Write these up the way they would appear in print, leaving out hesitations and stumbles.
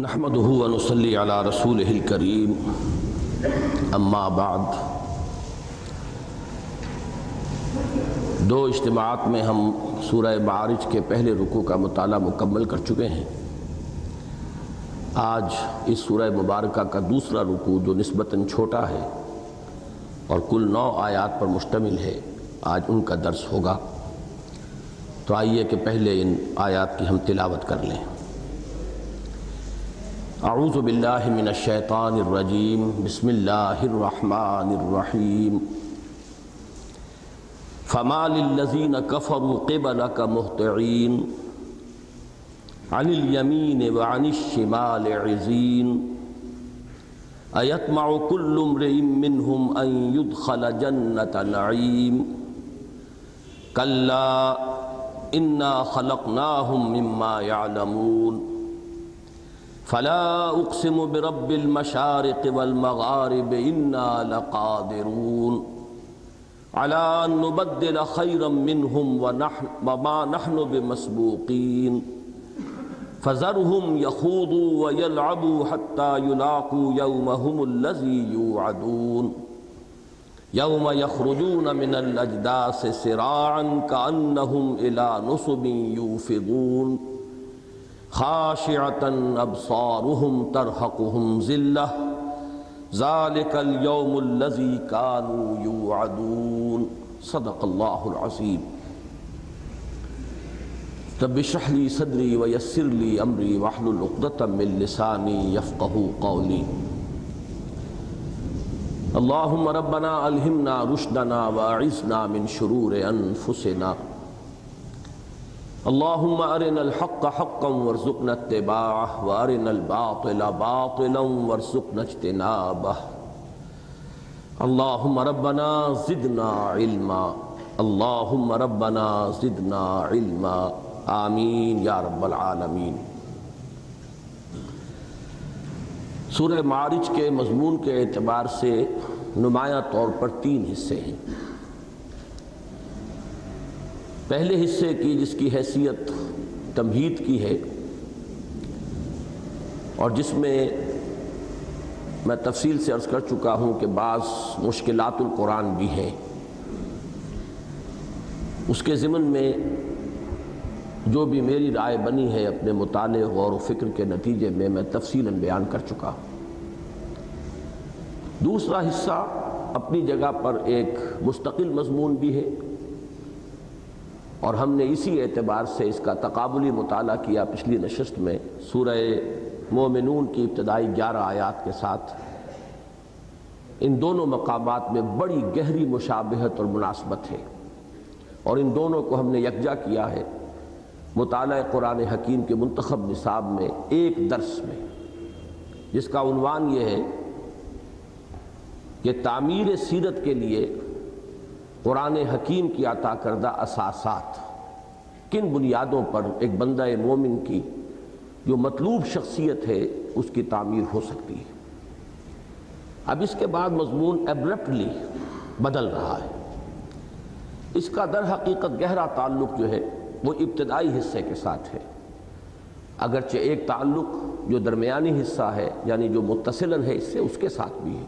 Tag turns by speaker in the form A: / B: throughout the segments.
A: نحمده ونصلي على رسوله الكريم اما بعد۔ دو اجتماعات میں ہم سورہ معارج کے پہلے رکوع کا مطالعہ مکمل کر چکے ہیں۔ آج اس سورہ مبارکہ کا دوسرا رکوع جو نسبتاً چھوٹا ہے اور کل 9 آیات پر مشتمل ہے، آج ان کا درس ہوگا۔ تو آئیے کہ پہلے ان آیات کی ہم تلاوت کر لیں۔ اعوذ باللہ من الشیطان الرجیم، بسم اللہ الرحمن الرحیم۔ فما للذین کفروا قبلک مہطعین عن الیمین وعن الشمال عزین ایطمع کل امرئ منہم ان یدخل جنۃ نعیم کلا انا خلقناہم مما یعلمون فلا اقسم برب المشارق والمغارب انا لقادرون على ان نبدل خيرا منهم وما نحن بمسبوقين فذرهم يخوضوا ويلعبوا حتى يلاقوا يومهم الذي يوعدون يوم يخرجون من الاجداث سراعا كأنهم الى نصب يوفضون خاشعة أبصارهم ترهقهم ذلة ذلك اليوم الذي كانوا يوعدون صدق الله العظيم۔ رب اشرح لي صدري ويسر لي أمري واحلل عقدة من لساني يفقهوا قولي۔ اللهم ربنا ألهمنا رشدنا وأعذنا من شرور أنفسنا۔ اللهم ارنا الحق حقا وارزقنا اتباعه وارنا الباطل باطلا وارزقنا اجتنابه۔ اللهم ربنا زدنا علما، اللهم ربنا زدنا علما، آمین یا رب العالمین۔ سورہ معارج کے مضمون کے اعتبار سے نمایاں طور پر 3 حصے ہیں۔ پہلے حصے کی جس کی حیثیت تمہید کی ہے اور جس میں میں تفصیل سے عرض کر چکا ہوں کہ بعض مشکلات القرآن بھی ہیں، اس کے ضمن میں جو بھی میری رائے بنی ہے اپنے مطالعے غور و فکر کے نتیجے میں میں تفصیلاً بیان کر چکا ہوں۔ دوسرا حصہ اپنی جگہ پر ایک مستقل مضمون بھی ہے اور ہم نے اسی اعتبار سے اس کا تقابلی مطالعہ کیا پچھلی نشست میں سورہ مومنون کی ابتدائی 11 آیات کے ساتھ۔ ان دونوں مقامات میں بڑی گہری مشابہت اور مناسبت ہے اور ان دونوں کو ہم نے یکجا کیا ہے مطالعہ قرآن حکیم کے منتخب نصاب میں ایک درس میں، جس کا عنوان یہ ہے کہ تعمیر سیرت کے لیے قرآن حکیم کی عطا کردہ اساسات، کن بنیادوں پر ایک بندہ مومن کی جو مطلوب شخصیت ہے اس کی تعمیر ہو سکتی ہے۔ اب اس کے بعد مضمون ایبرپٹلی بدل رہا ہے۔ اس کا در حقیقت گہرا تعلق جو ہے وہ ابتدائی حصے کے ساتھ ہے، اگرچہ ایک تعلق جو درمیانی حصہ ہے یعنی جو متصلاً ہے اس سے، اس کے ساتھ بھی ہے،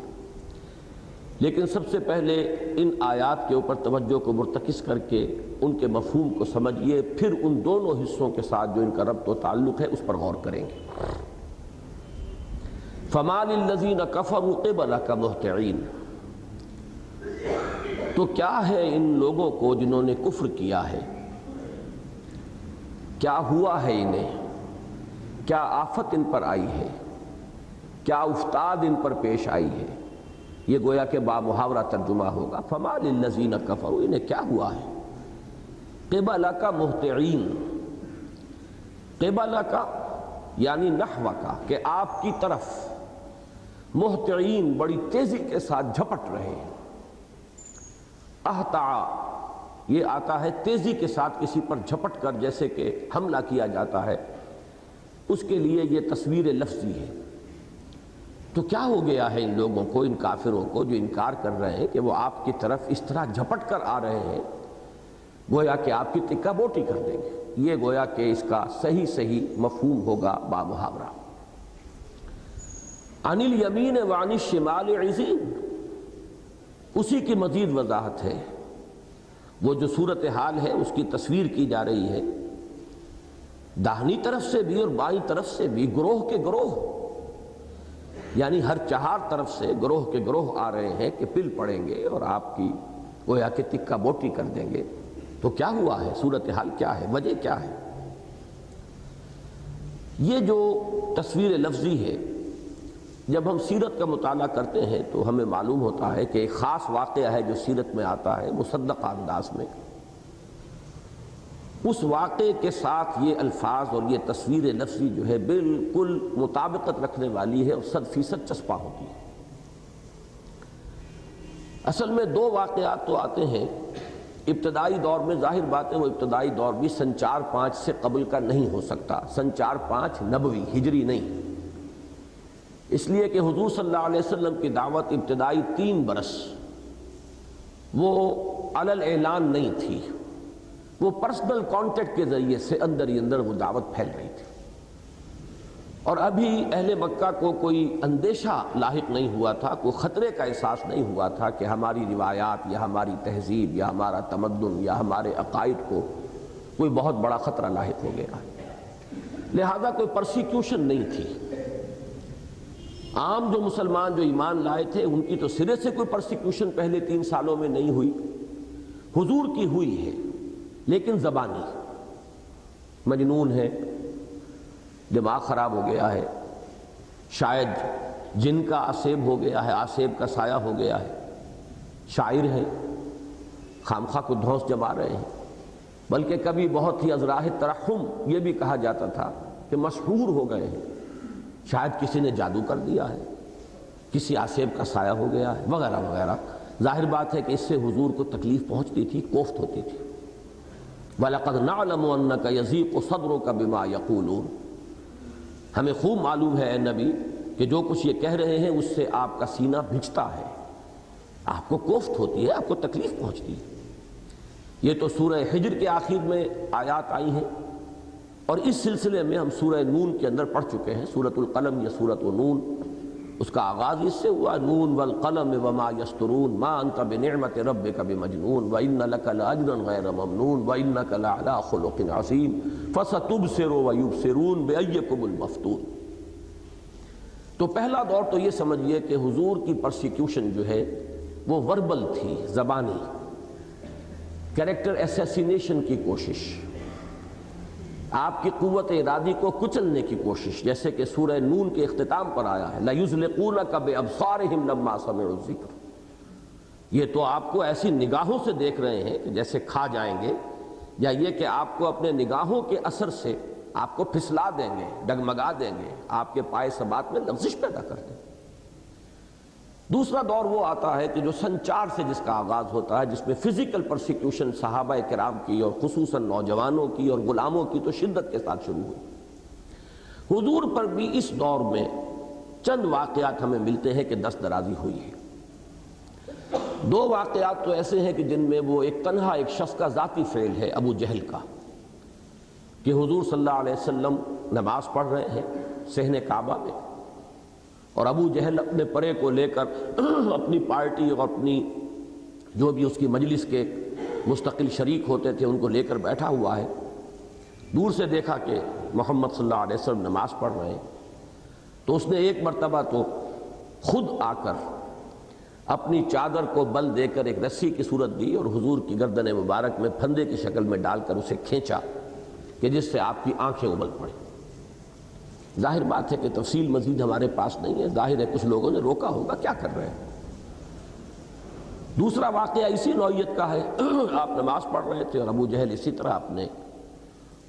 A: لیکن سب سے پہلے ان آیات کے اوپر توجہ کو مرتکز کر کے ان کے مفہوم کو سمجھیے، پھر ان دونوں حصوں کے ساتھ جو ان کا ربط و تعلق ہے اس پر غور کریں گے۔ فما للذین کفروا قبلک مہطعین، تو کیا ہے ان لوگوں کو جنہوں نے کفر کیا ہے، کیا ہوا ہے انہیں، کیا آفت ان پر آئی ہے، کیا افتاد ان پر پیش آئی ہے؟ یہ گویا کہ بامحاورہ ترجمہ ہوگا، فما للذین کفروا، انہیں کیا ہوا ہے؟ قبلک مہطعین، قبلک یعنی نحوک، کہ آپ کی طرف، مہطعین بڑی تیزی کے ساتھ جھپٹ رہے ہیں۔ اہتع یہ آتا ہے تیزی کے ساتھ کسی پر جھپٹ کر جیسے کہ حملہ کیا جاتا ہے، اس کے لیے یہ تصویر لفظی ہے۔ تو کیا ہو گیا ہے ان لوگوں کو، ان کافروں کو جو انکار کر رہے ہیں کہ وہ آپ کی طرف اس طرح جھپٹ کر آ رہے ہیں گویا کہ آپ کی ٹکا بوٹی کر دیں گے۔ یہ گویا کہ اس کا صحیح مفہوم ہوگا بامحاورہ۔ عن الیمین وعن الشمال عزین، اسی کی مزید وضاحت ہے۔ وہ جو صورتحال ہے اس کی تصویر کی جا رہی ہے، داہنی طرف سے بھی اور بائیں طرف سے بھی گروہ کے گروہ، یعنی ہر چہار طرف سے گروہ کے گروہ آ رہے ہیں کہ پل پڑیں گے اور آپ کی گویا کہ تکہ بوٹی کر دیں گے۔ تو کیا ہوا ہے، صورتحال کیا ہے، وجہ کیا ہے؟ یہ جو تصویر لفظی ہے، جب ہم سیرت کا مطالعہ کرتے ہیں تو ہمیں معلوم ہوتا ہے کہ ایک خاص واقعہ ہے جو سیرت میں آتا ہے مصدقہ انداز میں، اس واقعے کے ساتھ یہ الفاظ اور یہ تصویر لفظی جو ہے بالکل مطابقت رکھنے والی ہے اور 100% چسپاں ہوتی ہے۔ اصل میں دو واقعات تو آتے ہیں ابتدائی دور میں، ظاہر بات ہے وہ ابتدائی دور بھی سن 4-5 سے قبل کا نہیں ہو سکتا، سن 4-5 نبوی ہجری نہیں، اس لیے کہ حضور صلی اللہ علیہ وسلم کی دعوت ابتدائی 3 برس وہ علل اعلان نہیں تھی، وہ پرسنل کانٹیکٹ کے ذریعے سے اندر ہی اندر وہ دعوت پھیل رہی تھی، اور ابھی اہل مکہ کو کوئی اندیشہ لاحق نہیں ہوا تھا، کوئی خطرے کا احساس نہیں ہوا تھا کہ ہماری روایات یا ہماری تہذیب یا ہمارا تمدن یا ہمارے عقائد کو کوئی بہت بڑا خطرہ لاحق ہو گیا، لہذا کوئی پرسیکیوشن نہیں تھی۔ عام جو مسلمان جو ایمان لائے تھے ان کی تو سرے سے کوئی پرسیکیوشن پہلے 3 سالوں میں نہیں ہوئی، حضور کی ہوئی ہے لیکن زبانی، مجنون ہے، دماغ خراب ہو گیا ہے، شاید جن کا آسیب ہو گیا ہے، آسیب کا سایہ ہو گیا ہے، شاعر ہے، خامخواہ کو دھوس جما رہے ہیں، بلکہ کبھی بہت ہی ازراہ ترحم یہ بھی کہا جاتا تھا کہ مسحور ہو گئے ہیں، شاید کسی نے جادو کر دیا ہے، کسی آسیب کا سایہ ہو گیا ہے، وغیرہ وغیرہ۔ ظاہر بات ہے کہ اس سے حضور کو تکلیف پہنچتی تھی، کوفت ہوتی تھی۔ وَلَقَدْ نَعْلَمُ أَنَّكَ يَضِيقُ صَدْرُكَ بِمَا يَقُولُونَ، ہمیں خوب معلوم ہے اے نبی کہ جو کچھ یہ کہہ رہے ہیں اس سے آپ کا سینہ بھجتا ہے، آپ کو کوفت ہوتی ہے، آپ کو تکلیف پہنچتی ہے۔ یہ تو سورہ حجر کے آخر میں آیات آئی ہیں، اور اس سلسلے میں ہم سورہ نون کے اندر پڑھ چکے ہیں، سورۃ القلم یا سورۃ نون، اس کا آغاز اس سے ہوا، نون والقلم وما یسطرون ما انت بنعمت ربک بمجنون وان لک لاجرا غیر ممنون وانک لعلی خلق عظیم فستبصر ویبصرون بایکم المفتون۔ تو پہلا دور تو یہ سمجھیے کہ حضور کی پرسیکیوشن جو ہے وہ وربل تھی، زبانی، کیریکٹر ایسیسینیشن کی کوشش، آپ کی قوت ارادی کو کچلنے کی کوشش، جیسے کہ سورہ نون کے اختتام پر آیا ہے لَيُزْلِقُونَكَ بِأَبْصَارِهِمْ لَمَّا سَمِعُوا الذِّكْرَ، یہ تو آپ کو ایسی نگاہوں سے دیکھ رہے ہیں کہ جیسے کھا جائیں گے، یا یہ کہ آپ کو اپنے نگاہوں کے اثر سے آپ کو پھسلا دیں گے، ڈگمگا دیں گے، آپ کے پائے ثبات میں لغزش پیدا کر دیں گے۔ دوسرا دور وہ آتا ہے کہ جو سن 4 سے جس کا آغاز ہوتا ہے، جس میں فزیکل پرسیکیوشن صحابہ کرام کی اور خصوصاً نوجوانوں کی اور غلاموں کی تو شدت کے ساتھ شروع ہوئی۔ حضور پر بھی اس دور میں چند واقعات ہمیں ملتے ہیں کہ دست درازی ہوئی ہے۔ 2 واقعات تو ایسے ہیں کہ جن میں وہ ایک تنہا ایک شخص کا ذاتی فعل ہے، ابو جہل کا، کہ حضور صلی اللہ علیہ وسلم نماز پڑھ رہے ہیں صحن کعبہ میں، اور ابو جہل اپنے پرے کو لے کر اپنی پارٹی اور اپنی جو بھی اس کی مجلس کے مستقل شریک ہوتے تھے ان کو لے کر بیٹھا ہوا ہے۔ دور سے دیکھا کہ محمد صلی اللہ علیہ وسلم نماز پڑھ رہے ہیں، تو اس نے ایک مرتبہ تو خود آ کر اپنی چادر کو بل دے کر ایک رسی کی صورت دی اور حضور کی گردن مبارک میں پھندے کی شکل میں ڈال کر اسے کھینچا کہ جس سے آپ کی آنکھیں ابل پڑیں۔ ظاہر بات ہے کہ تفصیل مزید ہمارے پاس نہیں ہے، ظاہر ہے کچھ لوگوں نے روکا ہوگا، کیا کر رہے ہیں۔ دوسرا واقعہ اسی نوعیت کا ہے، آپ نماز پڑھ رہے تھے اور ابو جہل اسی طرح اپنے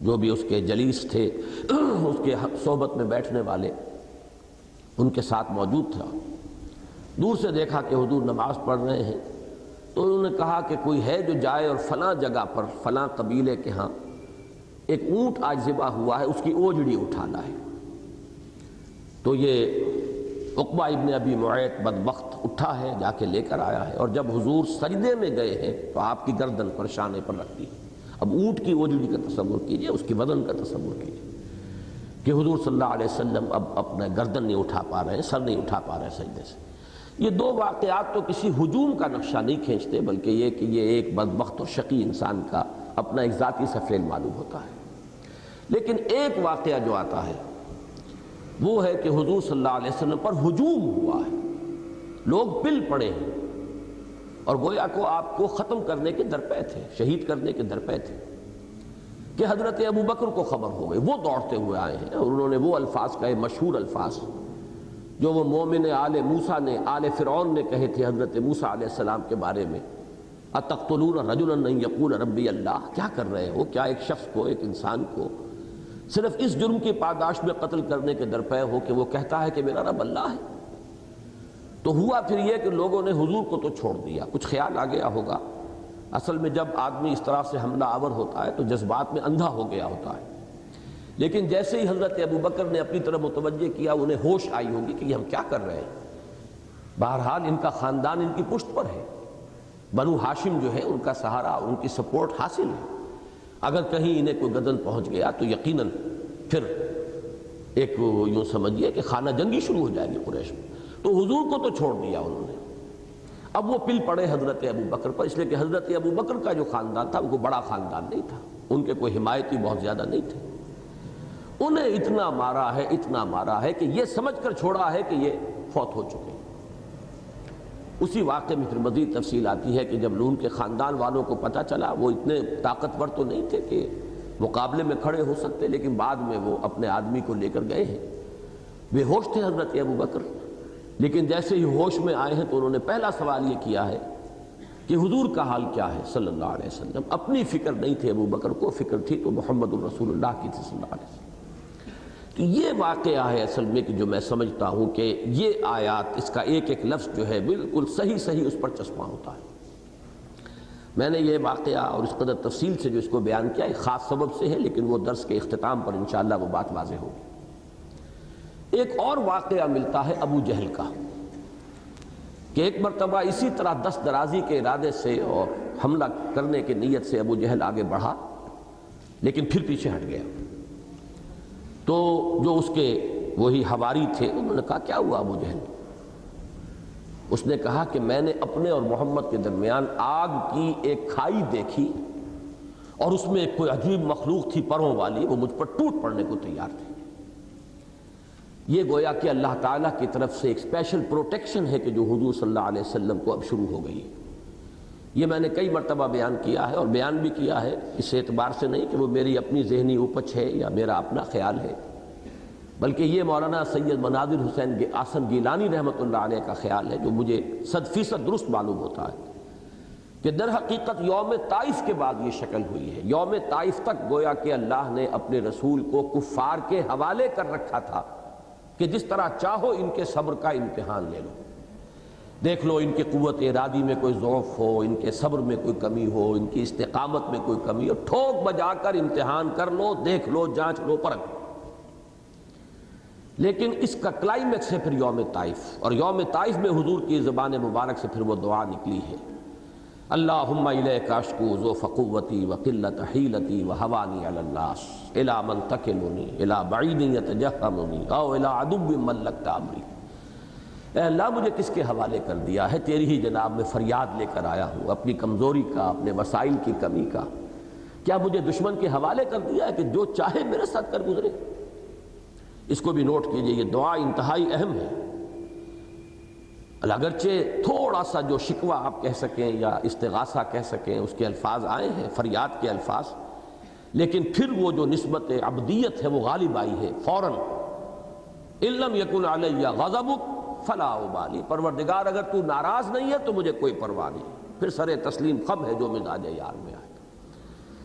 A: جو بھی اس کے جلیس تھے، اس کے صحبت میں بیٹھنے والے، ان کے ساتھ موجود تھا۔ دور سے دیکھا کہ حضور نماز پڑھ رہے ہیں، تو انہوں نے کہا کہ کوئی ہے جو جائے اور فلاں جگہ پر فلاں قبیلے کے ہاں ایک اونٹ آج ذبح ہوا ہے، اس کی اوجڑی اٹھا لائے۔ تو یہ عقبہ ابن ابی معیط بدبخت اٹھا ہے، جا کے لے کر آیا ہے، اور جب حضور سجدے میں گئے ہیں تو آپ کی گردن پر شانے پر رکھ دی۔ اب اونٹ کی اوجڑی کا تصور کیجئے، اس کی وزن کا تصور کیجئے۔ کہ حضور صلی اللہ علیہ وسلم اب اپنا گردن نہیں اٹھا پا رہے ہیں، سر نہیں اٹھا پا رہے ہیں سجدے سے۔ یہ دو واقعات تو کسی ہجوم کا نقشہ نہیں کھینچتے، بلکہ یہ کہ یہ ایک بدبخت اور شقی انسان کا اپنا ایک ذاتی سا فعل معلوم ہوتا ہے۔ لیکن ایک واقعہ جو آتا ہے وہ ہے کہ حضور صلی اللہ علیہ وسلم پر ہجوم ہوا ہے، لوگ پل پڑے ہیں اور گویا کو آپ کو ختم کرنے کے درپے تھے، شہید کرنے کے درپے تھے، کہ حضرت ابو بکر کو خبر ہو گئی۔ وہ دوڑتے ہوئے آئے ہیں اور انہوں نے وہ الفاظ کہے، مشہور الفاظ جو وہ مومن آل موسیٰ نے، آل فرعون نے کہے تھے حضرت موسیٰ علیہ السلام کے بارے میں، اتقتلون رجلا ان یقول ربی اللہ، کیا کر رہے ہو؟ کیا ایک شخص کو، ایک انسان کو صرف اس جرم کی پاداش میں قتل کرنے کے درپے ہو کہ وہ کہتا ہے کہ میرا رب اللہ ہے؟ تو ہوا پھر یہ کہ لوگوں نے حضور کو تو چھوڑ دیا، کچھ خیال آ گیا ہوگا۔ اصل میں جب آدمی اس طرح سے حملہ آور ہوتا ہے تو جذبات میں اندھا ہو گیا ہوتا ہے، لیکن جیسے ہی حضرت ابو بکر نے اپنی طرف متوجہ کیا، انہیں ہوش آئی ہوگی کہ یہ ہم کیا کر رہے ہیں۔ بہرحال ان کا خاندان ان کی پشت پر ہے، بنو ہاشم جو ہے ان کا سہارا، ان کی سپورٹ حاصل ہے۔ اگر کہیں انہیں کوئی گدن پہنچ گیا تو یقیناً پھر ایک یوں سمجھیے کہ خانہ جنگی شروع ہو جائے گی قریش میں۔ تو حضور کو تو چھوڑ دیا انہوں نے، اب وہ پل پڑے حضرت ابو بکر پر، اس لیے کہ حضرت ابو بکر کا جو خاندان تھا وہ کوئی بڑا خاندان نہیں تھا، ان کے کوئی حمایتی بہت زیادہ نہیں تھے۔ انہیں اتنا مارا ہے کہ یہ سمجھ کر چھوڑا ہے کہ یہ فوت ہو چکے۔ اسی واقعے میں پھر مزید تفصیل آتی ہے کہ جب ان کے خاندان والوں کو پتہ چلا، وہ اتنے طاقتور تو نہیں تھے کہ مقابلے میں کھڑے ہو سکتے، لیکن بعد میں وہ اپنے آدمی کو لے کر گئے ہیں۔ بے ہوش تھے حضرت ابو بکر، لیکن جیسے ہی ہوش میں آئے ہیں تو انہوں نے پہلا سوال یہ کیا ہے کہ حضور کا حال کیا ہے صلی اللہ علیہ وسلم۔ اپنی فکر نہیں تھی ابو بکر کو، فکر تھی تو محمد الرسول اللہ کی تھی صلی اللہ علیہ وسلم۔ تو یہ واقعہ ہے اصل میں کہ جو میں سمجھتا ہوں کہ یہ آیات، اس کا ایک ایک لفظ جو ہے بالکل صحیح اس پر چسپاں ہوتا ہے۔ میں نے یہ واقعہ اور اس قدر تفصیل سے جو اس کو بیان کیا ایک خاص سبب سے ہے، لیکن وہ درس کے اختتام پر انشاءاللہ وہ بات واضح ہوگی۔ ایک اور واقعہ ملتا ہے ابو جہل کا، کہ ایک مرتبہ اسی طرح دست درازی کے ارادے سے اور حملہ کرنے کی نیت سے ابو جہل آگے بڑھا، لیکن پھر پیچھے ہٹ گیا۔ تو جو اس کے وہی حواری تھے انہوں نے کہا کیا ہوا ابو جہل؟ اس نے کہا کہ میں نے اپنے اور محمد کے درمیان آگ کی ایک کھائی دیکھی اور اس میں ایک کوئی عجیب مخلوق تھی پروں والی، وہ مجھ پر ٹوٹ پڑنے کو تیار تھی۔ یہ گویا کہ اللہ تعالیٰ کی طرف سے ایک اسپیشل پروٹیکشن ہے کہ جو حضور صلی اللہ علیہ وسلم کو اب شروع ہو گئی ہے۔ یہ میں نے کئی مرتبہ بیان کیا ہے، اور بیان بھی کیا ہے اس اعتبار سے نہیں کہ وہ میری اپنی ذہنی اوپچ ہے یا میرا اپنا خیال ہے، بلکہ یہ مولانا سید مناظر حسین آسن گیلانی رحمۃ اللہ علیہ کا خیال ہے، جو مجھے 100% درست معلوم ہوتا ہے، کہ در حقیقت یوم طائف کے بعد یہ شکل ہوئی ہے۔ یوم طائف تک گویا کہ اللہ نے اپنے رسول کو کفار کے حوالے کر رکھا تھا کہ جس طرح چاہو ان کے صبر کا امتحان لے لو، دیکھ لو ان کی قوت ارادی میں کوئی ضعف ہو، ان کے صبر میں کوئی کمی ہو، ان کی استقامت میں کوئی کمی ہو، ٹھوک بجا کر امتحان کر لو، دیکھ لو، جانچ لو، پرکھ لو۔ لیکن اس کا کلائمیکس ہے پھر یوم طائف، اور یوم طائف میں حضور کی زبان مبارک سے پھر وہ دعا نکلی ہے، اللہم الیک اشکو ضعف قوتی وقلت حیلتی وہوانی علی الناس الی من تکلنی الی بعید یتجہمنی او الی عدو ملکت امری۔ اے اللہ مجھے کس کے حوالے کر دیا ہے؟ تیری ہی جناب میں فریاد لے کر آیا ہوں، اپنی کمزوری کا، اپنے وسائل کی کمی کا۔ کیا مجھے دشمن کے حوالے کر دیا ہے کہ جو چاہے میرے ساتھ کر گزرے؟ اس کو بھی نوٹ کیجئے، یہ دعا انتہائی اہم ہے۔ اگرچہ تھوڑا سا جو شکوہ آپ کہہ سکیں یا استغاثہ کہہ سکیں اس کے الفاظ آئے ہیں، فریاد کے الفاظ، لیکن پھر وہ جو نسبت عبدیت ہے وہ غالب آئی ہے فوراً۔ ان لم یکن علی غضبک فلا ابالی، پروردگار اگر تو ناراض نہیں ہے تو مجھے کوئی پرواہ نہیں۔ پھر سر تسلیم خم ہے جو مزاج یار میں آئے گا،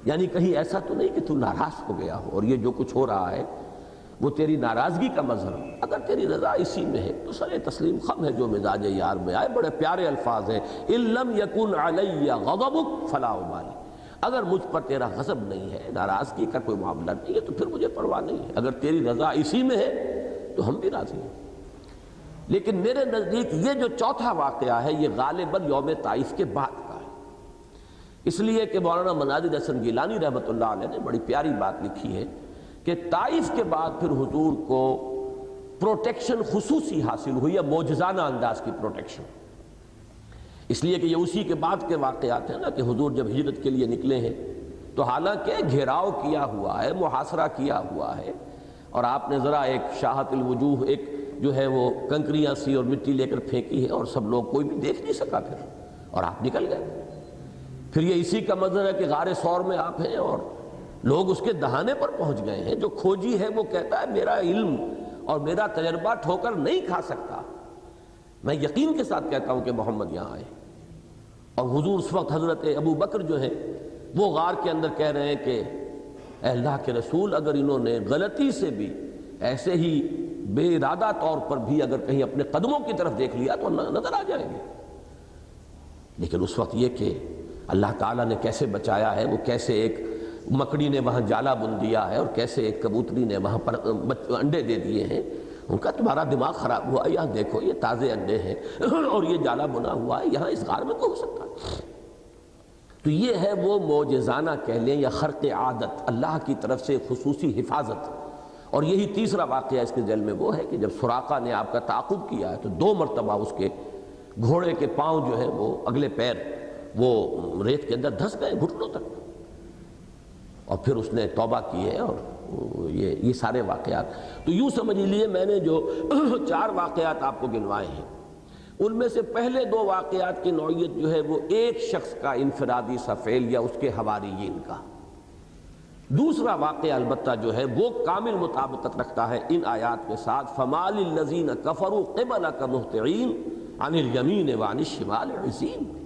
A: یعنی کہیں ایسا تو نہیں کہ تو ناراض ہو گیا ہو اور یہ جو کچھ ہو رہا ہے وہ تیری ناراضگی کا مظہر ہو۔ اگر تیری رضا اسی میں ہے تو سر تسلیم خم ہے جو مزاج یار میں آئے۔ بڑے پیارے الفاظ ہیں، ان لم یکن علی غضبک فلا ابالی، اگر مجھ پر تیرا غضب نہیں ہے، ناراضگی کا کوئی معاملہ نہیں ہے تو پھر مجھے پرواہ نہیں ہے۔ اگر تیری رضا اسی میں ہے تو ہم بھی راضی ہیں۔ لیکن میرے نزدیک یہ جو چوتھا واقعہ ہے یہ غالباً یوم طائف کے بعد کا ہے، اس لیے کہ مولانا مناظر حسن گیلانی رحمۃ اللہ علیہ نے بڑی پیاری بات لکھی ہے کہ طائف کے بعد پھر حضور کو پروٹیکشن خصوصی حاصل ہوئی ہے، معجزانہ انداز کی پروٹیکشن، اس لیے کہ یہ اسی کے بعد کے واقعات ہیں نا کہ حضور جب ہجرت کے لیے نکلے ہیں تو حالانکہ گھیراؤ کیا ہوا ہے، محاصرہ کیا ہوا ہے، اور آپ نے ذرا ایک شاہت الوجوہ، ایک جو ہے وہ کنکریاں سی اور مٹی لے کر پھینکی ہے اور سب لوگ کوئی بھی دیکھ نہیں سکا پھر، اور آپ نکل گئے۔ پھر یہ اسی کا منظر ہے کہ غار ثور میں آپ ہیں اور لوگ اس کے دہانے پر پہنچ گئے ہیں۔ جو کھوجی ہے وہ کہتا ہے میرا علم اور میرا تجربہ ٹھوکر نہیں کھا سکتا، میں یقین کے ساتھ کہتا ہوں کہ محمد یہاں آئے۔ اور حضور اس وقت حضرت ابو بکر جو ہیں وہ غار کے اندر کہہ رہے ہیں کہ اے اللہ کے رسول، اگر انہوں نے غلطی سے بھی ایسے ہی بے ارادہ طور پر بھی اگر کہیں اپنے قدموں کی طرف دیکھ لیا تو نظر آ جائیں گے۔ لیکن اس وقت یہ کہ اللہ تعالیٰ نے کیسے بچایا ہے، وہ کیسے ایک مکڑی نے وہاں جالا بن دیا ہے اور کیسے ایک کبوتری نے وہاں پر انڈے دے دیے ہیں۔ ان کا تمہارا دماغ خراب ہوا، یہاں دیکھو یہ تازے انڈے ہیں اور یہ جالا بنا ہوا ہے، یہاں اس غار میں تو ہو سکتا ہے۔ تو یہ ہے وہ معجزانہ کہہ لیں یا خرق عادت، اللہ کی طرف سے خصوصی حفاظت۔ اور یہی تیسرا واقعہ اس کے ذیل میں وہ ہے کہ جب سراقہ نے آپ کا تعاقب کیا ہے تو 2 مرتبہ اس کے گھوڑے کے پاؤں جو ہے وہ اگلے پیر وہ ریت کے اندر دھس گئے گھٹنوں تک، اور پھر اس نے توبہ کی ہے، اور یہ سارے واقعات۔ تو یوں سمجھ لیجیے میں نے جو 4 واقعات آپ کو گنوائے ہیں ان میں سے پہلے 2 واقعات کی نوعیت جو ہے وہ ایک شخص کا انفرادی سا فعل یا اس کے حواریین کا۔ دوسرا واقعہ البتہ جو ہے وہ کامل مطابقت رکھتا ہے ان آیات کے ساتھ، فَمَالِ الَّذِينَ كَفَرُوا قِبَلَكَ مُهْطِعِينَ عَنِ الْيَمِينِ وَعَنِ الشِّمَالِ عِزِينَ۔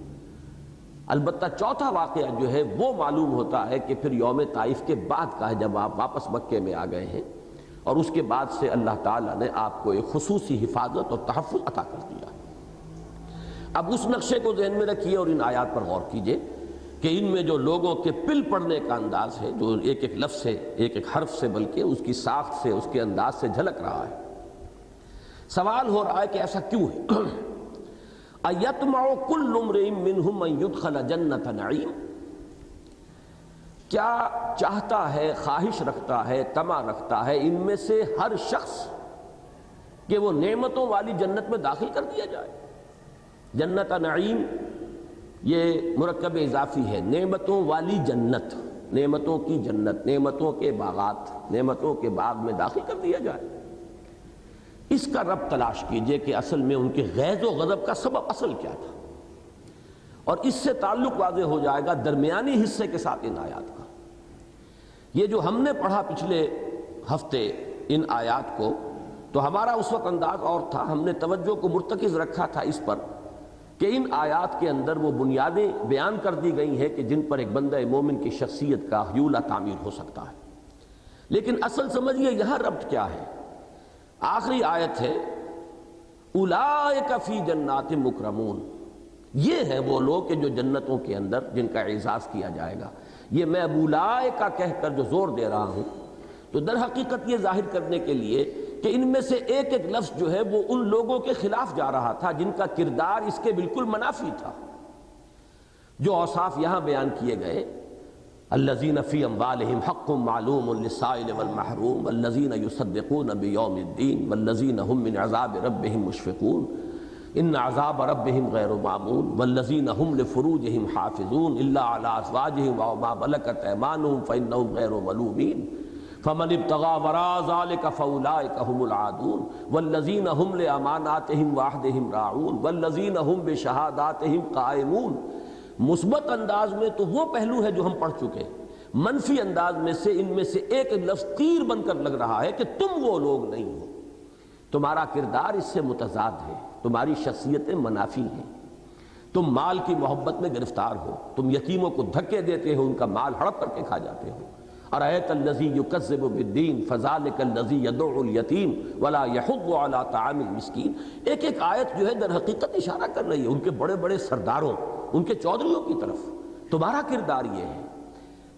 A: البتہ چوتھا واقعہ جو ہے وہ معلوم ہوتا ہے کہ پھر یوم طائف کے بعد کا ہے، جب آپ واپس مکے میں آ گئے ہیں، اور اس کے بعد سے اللہ تعالیٰ نے آپ کو ایک خصوصی حفاظت اور تحفظ عطا کر دیا۔ اب اس نقشے کو ذہن میں رکھیے اور ان آیات پر غور کیجئے کہ ان میں جو لوگوں کے پل پڑنے کا انداز ہے، جو ایک ایک لفظ سے، ایک ایک حرف سے، بلکہ اس کی ساخت سے، اس کے انداز سے جھلک رہا ہے۔ سوال ہو رہا ہے کہ ایسا کیوں ہے؟ اَيَطْمَعُ كُلُّ امْرِئٍ مِّنْهُمْ أَن يُدْخَلَ جَنَّةَ نَعِيمٍ، کیا چاہتا ہے، خواہش رکھتا ہے، طمع رکھتا ہے ان میں سے ہر شخص کہ وہ نعمتوں والی جنت میں داخل کر دیا جائے؟ جنت نعیم یہ مرکب اضافی ہے، نعمتوں والی جنت، نعمتوں کی جنت، نعمتوں کے باغات، نعمتوں کے باغ میں داخل کر دیا جائے۔ اس کا رب تلاش کیجئے کہ اصل میں ان کے غیظ و غضب کا سبب اصل کیا تھا، اور اس سے تعلق واضح ہو جائے گا درمیانی حصے کے ساتھ ان آیات کا۔ یہ جو ہم نے پڑھا پچھلے ہفتے ان آیات کو، تو ہمارا اس وقت انداز اور تھا، ہم نے توجہ کو مرتکز رکھا تھا اس پر کہ ان آیات کے اندر وہ بنیادیں بیان کر دی گئی ہیں کہ جن پر ایک بندہ مومن کی شخصیت کا حیولہ تعمیر ہو سکتا ہے۔ لیکن اصل سمجھیے یہاں ربط کیا ہے؟ آخری آیت ہے اولئک فی جنات مکرمون، یہ ہے وہ لوگ کہ جو جنتوں کے اندر جن کا اعزاز کیا جائے گا۔ یہ میں اولئک کہہ کر جو زور دے رہا ہوں تو در حقیقت یہ ظاہر کرنے کے لیے کہ ان میں سے ایک ایک لفظ جو ہے وہ ان لوگوں کے خلاف جا رہا تھا جن کا کردار اس کے بالکل منافی تھا۔ جو اوصاف یہاں بیان کیے گئے، الذین فی اموالہم حق معلوم للسائل والمحروم والذین یصدقون بیوم الدین والذین هم من عذاب ربہم مشفقون ان عذاب ربہم غیر معمون والذین هم لفروجہم حافظون الا علی ازواجہم وما ملکت ایمانہم فانہم غیر ملومین فمن ابتغى وراء ذلك فاولئك هم العادون والذین هم لاماناتهم وعهدهم راعون والذین هم بشهاداتهم قائمون۔ مثبت انداز میں تو وہ پہلو ہے جو ہم پڑھ چکے، منفی انداز میں سے ان میں سے ایک لفظ تیر بن کر لگ رہا ہے کہ تم وہ لوگ نہیں ہو، تمہارا کردار اس سے متضاد ہے، تمہاری شخصیتیں منافی ہیں، تم مال کی محبت میں گرفتار ہو، تم یتیموں کو دھکے دیتے ہو، ان کا مال ہڑپ کر کے کھا جاتے ہو۔ ارأیت الذی یکذب بالدین فذلک الذی یدع الیتیم ولا یحض علی طعام المسکین۔ ایک ایک آیت جو ہے در حقیقت اشارہ کر رہی ہے ان کے بڑے بڑے سرداروں، ان کے چودھریوں کی طرف۔ تمہارا کردار یہ ہے،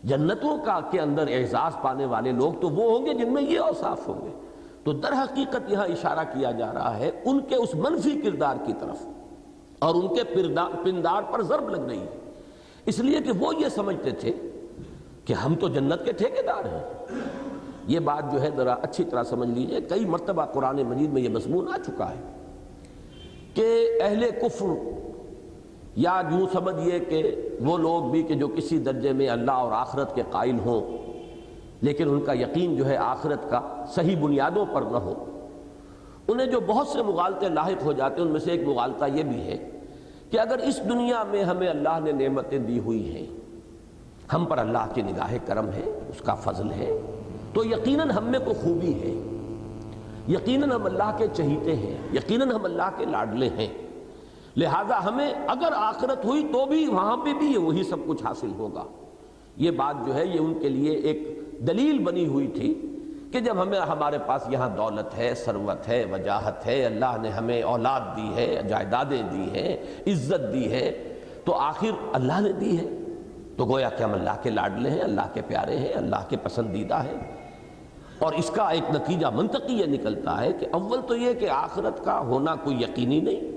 A: جنتوں کا کے اندر اعزاز پانے والے لوگ تو وہ ہوں گے جن میں یہ اوصاف ہوں گے۔ تو در حقیقت یہاں اشارہ کیا جا رہا ہے ان کے اس منفی کردار کی طرف، اور ان کے پندار پر ضرب لگ رہی ہے، اس لیے کہ وہ یہ سمجھتے تھے کہ ہم تو جنت کے ٹھیکیدار ہیں، یہ بات جو ہے ذرا اچھی طرح سمجھ لیجئے، کئی مرتبہ قرآن مجید میں یہ مضمون آ چکا ہے کہ اہل کفر، یا یوں سمجھیے کہ وہ لوگ بھی کہ جو کسی درجے میں اللہ اور آخرت کے قائل ہوں لیکن ان کا یقین جو ہے آخرت کا صحیح بنیادوں پر نہ ہو، انہیں جو بہت سے مغالطے لاحق ہو جاتے ہیں، ان میں سے ایک مغالطہ یہ بھی ہے کہ اگر اس دنیا میں ہمیں اللہ نے نعمتیں دی ہوئی ہیں، ہم پر اللہ کی نگاہ کرم ہے، اس کا فضل ہے، تو یقیناً ہم میں کوئی خوبی ہے، یقیناً ہم اللہ کے چہیتے ہیں، یقیناً ہم اللہ کے لاڈلے ہیں، لہذا ہمیں اگر آخرت ہوئی تو بھی وہاں پہ بھی وہی سب کچھ حاصل ہوگا۔ یہ بات جو ہے یہ ان کے لیے ایک دلیل بنی ہوئی تھی کہ جب ہمارے پاس یہاں دولت ہے، ثروت ہے، وجاہت ہے، اللہ نے ہمیں اولاد دی ہے، جائیدادیں دی ہیں، عزت دی ہے، تو آخر اللہ نے دی ہے، تو گویا کہ ہم اللہ کے لاڈلے ہیں، اللہ کے پیارے ہیں، اللہ کے پسندیدہ ہیں۔ اور اس کا ایک نتیجہ منطقی یہ نکلتا ہے کہ اول تو یہ کہ آخرت کا ہونا کوئی یقینی نہیں،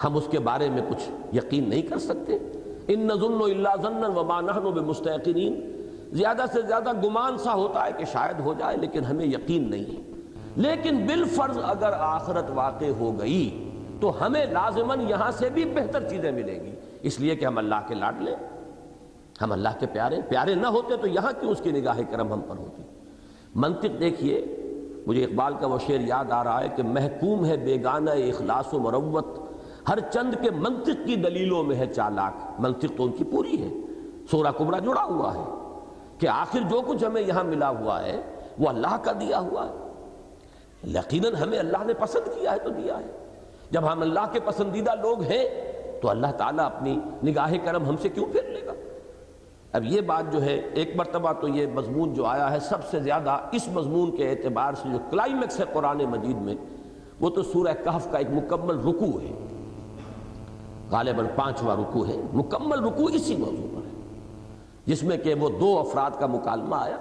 A: ہم اس کے بارے میں کچھ یقین نہیں کر سکتے۔ ان نظن الا ظنا وما نحن بمستيقنين، زیادہ سے زیادہ گمان سا ہوتا ہے کہ شاید ہو جائے، لیکن ہمیں یقین نہیں ہے۔ لیکن بالفرض اگر آخرت واقع ہو گئی تو ہمیں لازماً یہاں سے بھی بہتر چیزیں ملیں گی، اس لیے کہ ہم اللہ کے لاڈلے، ہم اللہ کے پیارے نہ ہوتے تو یہاں کیوں اس کی نگاہ کرم ہم پر ہوتی۔ منطق دیکھیے، مجھے اقبال کا وہ شعر یاد آ رہا ہے کہ محکوم ہے بیگانہ اخلاص و مروت، ہر چند کے منطق کی دلیلوں میں ہے چالاک۔ منطق تو ان کی پوری ہے، سورہ کبریٰ جڑا ہوا ہے کہ آخر جو کچھ ہمیں یہاں ملا ہوا ہے وہ اللہ کا دیا ہوا ہے، یقیناً ہمیں اللہ نے پسند کیا ہے تو دیا ہے۔ جب ہم اللہ کے پسندیدہ لوگ ہیں تو اللہ تعالیٰ اپنی نگاہ کرم ہم سے کیوں پھیر لے گا۔ اب یہ بات جو ہے ایک مرتبہ تو یہ مضمون جو آیا ہے سب سے زیادہ اس مضمون کے اعتبار سے جو کلائمیکس ہے قرآن مجید میں، وہ تو سورہ کہف کا ایک مکمل رکوع ہے، غالباً 5واں رکوع ہے، مکمل رکوع اسی موضوع پر ہے، جس میں کہ وہ 2 افراد کا مکالمہ آیا۔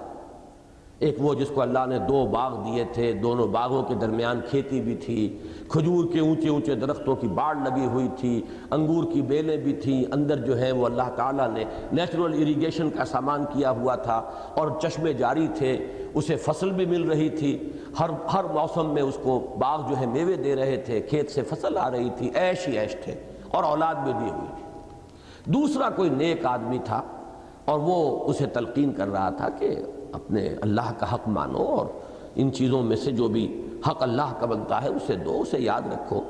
A: ایک وہ جس کو اللہ نے 2 باغ دیے تھے، دونوں باغوں کے درمیان کھیتی بھی تھی، کھجور کے اونچے اونچے درختوں کی باڑ لگی ہوئی تھی، انگور کی بیلیں بھی تھیں، اندر جو ہے وہ اللہ تعالیٰ نے نیچرل اریگیشن کا سامان کیا ہوا تھا اور چشمے جاری تھے، اسے فصل بھی مل رہی تھی، ہر موسم میں اس کو باغ جو ہے میوے دے رہے تھے، کھیت سے فصل آ رہی تھی، عیش ہی عیش تھے اور اولاد بھی دی ہوئی تھی۔ دوسرا کوئی نیک آدمی تھا اور وہ اسے تلقین کر رہا تھا کہ اپنے اللہ کا حق مانو اور ان چیزوں میں سے جو بھی حق اللہ کا بنتا ہے اسے دو، اسے یاد رکھو۔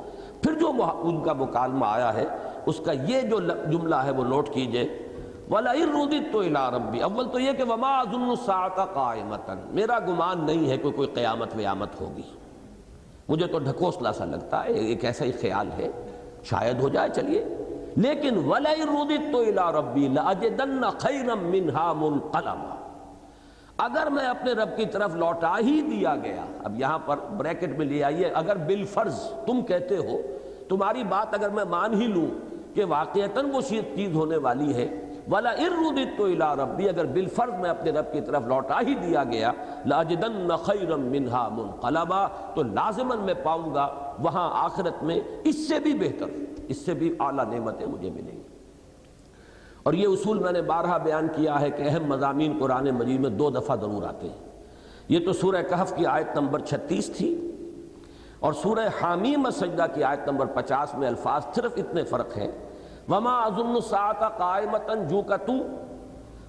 A: پھر جو ان کا مکالمہ آیا ہے اس کا یہ جو جملہ ہے وہ نوٹ کیجئے، وَلَئِن رُدِدتُّ إِلَىٰ رَبِّي، اول تو یہ کہ وَمَا أَظُنُّ السَّاعَةَ قَائِمَةً، میرا گمان نہیں ہے کہ کوئی قیامت ویامت ہوگی، مجھے تو ڈھکوسلا سا لگتا ہے، ایک ایسا ہی خیال ہے، شاید ہو جائے، چلیے۔ لیکن وَلَئِن رُدِدتُّ إِلَىٰ رَبِّي لَأَجِدَنَّ خَيْرًا مِّنْهَا مُنْقَلَبًا، اگر میں اپنے رب کی طرف لوٹا ہی دیا گیا، اب یہاں پر بریکٹ میں لے آئیے، اگر بالفرض تم کہتے ہو، تمہاری بات اگر میں مان ہی لوں کہ واقعتاً وہ چیز ہونے والی ہے، وَلَئِن رُدِدتُّ إِلَىٰ رَبِّي، اگر بالفرض میں اپنے رب کی طرف لوٹا ہی دیا گیا، لَأَجِدَنَّ خَيْرًا مِّنْهَا مُنْقَلَبًا، تو لازماً میں پاؤں گا وہاں آخرت میں اس سے بھی بہتر، اس سے بھی اعلیٰ نعمتیں مجھے ملیں گی۔ اور یہ اصول میں نے بارہا بیان کیا ہے کہ اہم مضامین قرآن مجید میں 2 دفعہ ضرور آتے ہیں۔ یہ تو سورہ کہف کی آیت نمبر 36 تھی، اور سورہ حامیم السجدہ کی آیت نمبر 50 میں الفاظ صرف اتنے فرق ہیں، وَمَا أَظُنُّ السَّاعَةَ قَائِمَةً جو کا تو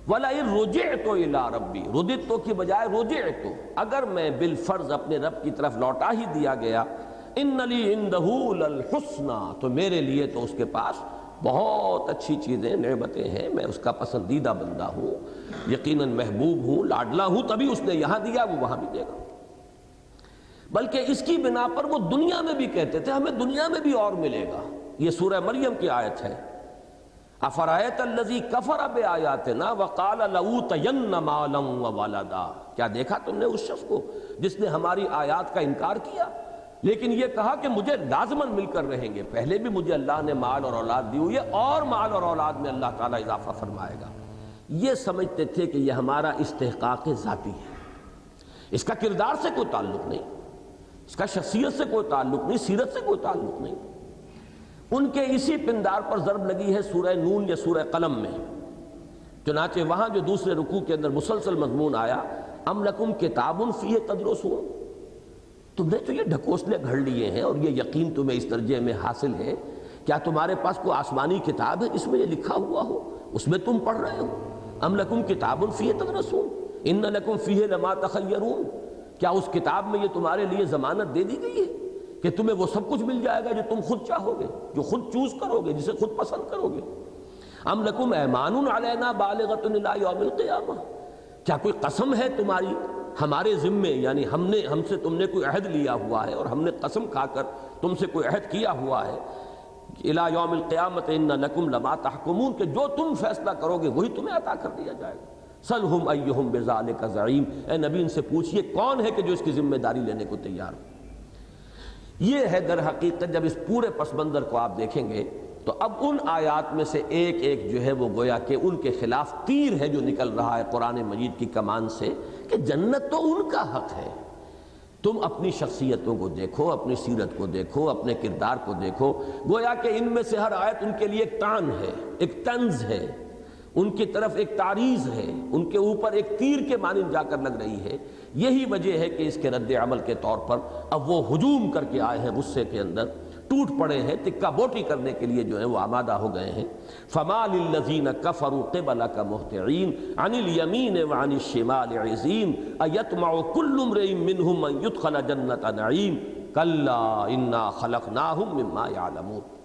A: وَلَئِن رُجِعْتُ إِلَىٰ رَبِّي، رُدِدتُّ کی بجائے رُجِعْتُ، اگر میں بالفرض اپنے رب کی طرف لوٹا ہی دیا گیا، إِنَّ لِي عِندَهُ لَلْحُسْنَىٰ، تو میرے لیے تو اس کے پاس بہت اچھی چیزیں، نعمتیں ہیں، میں اس کا پسندیدہ بندہ ہوں، یقیناً محبوب ہوں، لاڈلا ہوں، تبھی اس نے یہاں دیا وہ وہاں بھی دے گا۔ بلکہ اس کی بنا پر وہ دنیا میں بھی کہتے تھے ہمیں دنیا میں بھی اور ملے گا۔ یہ سورہ مریم کی آیت ہے، أَفَرَأَيْتَ الَّذِي كَفَرَ بِآيَاتِنَا وَقَالَ لَأُوتَيَنَّ مَالًا وَوَلَدًا، کیا دیکھا تم نے اس شخص کو جس نے ہماری آیات کا انکار کیا لیکن یہ کہا کہ مجھے لازماً مل کر رہیں گے، پہلے بھی مجھے اللہ نے مال اور اولاد دی ہوئی ہے اور مال اور اولاد میں اللہ تعالیٰ اضافہ فرمائے گا۔ یہ سمجھتے تھے کہ یہ ہمارا استحقاق ذاتی ہے، اس کا کردار سے کوئی تعلق نہیں، اس کا شخصیت سے کوئی تعلق نہیں، سیرت سے کوئی تعلق نہیں۔ ان کے اسی پندار پر ضرب لگی ہے سورہ نون یا سورہ قلم میں، چنانچہ وہاں جو دوسرے رکوع کے اندر مسلسل مضمون آیا ام لکم کتاب فیہ تدرسون، تم نے تو یہ ڈھکوسلے گھڑ لیے ہیں اور یہ یقین تمہیں اس درجے میں حاصل ہے، کیا تمہارے پاس کوئی آسمانی کتاب ہے جس میں یہ لکھا ہوا ہو، اس میں تم پڑھ رہے ہو؟ ام لکم کتاب فیہ تدرسون ان لکم فیہ لما تخیرون، کیا اس کتاب میں یہ تمہارے لیے ضمانت دے دی گئی ہے کہ تمہیں وہ سب کچھ مل جائے گا جو تم خود چاہو گے، جو خود چوز کرو گے، جسے خود پسند کرو گے؟ ام لکم ایمان علینا بالغۃ الی یوم القیامہ، کیا کوئی قسم ہے تمہاری ہمارے ذمے، یعنی ہم سے تم نے کوئی عہد لیا ہوا ہے اور ہم نے قسم کھا کر تم سے کوئی عہد کیا ہوا ہے الی یوم القیامۃ ان لکم لما تحکمون، کہ جو تم فیصلہ کرو گے وہی تمہیں عطا کر دیا جائے گا۔ سلہم ایہم بذالک زعیم، اے نبی ان سے پوچھئے کون ہے کہ جو اس کی ذمہ داری لینے کو تیار ہو۔ یہ ہے در حقیقت جب اس پورے پس منظر کو آپ دیکھیں گے تو اب ان آیات میں سے ایک ایک جو ہے وہ گویا کہ ان کے خلاف تیر ہے جو نکل رہا ہے قرآن مجید کی کمان سے، کہ جنت تو ان کا حق ہے۔ تم اپنی شخصیتوں کو دیکھو، اپنی سیرت کو دیکھو، اپنے کردار کو دیکھو، گویا کہ ان میں سے ہر آیت ان کے لیے ایک تان ہے، ایک طنز ہے، ان کی طرف ایک تعریض ہے، ان کے اوپر ایک تیر کے مانند جا کر لگ رہی ہے۔ یہی وجہ ہے کہ اس کے رد عمل کے طور پر اب وہ ہجوم کر کے آئے ہیں، غصے کے اندر ٹوٹ پڑے ہیں، تکہ بوٹی کرنے کے لیے جو ہے وہ آمادہ ہو گئے ہیں۔ فَمَا لِلَّذِينَ كَفَرُوا قِبَلَكَ مُهْطِعِينَ عَنِ الْيَمِينِ وَعَنِ الشِّمَالِ عِزِينَ أَيَطْمَعُ كُلُّ امْرِئٍ مِّنْهُمْ أَن يُدْخَلَ جَنَّةَ نَعِيمٍ كَلَّا إِنَّا خَلَقْنَاهُمْ مِمَّا يَعْلَمُونَ۔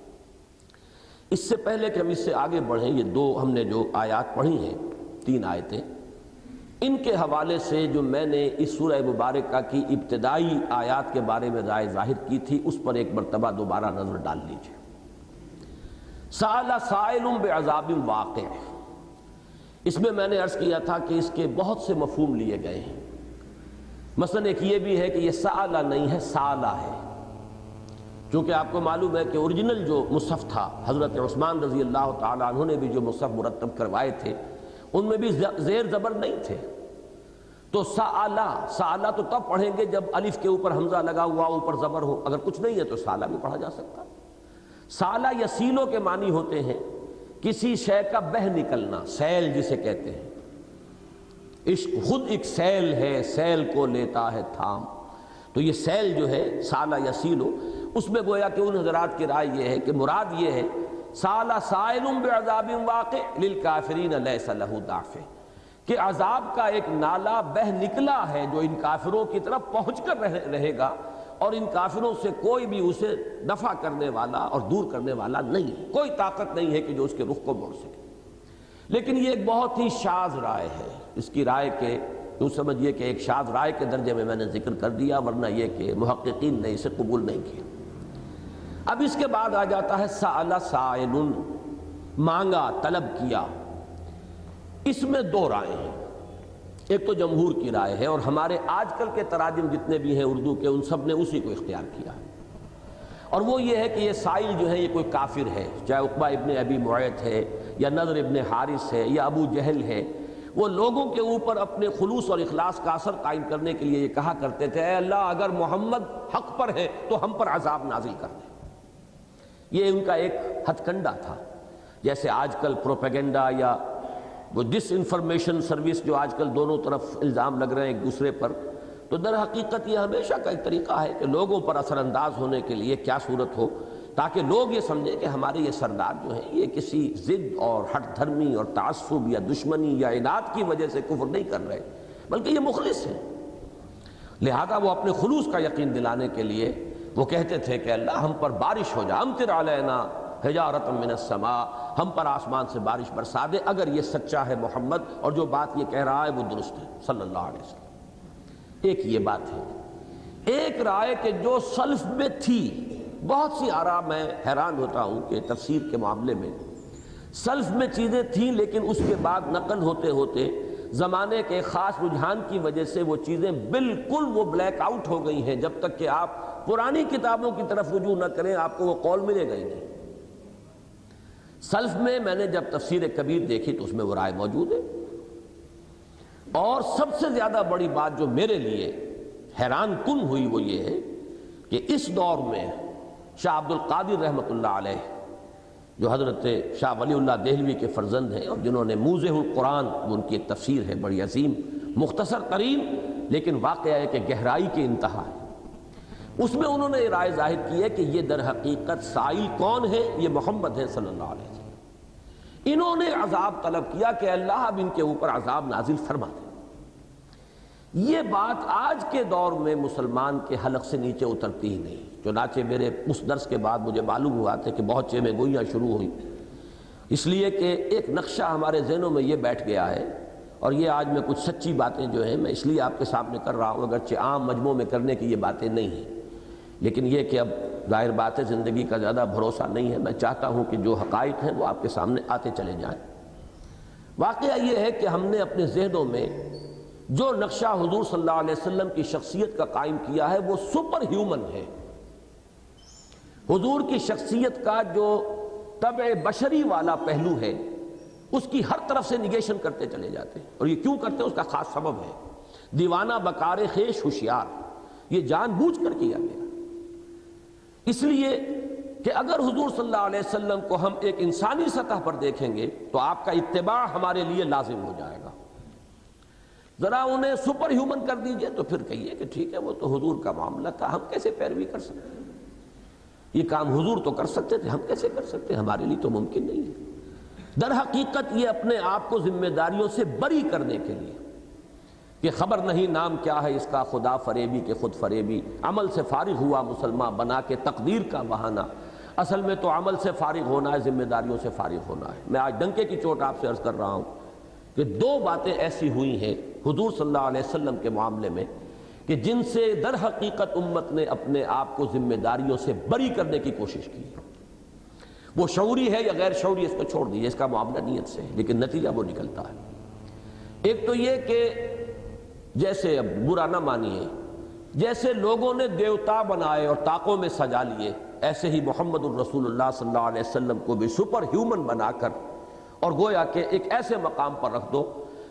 A: اس سے پہلے کہ ہم اس سے آگے بڑھیں، یہ دو ہم نے جو آیات پڑھی ہیں، 3 آیتیں، ان کے حوالے سے جو میں نے اس سورہ مبارکہ کی ابتدائی آیات کے بارے میں رائے ظاہر کی تھی، اس پر ایک مرتبہ دوبارہ نظر ڈال لیجیے۔ سأل سائل بعذاب واقع، اس میں میں نے عرض کیا تھا کہ اس کے بہت سے مفہوم لیے گئے ہیں۔ مثلا ایک یہ بھی ہے کہ یہ سألہ نہیں ہے، سالہ ہے، چونکہ آپ کو معلوم ہے کہ اوریجنل جو مصحف تھا حضرت عثمان رضی اللہ تعالیٰ عنہ نے بھی جو مصحف مرتب کروائے تھے ان میں بھی زیر زبر نہیں تھے، تو سالہ تو تب پڑھیں گے جب الف کے اوپر حمزہ لگا ہوا اوپر زبر ہو، اگر کچھ نہیں ہے تو سالہ بھی پڑھا جا سکتا۔ سالہ یا سیلوں کے معنی ہوتے ہیں کسی شے کا بہہ نکلنا، سیل جسے کہتے ہیں، عشق خود ایک سیل ہے، سیل کو لیتا ہے تھام، تو یہ سیل جو ہے سالہ یا سیلو، اس میں گویا کہ ان حضرات کی رائے یہ ہے کہ مراد یہ ہے سالہ سائل بعذاب واقع للکافرین لیس لہ دافع، کہ عذاب کا ایک نالا بہ نکلا ہے جو ان کافروں کی طرف پہنچ کر رہے گا، اور ان کافروں سے کوئی بھی اسے دفع کرنے والا اور دور کرنے والا نہیں ہے، کوئی طاقت نہیں ہے کہ جو اس کے رخ کو موڑ سکے۔ لیکن یہ ایک بہت ہی شاذ رائے ہے، اس کی رائے کے تو سمجھیے کہ ایک شاذ رائے کے درجے میں نے ذکر کر دیا، ورنہ یہ کہ محققین نے اسے قبول نہیں کیا۔ اب اس کے بعد آ جاتا ہے سأل سائل، مانگا، طلب کیا۔ اس میں 2 رائے ہیں، ایک تو جمہور کی رائے ہے اور ہمارے آج کل کے تراجم جتنے بھی ہیں اردو کے ان سب نے اسی کو اختیار کیا ہے، اور وہ یہ ہے کہ یہ سائل جو ہے یہ کوئی کافر ہے، چاہے عقبہ ابن ابی معیط ہے یا نضر ابن حارث ہے یا ابو جہل ہے، وہ لوگوں کے اوپر اپنے خلوص اور اخلاص کا اثر قائم کرنے کے لیے یہ کہا کرتے تھے، اے اللہ اگر محمد حق پر ہے تو ہم پر عذاب نازل کر دے۔ یہ ان کا ایک ہتھ کنڈا تھا، جیسے آج کل پروپیگنڈا یا وہ ڈس انفارمیشن سروس جو آج کل دونوں طرف الزام لگ رہے ہیں ایک دوسرے پر، تو در حقیقت یہ ہمیشہ کا ایک طریقہ ہے کہ لوگوں پر اثر انداز ہونے کے لیے کیا صورت ہو تاکہ لوگ یہ سمجھیں کہ ہمارے یہ سردار جو ہیں یہ کسی ضد اور ہٹ دھرمی اور تعصب یا دشمنی یا عناد کی وجہ سے کفر نہیں کر رہے، بلکہ یہ مخلص ہیں۔ لہذا وہ اپنے خلوص کا یقین دلانے کے لیے وہ کہتے تھے کہ اللہ ہم پر بارش ہو جا، امطر علینا حجارۃ من السماء، ہم پر آسمان سے بارش برسا دے اگر یہ سچا ہے محمد اور جو بات یہ کہہ رہا ہے وہ درست ہے صلی اللہ علیہ وسلم۔ ایک یہ بات ہے۔ ایک رائے کہ جو سلف میں تھی، بہت سی آراء میں حیران ہوتا ہوں کہ تفسیر کے معاملے میں سلف میں چیزیں تھیں لیکن اس کے بعد نقل ہوتے ہوتے زمانے کے خاص رجحان کی وجہ سے وہ چیزیں بالکل وہ بلیک آؤٹ ہو گئی ہیں، جب تک کہ آپ پرانی کتابوں کی طرف رجوع نہ کریں آپ کو وہ قول ملے گا ہی نہیں۔ سلف میں میں نے جب تفسیر کبیر دیکھی تو اس میں وہ رائے موجود ہے، اور سب سے زیادہ بڑی بات جو میرے لیے حیران کن ہوئی وہ یہ ہے کہ اس دور میں شاہ عبد القادر رحمۃ اللہ علیہ جو حضرت شاہ ولی اللہ دہلوی کے فرزند ہیں اور جنہوں نے موضح القرآن، ان کی ایک تفسیر ہے بڑی عظیم، مختصر ترین لیکن واقعہ ہے کہ گہرائی کی انتہا ہے۔ اس میں انہوں نے یہ رائے ظاہر کی ہے کہ یہ در حقیقت سائل کون ہے؟ یہ محمد ہے صلی اللہ علیہ وسلم۔ انہوں نے عذاب طلب کیا کہ اللہ اب ان کے اوپر عذاب نازل فرما دے۔ یہ بات آج کے دور میں مسلمان کے حلق سے نیچے اترتی ہی نہیں، چنانچہ میرے اس درس کے بعد مجھے معلوم ہوا تھا کہ بہت چیمیں گوئیاں شروع ہوئیں، اس لیے کہ ایک نقشہ ہمارے ذہنوں میں یہ بیٹھ گیا ہے، اور یہ آج میں کچھ سچی باتیں جو ہیں میں اس لیے آپ کے سامنے کر رہا ہوں، اگرچہ عام مجموع میں کرنے کی یہ باتیں نہیں ہیں، لیکن یہ کہ اب ظاہر بات ہے زندگی کا زیادہ بھروسہ نہیں ہے، میں چاہتا ہوں کہ جو حقائق ہیں وہ آپ کے سامنے آتے چلے جائیں۔ واقعہ یہ ہے کہ ہم نے اپنے ذہنوں میں جو نقشہ حضور صلی اللہ علیہ وسلم کی شخصیت کا قائم کیا ہے وہ سپر ہیومن ہے۔ حضور کی شخصیت کا جو طبع بشری والا پہلو ہے اس کی ہر طرف سے نگیشن کرتے چلے جاتے ہیں، اور یہ کیوں کرتے ہیں اس کا خاص سبب ہے۔ دیوانہ بکار خیش ہوشیار، یہ جان بوجھ کر کیا گیا، اس لیے کہ اگر حضور صلی اللہ علیہ وسلم کو ہم ایک انسانی سطح پر دیکھیں گے تو آپ کا اتباع ہمارے لیے لازم ہو جائے گا۔ ذرا انہیں سپر ہیومن کر دیجئے تو پھر کہیے کہ ٹھیک ہے وہ تو حضور کا معاملہ تھا، ہم کیسے پیروی کر سکتے ہیں؟ یہ کام حضور تو کر سکتے تھے، ہم کیسے کر سکتے ہیں؟ ہمارے لیے تو ممکن نہیں ہے۔ در حقیقت یہ اپنے آپ کو ذمہ داریوں سے بری کرنے کے لیے کہ خبر نہیں نام کیا ہے اس کا، خدا فریبی کے خود فریبی، عمل سے فارغ ہوا مسلمان بنا کے تقدیر کا بہانہ۔ اصل میں تو عمل سے فارغ ہونا ہے، ذمہ داریوں سے فارغ ہونا ہے۔ میں آج ڈنکے کی چوٹ آپ سے عرض کر رہا ہوں کہ دو باتیں ایسی ہوئی ہیں حضور صلی اللہ علیہ وسلم کے معاملے میں کہ جن سے در حقیقت امت نے اپنے آپ کو ذمہ داریوں سے بری کرنے کی کوشش کی۔ وہ شعوری ہے یا غیر شعوری اس کو چھوڑ دیجیے، اس کا معاملہ نیت سے ہے، لیکن نتیجہ وہ نکلتا ہے۔ ایک تو یہ کہ جیسے، اب برا نہ مانیے، جیسے لوگوں نے دیوتا بنائے اور طاقوں میں سجا لیے، ایسے ہی محمد الرسول اللہ صلی اللہ علیہ وسلم کو بھی سپر ہیومن بنا کر اور گویا کہ ایک ایسے مقام پر رکھ دو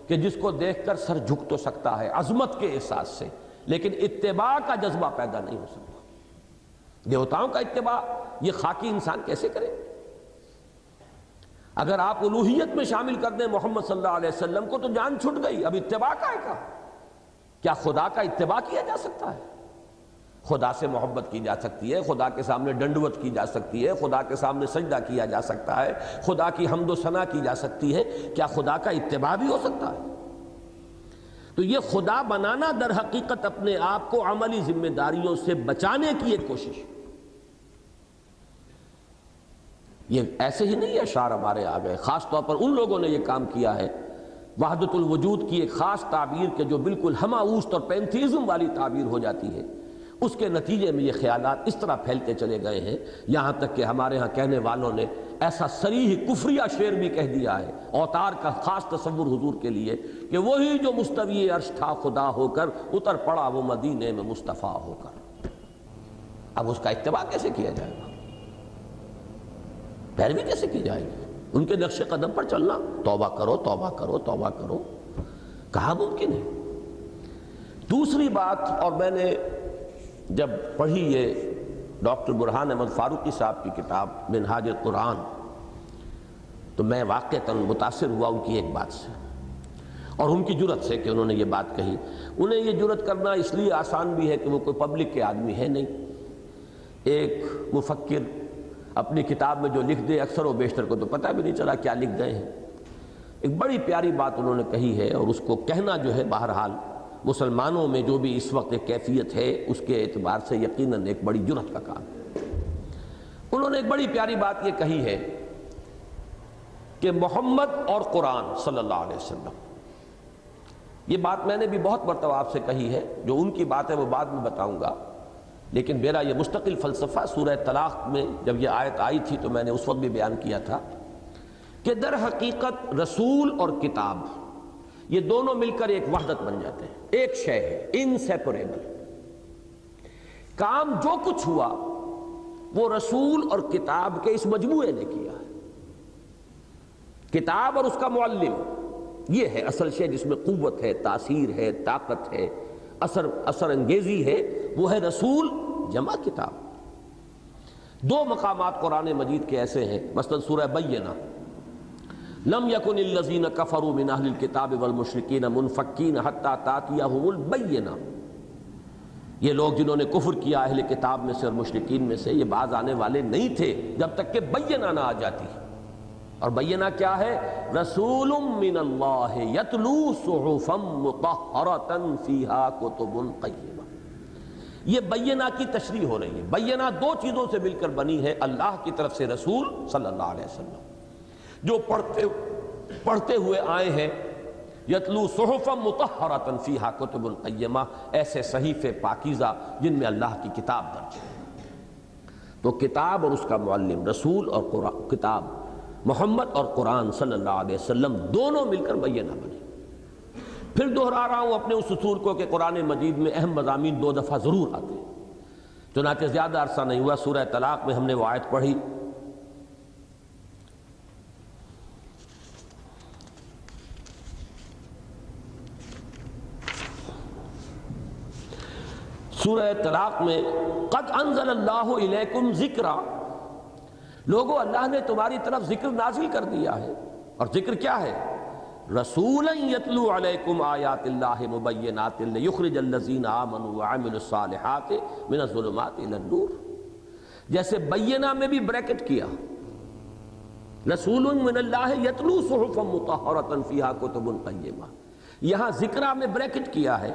A: کہ جس کو دیکھ کر سر جھک تو سکتا ہے عظمت کے احساس سے، لیکن اتباع کا جذبہ پیدا نہیں ہو سکتا۔ دیوتاؤں کا اتباع یہ خاکی انسان کیسے کرے؟ اگر آپ الوہیت میں شامل کر دیں محمد صلی اللہ علیہ وسلم کو تو جان چھٹ گئی، اب اتباع کا ہے کہاں؟ کیا خدا کا اتباع کیا جا سکتا ہے؟ خدا سے محبت کی جا سکتی ہے، خدا کے سامنے ڈنڈوت کی جا سکتی ہے، خدا کے سامنے سجدہ کیا جا سکتا ہے، خدا کی حمد و ثنا کی جا سکتی ہے، کیا خدا کا اتباع بھی ہو سکتا ہے؟ تو یہ خدا بنانا در حقیقت اپنے آپ کو عملی ذمہ داریوں سے بچانے کی ایک کوشش۔ یہ ایسے ہی نہیں اشعار ہمارے آ گئے، خاص طور پر ان لوگوں نے یہ کام کیا ہے، وحدت الوجود کی ایک خاص تعبیر کہ جو بالکل ہماؤست اور پینتھیزم والی تعبیر ہو جاتی ہے، اس کے نتیجے میں یہ خیالات اس طرح پھیلتے چلے گئے ہیں، یہاں تک کہ ہمارے ہاں کہنے والوں نے ایسا صریح کفریہ شعر بھی کہہ دیا ہے، اوتار کا خاص تصور حضور کے لیے، کہ وہی جو مستوی عرش تھا خدا ہو کر اتر پڑا وہ مدینے میں مصطفیٰ ہو کر۔ اب اس کا اتباع کیسے کیا جائے گا؟ پیروی کیسے کی جائے گی؟ ان کے نقش قدم پر چلنا، توبہ کرو توبہ کرو توبہ کرو، کہاں ممکن ہے؟ دوسری بات، اور میں نے جب پڑھی یہ ڈاکٹر برہان احمد فاروقی صاحب کی کتاب منہاج القرآن تو میں واقعتاً متاثر ہوا ان کی ایک بات سے اور ان کی جرت سے کہ انہوں نے یہ بات کہی۔ انہیں یہ جرت کرنا اس لیے آسان بھی ہے کہ وہ کوئی پبلک کے آدمی ہے نہیں۔ ایک مفکر اپنی کتاب میں جو لکھ دے اکثر و بیشتر کو تو پتہ بھی نہیں چلا کیا لکھ گئے ہیں۔ ایک بڑی پیاری بات انہوں نے کہی ہے، اور اس کو کہنا جو ہے بہرحال مسلمانوں میں جو بھی اس وقت ایک کیفیت ہے اس کے اعتبار سے یقیناً ایک بڑی جرت کا کام ہے۔ انہوں نے ایک بڑی پیاری بات یہ کہی ہے کہ محمد اور قرآن صلی اللہ علیہ وسلم، یہ بات میں نے بھی بہت مرتبہ آپ سے کہی ہے، جو ان کی بات ہے وہ بعد میں بتاؤں گا، لیکن میرا یہ مستقل فلسفہ سورہ طلاق میں جب یہ آیت آئی تھی تو میں نے اس وقت بھی بیان کیا تھا کہ در حقیقت رسول اور کتاب یہ دونوں مل کر ایک وحدت بن جاتے ہیں، ایک شے ہے، انسیپریبل۔ کام جو کچھ ہوا وہ رسول اور کتاب کے اس مجموعے نے کیا ہے۔ کتاب اور اس کا معلم، یہ ہے اصل شے جس میں قوت ہے، تاثیر ہے، طاقت ہے، اثر انگیزی ہے، وہ ہے رسول جمع کتاب۔ دو مقامات قرآن مجید کے ایسے ہیں، مثلا سورہ بینہ، لم یکن الذین کفروا من اہل الکتاب والمشرکین منفکین حتی تأتیہم البینہ، یہ لوگ جنہوں نے کفر کیا اہل کتاب میں سے اور مشرکین میں سے، یہ باز آنے والے نہیں تھے جب تک کہ بینہ نہ آ جاتی۔ اور بینہ کیا ہے؟ رسول من اللہ یتلو صحفا مطہرۃ فیہا کتب قیمہ۔ یہ بینہ کی تشریح ہو رہی ہے۔ بینہ دو چیزوں سے مل کر بنی ہے، اللہ کی طرف سے رسول صلی اللہ علیہ وسلم جو پڑھتے ہوئے آئے ہیں، یتلو صحفا مطہرۃ فیہا کتب قیمہ، ایسے صحیفے پاکیزہ جن میں اللہ کی کتاب درج ہے۔ تو کتاب اور اس کا معلم، رسول اور قرآن، کتاب محمد اور قرآن صلی اللہ علیہ وسلم دونوں مل کر بینہ بنے۔ پھر دہرا رہا ہوں اپنے اس اصول کو کہ قرآن مجید میں اہم مضامین دو دفعہ ضرور آتے ہیں، چنانچہ زیادہ عرصہ نہیں ہوا سورہ طلاق میں ہم نے وہ آیت پڑھی، سورہ طلاق میں قد انزل اللہ الیکم ذکرا، لوگو اللہ نے تمہاری طرف ذکر نازل کر دیا ہے، اور ذکر کیا ہے؟ رسولا یتلو علیکم آیات اللہ مبینات لیخرج الذین آمنوا وعملوا الصالحات من الظلمات الی النور۔ جیسے بینہ میں بھی بریکٹ کیا، رسول من اللہ یتلو صحفا مطہرۃ فیہا کتب قیمہ، یہاں ذکرہ میں بریکٹ کیا ہے،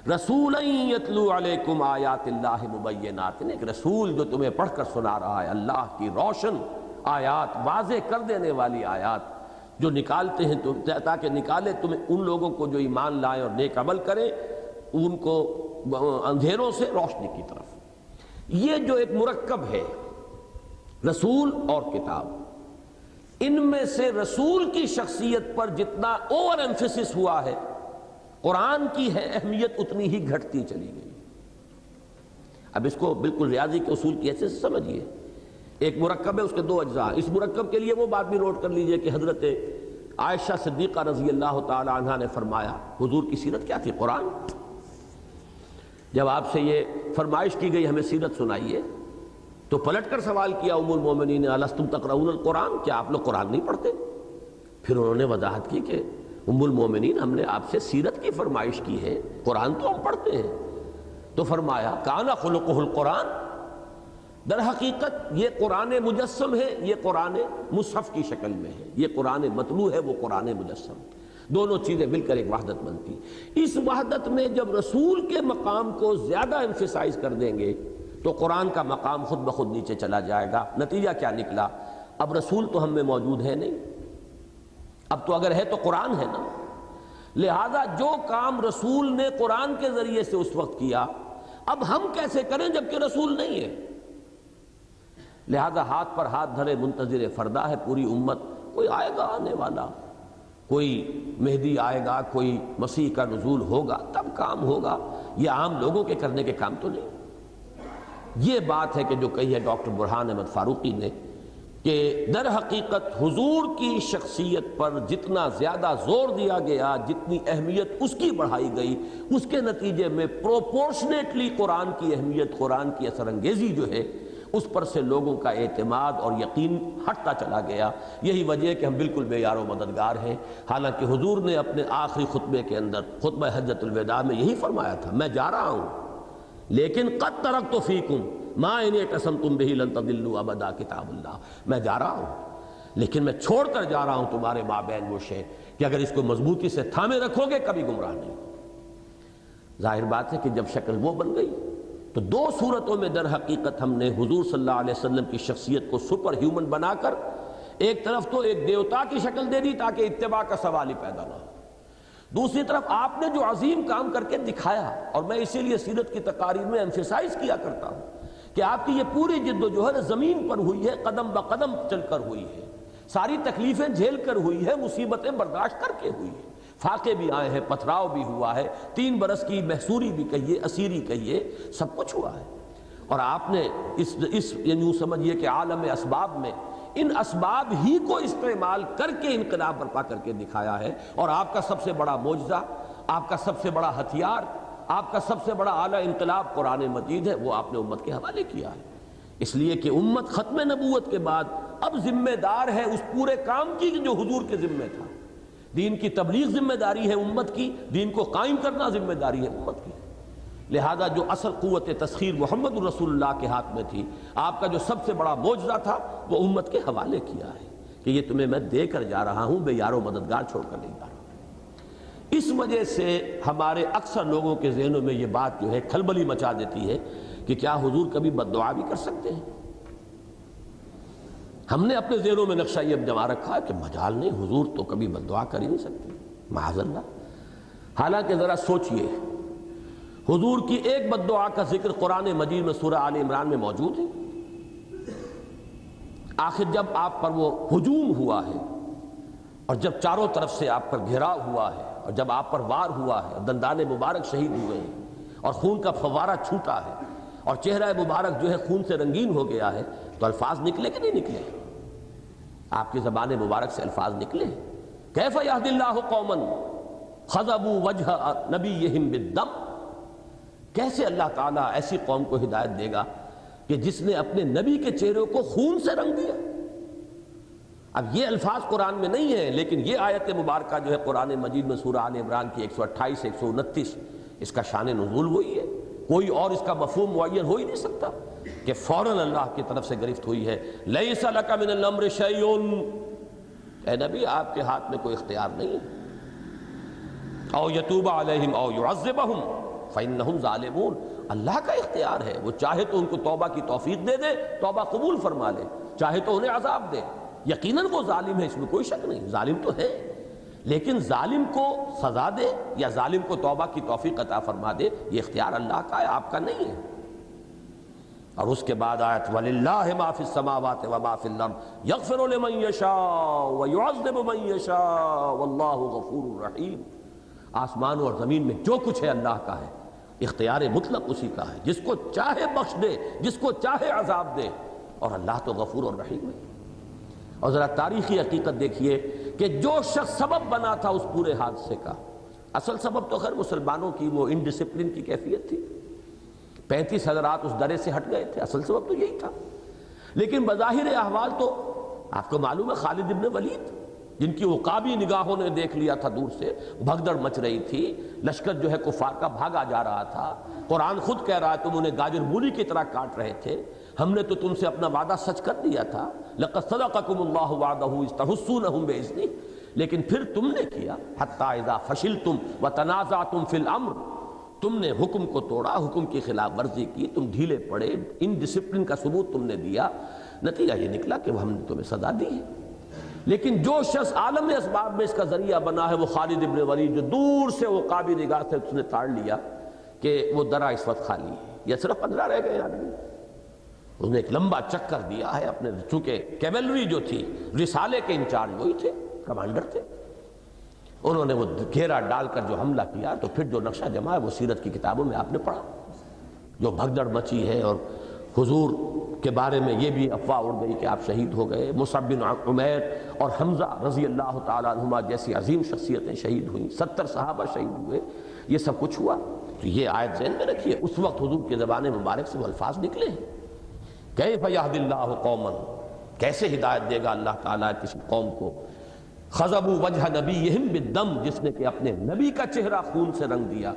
A: رسولا یتلو علیکم آیات اللہ مبینات، ایک رسول جو تمہیں پڑھ کر سنا رہا ہے اللہ کی روشن آیات، واضح کر دینے والی آیات جو نکالتے ہیں تاکہ نکالے تمہیں ان لوگوں کو جو ایمان لائیں اور نیک عمل کریں، ان کو اندھیروں سے روشنی کی طرف۔ یہ جو ایک مرکب ہے رسول اور کتاب، ان میں سے رسول کی شخصیت پر جتنا اوور ایمفیسس ہوا ہے، قرآن کی ہے اہمیت اتنی ہی گھٹتی چلی گئی۔ اب اس کو بالکل ریاضی کے اصول کی حیثیت سے سمجھیے، ایک مرکب ہے، اس کے دو اجزاء۔ اس مرکب کے لیے وہ بات بھی نوٹ کر لیجئے کہ حضرت عائشہ صدیقہ رضی اللہ تعالی عنہا نے فرمایا، حضور کی سیرت کیا تھی؟ قرآن۔ جب آپ سے یہ فرمائش کی گئی ہمیں سیرت سنائیے، تو پلٹ کر سوال کیا ام المومنین الستم تقرؤون القرآن، کیا آپ لوگ قرآن نہیں پڑھتے؟ پھر انہوں نے وضاحت کی کہ ام المومنین ہم نے آپ سے سیرت کی فرمائش کی ہے، قرآن تو ہم پڑھتے ہیں۔ تو فرمایا کان خلقہ القرآن، در حقیقت یہ قرآن مجسم ہے، یہ قرآن مصحف کی شکل میں ہے، یہ قرآن متلو ہے، وہ قرآن مجسم، دونوں چیزیں مل کر ایک وحدت بنتی۔ اس وحدت میں جب رسول کے مقام کو زیادہ ایمفیسائز کر دیں گے تو قرآن کا مقام خود بخود نیچے چلا جائے گا۔ نتیجہ کیا نکلا؟ اب رسول تو ہم میں موجود ہے نہیں، اب تو اگر ہے تو قرآن ہے نا، لہذا جو کام رسول نے قرآن کے ذریعے سے اس وقت کیا، اب ہم کیسے کریں جبکہ رسول نہیں ہے؟ لہذا ہاتھ پر ہاتھ دھرے منتظر فردا ہے پوری امت، کوئی آئے گا آنے والا، کوئی مہدی آئے گا، کوئی مسیح کا نزول ہوگا، تب کام ہوگا، یہ عام لوگوں کے کرنے کے کام تو نہیں۔ یہ بات ہے کہ جو کہی ہے ڈاکٹر برہان احمد فاروقی نے کہ در حقیقت حضور کی شخصیت پر جتنا زیادہ زور دیا گیا، جتنی اہمیت اس کی بڑھائی گئی، اس کے نتیجے میں پروپورشنیٹلی قرآن کی اہمیت، قرآن کی اثر انگیزی جو ہے اس پر سے لوگوں کا اعتماد اور یقین ہٹتا چلا گیا۔ یہی وجہ ہے کہ ہم بالکل بے یار و مددگار ہیں، حالانکہ حضور نے اپنے آخری خطبے کے اندر، خطبہ حجۃ الوداع میں یہی فرمایا تھا، میں جا رہا ہوں لیکن قد ترکت فیکم ما ان اعتصمتم بہ لن تضلوا ابدا، کتاب اللہ، میں جا رہا ہوں لیکن میں چھوڑ کر جا رہا ہوں تمہارے مابین وہ شے کہ اگر اس کو مضبوطی سے تھامے رکھو گے کبھی گمراہ نہیں۔ ظاہر بات ہے کہ جب شکل وہ بن گئی تو دو صورتوں میں در حقیقت ہم نے حضور صلی اللہ علیہ وسلم کی شخصیت کو سپر ہیومن بنا کر ایک طرف تو ایک دیوتا کی شکل دے دی تاکہ اتباع کا سوال ہی پیدا نہ ہو، دوسری طرف آپ نے جو عظیم کام کر کے دکھایا، اور میں اسی لیے سیرت کی تقاریر میں ایمفیسائز کیا کرتا ہوں کہ آپ کی یہ پوری جد و جہد زمین پر ہوئی ہے، قدم بقدم چل کر ہوئی ہے، ساری تکلیفیں جھیل کر ہوئی ہے، مصیبتیں برداشت کر کے ہوئی ہے، فاقے بھی آئے ہیں، پتھراؤ بھی ہوا ہے، 3 برس کی محصوری بھی کہیے، اسیری کہیے، سب کچھ ہوا ہے۔ اور آپ نے اس یوں سمجھیے کہ عالم اسباب میں ان اسباب ہی کو استعمال کر کے انقلاب برپا کر کے دکھایا ہے، اور آپ کا سب سے بڑا معجزہ، آپ کا سب سے بڑا ہتھیار، آپ کا سب سے بڑا اعلیٰ انقلاب قرآن مجید ہے، وہ آپ نے امت کے حوالے کیا ہے۔ اس لیے کہ امت ختم نبوت کے بعد اب ذمہ دار ہے اس پورے کام کی جو حضور کے ذمہ تھا. دین کی تبلیغ ذمہ داری ہے امت کی، دین کو قائم کرنا ذمہ داری ہے امت کی. لہذا جو اصل قوت تسخیر محمد الرسول اللہ کے ہاتھ میں تھی، آپ کا جو سب سے بڑا معجزہ تھا وہ امت کے حوالے کیا ہے کہ یہ تمہیں میں دے کر جا رہا ہوں، بے یار و مددگار چھوڑ کر نہیں جا رہا. اس وجہ سے ہمارے اکثر لوگوں کے ذہنوں میں یہ بات جو ہے کھلبلی مچا دیتی ہے کہ کیا حضور کبھی بد دعا بھی کر سکتے ہیں؟ ہم نے اپنے ذہنوں میں نقشہ یہ جما رکھا ہے کہ مجال نہیں، حضور تو کبھی بد دعا کر ہی نہیں سکتے، معاذ اللہ. حالانکہ ذرا سوچئے، حضور کی ایک بد دعا کا ذکر قرآن مجید میں سورہ آل عمران میں موجود ہے. آخر جب آپ پر وہ ہجوم ہوا ہے اور جب چاروں طرف سے آپ پر گھیراؤ ہوا ہے اور جب آپ پر وار ہوا ہے، دندان مبارک شہید ہوئے ہیں اور خون کا فوارہ چھوٹا ہے اور چہرہ مبارک جو ہے خون سے رنگین ہو گیا ہے، تو الفاظ نکلے کہ نہیں نکلے؟ آپ کی زبان مبارک سے الفاظ نکلے. کیف یہدی اللہ قوما خضبوا وجہ نبیہم بالدم. کیسے اللہ تعالیٰ ایسی قوم کو ہدایت دے گا کہ جس نے اپنے نبی کے چہرے کو خون سے رنگ دیا؟ اب یہ الفاظ قرآن میں نہیں ہیں، لیکن یہ آیت مبارکہ جو ہے قرآن مجید میں سورہ آل عمران کی 128 129 اس کا شان نزول وہی ہے. کوئی اور اس کا مفہوم معین ہو ہی نہیں سکتا کہ فوراً اللہ کی طرف سے گرفت ہوئی ہے. لیس لک من الامر شیء، اے نبی آپ کے ہاتھ میں کوئی اختیار نہیں ہے. او یتوب علیہم او یعذبہم فإنہم ظالمون. اللہ کا اختیار ہے، وہ چاہے تو ان کو توبہ کی توفیق دے دے، توبہ قبول فرما لے، چاہے تو انہیں عذاب دے. یقیناً وہ ظالم ہے، اس میں کوئی شک نہیں، ظالم تو ہے، لیکن ظالم کو سزا دے یا ظالم کو توبہ کی توفیق عطا فرما دے، یہ اختیار اللہ کا ہے، آپ کا نہیں ہے. اور اس کے بعد آیت وَلِلَّهِ مَا فِي السَّمَاوَاتِ وَمَا فِي الْأَرْضِ يَغْفِرُ لِمَن يَشَاءُ وَيُعَذِّبُ مَن يَشَاءُ وَاللَّهُ غَفُورٌ رَحِيمٌ. آسمان اور زمین میں جو کچھ ہے اللہ کا ہے، اختیار مطلق اسی کا ہے، جس کو چاہے بخش دے، جس کو چاہے عذاب دے، اور اللہ تو غفور اور رحیم ہے. اور ذرا تاریخی حقیقت دیکھیے کہ جو شخص سبب بنا تھا اس پورے حادثے کا، اصل سبب تو خیر مسلمانوں کی وہ انڈسپلن کی کیفیت تھی. 35 حضرات اس درے سے ہٹ گئے تھے، اصل سبب تو یہی تھا. لیکن بظاہر احوال تو آپ کو معلوم ہے خالد ابن ولید، جن کی عقابی نگاہوں نے دیکھ لیا تھا دور سے، بھگدڑ مچ رہی تھی، لشکر جو ہے کفار کا بھاگا جا رہا تھا. قرآن خود کہہ رہا ہے تم انہیں گاجر مولی کی طرح کاٹ رہے تھے، ہم نے تو تم سے اپنا وعدہ سچ کر دیا تھا. لَقَدْ صَدَقَكُمُ اللَّهُ وَعْدَهُ إِذْ تَحُسُّونَهُم بِإِذْنِهِ. لیکن پھر تم نے کیا حَتَّىٰ إِذَا فَشِلْتُمْ وَتَنَازَعْتُمْ فِي الْأَمْرِ. تم نے حکم کو توڑا، حکم کی خلاف ورزی کی، تم ڈھیلے پڑے، ان ڈسپلن کا ثبوت تم نے دیا، نتیجہ یہ نکلا کہ ہم نے تمہیں سزا دی ہے. لیکن جو شخص عالم اسباب میں اس کا ذریعہ بنا ہے وہ خالد ابن ولید، جو دور سے عقابی نگاہ سے اس نے تاڑ لیا کہ وہ درہ اس وقت خالی ہے. یہ صرف 15 رہ گئے آدمی. اس نے ایک لمبا چکر دیا ہے اپنے، چونکہ کیولری جو تھی رسالے کے انچارج وہی تھے، کمانڈر تھے. انہوں نے وہ گھیرا ڈال کر جو حملہ کیا، تو پھر جو نقشہ جمع ہے وہ سیرت کی کتابوں میں آپ نے پڑھا، جو بھگدڑ مچی ہے. اور حضور کے بارے میں یہ بھی افواہ اڑ گئی کہ آپ شہید ہو گئے. مصعب بن عمیر اور حمزہ رضی اللہ تعالیٰ عنہما جیسی عظیم شخصیتیں شہید ہوئیں، 70 صحابہ شہید ہوئے، یہ سب کچھ ہوا. تو یہ آیت ذہن میں رکھیے، اس وقت حضور کے زبان مبارک سے وہ الفاظ نکلے ہیں. کیف یہدی اللہ قوما، کیسے ہدایت دے گا اللہ تعالیٰ کسی قوم کو، خضبوا وجہ نبیہم بالدم، جس نے کہ اپنے نبی کا چہرہ خون سے رنگ دیا.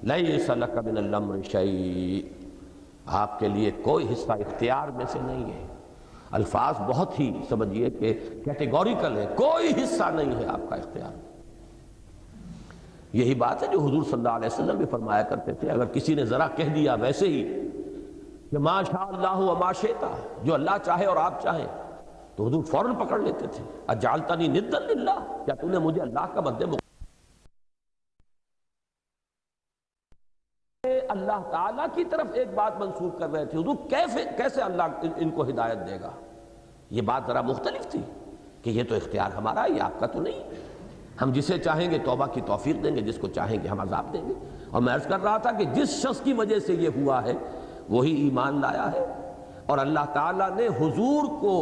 A: لیس لک من الامر شیء، آپ کے لیے کوئی حصہ اختیار میں سے نہیں ہے. الفاظ بہت ہی سمجھیے کہ کیٹیگوریکل ہے، کوئی حصہ نہیں ہے آپ کا اختیار. یہی بات ہے جو حضور صلی اللہ علیہ وسلم بھی فرمایا کرتے تھے. اگر کسی نے ذرا کہہ دیا ویسے ہی کہ ما شاء اللہ وما شئت، جو اللہ چاہے اور آپ چاہیں، تو حضور فوراً پکڑ لیتے تھے. اجعلتنی ندا للہ، کیا تو نے مجھے اللہ کا مد اللہ تعالیٰ کی طرف ایک بات منسوخ کر رہے تھے. حضور کیسے اللہ ان کو ہدایت دے گا؟ یہ بات ذرا مختلف تھی کہ یہ تو اختیار ہمارا ہے، یہ آپ کا تو نہیں. ہم جسے چاہیں گے توبہ کی توفیق دیں گے، جس کو چاہیں گے ہم عذاب دیں گے. اور میں عرض کر رہا تھا کہ جس شخص کی وجہ سے یہ ہوا ہے وہی ایمان لایا ہے، اور اللہ تعالیٰ نے حضور کو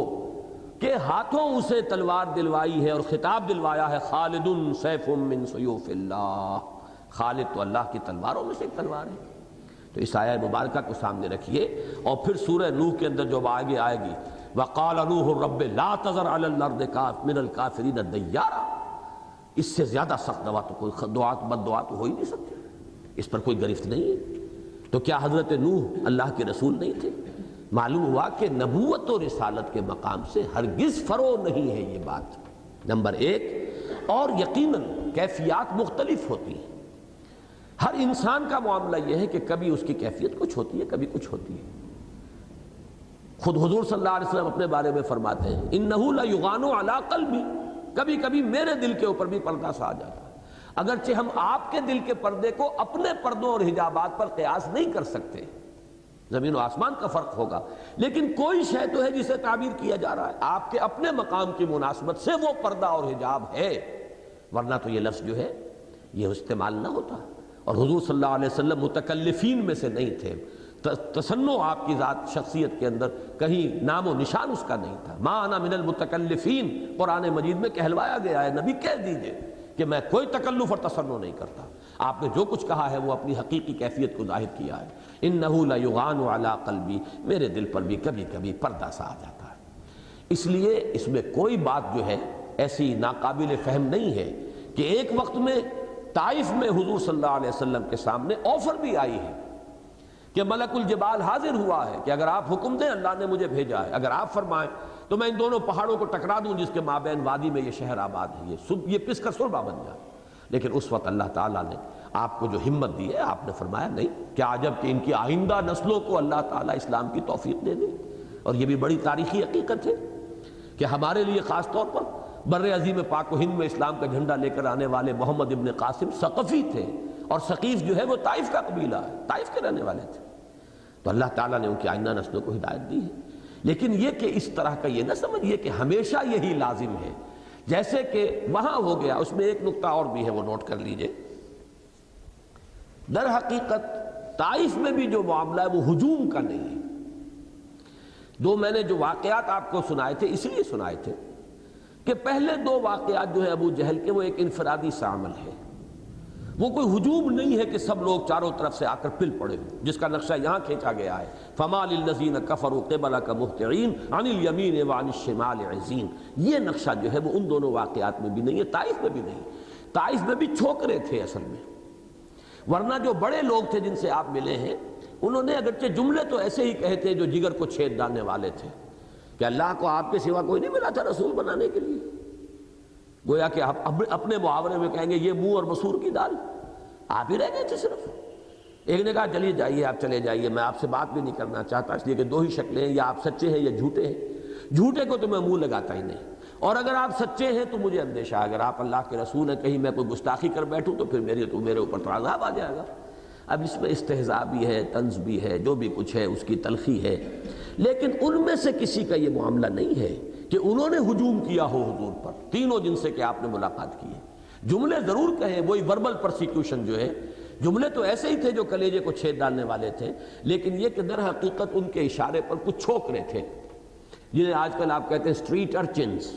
A: کے ہاتھوں اسے تلوار دلوائی ہے اور خطاب دلوایا ہے خالد سیف من سیوف اللہ. خالد تو اللہ کی تلواروں میں سے ایک تلوار ہے. تو اس آیہ مبارکہ کو سامنے رکھیے، اور پھر سورہ نوح کے اندر جو آگے آئے گی وَقَالَ نُوحٌ رَبِّ لَا تَذَرْ عَلَى الْأَرْضِ مِنَ الْكَافِرِينَ دَيَّارًا، اس سے زیادہ سخت دعا تو کوئی بد دعا تو ہو ہی نہیں سکتی، اس پر کوئی گرفت نہیں ہے۔ تو کیا حضرت نوح اللہ کے رسول نہیں تھے؟ معلوم ہوا کہ نبوت و رسالت کے مقام سے ہرگز فرو نہیں ہے یہ بات، نمبر ایک۔ اور یقیناً کیفیات مختلف ہوتی ہیں، ہر انسان کا معاملہ یہ ہے کہ کبھی اس کی کیفیت کچھ ہوتی ہے، کبھی کچھ ہوتی ہے۔ خود حضور صلی اللہ علیہ وسلم اپنے بارے میں فرماتے ہیں اِنَّهُ لَيُغَانُ عَلَىٰ قَلْبِي، کبھی کبھی میرے دل کے اوپر بھی پردہ سا آ جاتا ہے۔ اگرچہ ہم آپ کے دل کے پردے کو اپنے پردوں اور حجابات پر قیاس نہیں کر سکتے، زمین و آسمان کا فرق ہوگا، لیکن کوئی شے تو ہے جسے تعبیر کیا جا رہا ہے، آپ کے اپنے مقام کی مناسبت سے وہ پردہ اور حجاب ہے، ورنہ تو یہ لفظ جو ہے یہ استعمال نہ ہوتا۔ اور حضور صلی اللہ علیہ وسلم متکلفین میں سے نہیں تھے، تصنع آپ کی ذات شخصیت کے اندر کہیں نام و نشان اس کا نہیں تھا۔ ما انا من المتکلفین قرآن مجید میں کہلوایا گیا ہے، نبی کہہ دیجئے کہ میں کوئی تکلف اور تصنع نہیں کرتا۔ آپ نے جو کچھ کہا ہے وہ اپنی حقیقی کیفیت کو ظاہر کیا ہے۔ انہ لیغان علی قلبی، میرے دل پر بھی کبھی کبھی پردہ سا آ جاتا ہے۔ اس لیے اس میں کوئی بات جو ہے ایسی ناقابل فہم نہیں ہے کہ ایک وقت میں طائف میں حضور صلی اللہ علیہ وسلم کے سامنے آفر بھی آئی ہے کہ ملک الجبال حاضر ہوا ہے کہ اگر آپ حکم دیں اللہ نے مجھے بھیجا ہے، اگر آپ فرمائیں تو میں ان دونوں پہاڑوں کو ٹکرا دوں جس کے مابین وادی میں یہ شہر آباد ہے، یہ پس کر سربا بن جائے۔ لیکن اس وقت اللہ تعالیٰ نے آپ کو جو ہمت دی ہے، آپ نے فرمایا نہیں، کیا عجب کہ ان کی آئندہ نسلوں کو اللہ تعالیٰ اسلام کی توفیق دے دے۔ اور یہ بھی بڑی تاریخی حقیقت ہے کہ ہمارے لیے خاص طور پر بر عظیم پاک و ہند میں اسلام کا جھنڈا لے کر آنے والے محمد ابن قاسم ثقفی تھے، اور ثقیف جو ہے وہ طائف کا قبیلہ ہے، طائف کے رہنے والے تھے۔ تو اللہ تعالیٰ نے ان کی آئندہ نسلوں کو ہدایت دی ہے، لیکن یہ کہ اس طرح کا یہ نہ سمجھیے کہ ہمیشہ یہی لازم ہے۔ جیسے کہ وہاں ہو گیا، اس میں ایک نقطہ اور بھی ہے، وہ نوٹ کر لیجئے۔ در حقیقت طائف میں بھی جو معاملہ ہے وہ ہجوم کا نہیں ہے۔ دو میں نے جو واقعات آپ کو سنائے تھے اس لیے سنائے تھے کہ پہلے دو واقعات جو ہے ابو جہل کے، وہ ایک انفرادی سا عمل ہے، وہ کوئی ہجوم نہیں ہے کہ سب لوگ چاروں طرف سے آ کر پل پڑے ہوئے، جس کا نقشہ یہاں کھینچا گیا ہے فَمَا لِلَّذِينَ كَفَرُوا قِبَلَكَ مُهْطِعِينَ عَنِ الْيَمِينِ وَعَنِ الشِّمَالِ عِزِينَ۔ یہ نقشہ جو ہے وہ ان دونوں واقعات میں بھی نہیں ہے، طائف میں بھی نہیں۔ طائف میں بھی چھوکرے تھے اصل میں، ورنہ جو بڑے لوگ تھے جن سے آپ ملے ہیں انہوں نے اگرچہ جملے تو ایسے ہی کہے تھے جو جگر کو چھید ڈالنے والے تھے کہ اللہ کو آپ کے سوا کوئی نہیں ملا تھا رسول بنانے کے لیے، گویا کہ آپ اپنے محاورے میں کہیں گے یہ منہ اور مسور کی دال، آپ ہی رہ گئے تھے صرف۔ ایک نے کہا چلیے جائیے، آپ چلے جائیے، میں آپ سے بات بھی نہیں کرنا چاہتا، اس لیے کہ دو ہی شکلیں ہیں، یا آپ سچے ہیں یا جھوٹے ہیں، جھوٹے کو تو میں منہ لگاتا ہی نہیں، اور اگر آپ سچے ہیں تو مجھے اندیشہ ہے اگر آپ اللہ کے رسول ہیں کہیں میں کوئی گستاخی کر بیٹھوں تو پھر میرے اوپر تو عذاب آ جائے گا۔ اب اس میں استہزاء بھی ہے، طنز بھی ہے، جو بھی کچھ ہے اس کی تلخی ہے، لیکن ان میں سے کسی کا یہ معاملہ نہیں ہے کہ انہوں نے ہجوم کیا ہو حضور پر، تینوں جن سے کہ آپ نے ملاقات کی ہے۔ جملے ضرور کہیں، وہی وربل پرسیکیوشن جو ہے، جملے تو ایسے ہی تھے جو کلیجے کو چھید ڈالنے والے تھے، لیکن یہ کہ در حقیقت ان کے اشارے پر کچھ چھوکرے تھے جنہیں آج کل آپ کہتے ہیں اسٹریٹ ارچنز،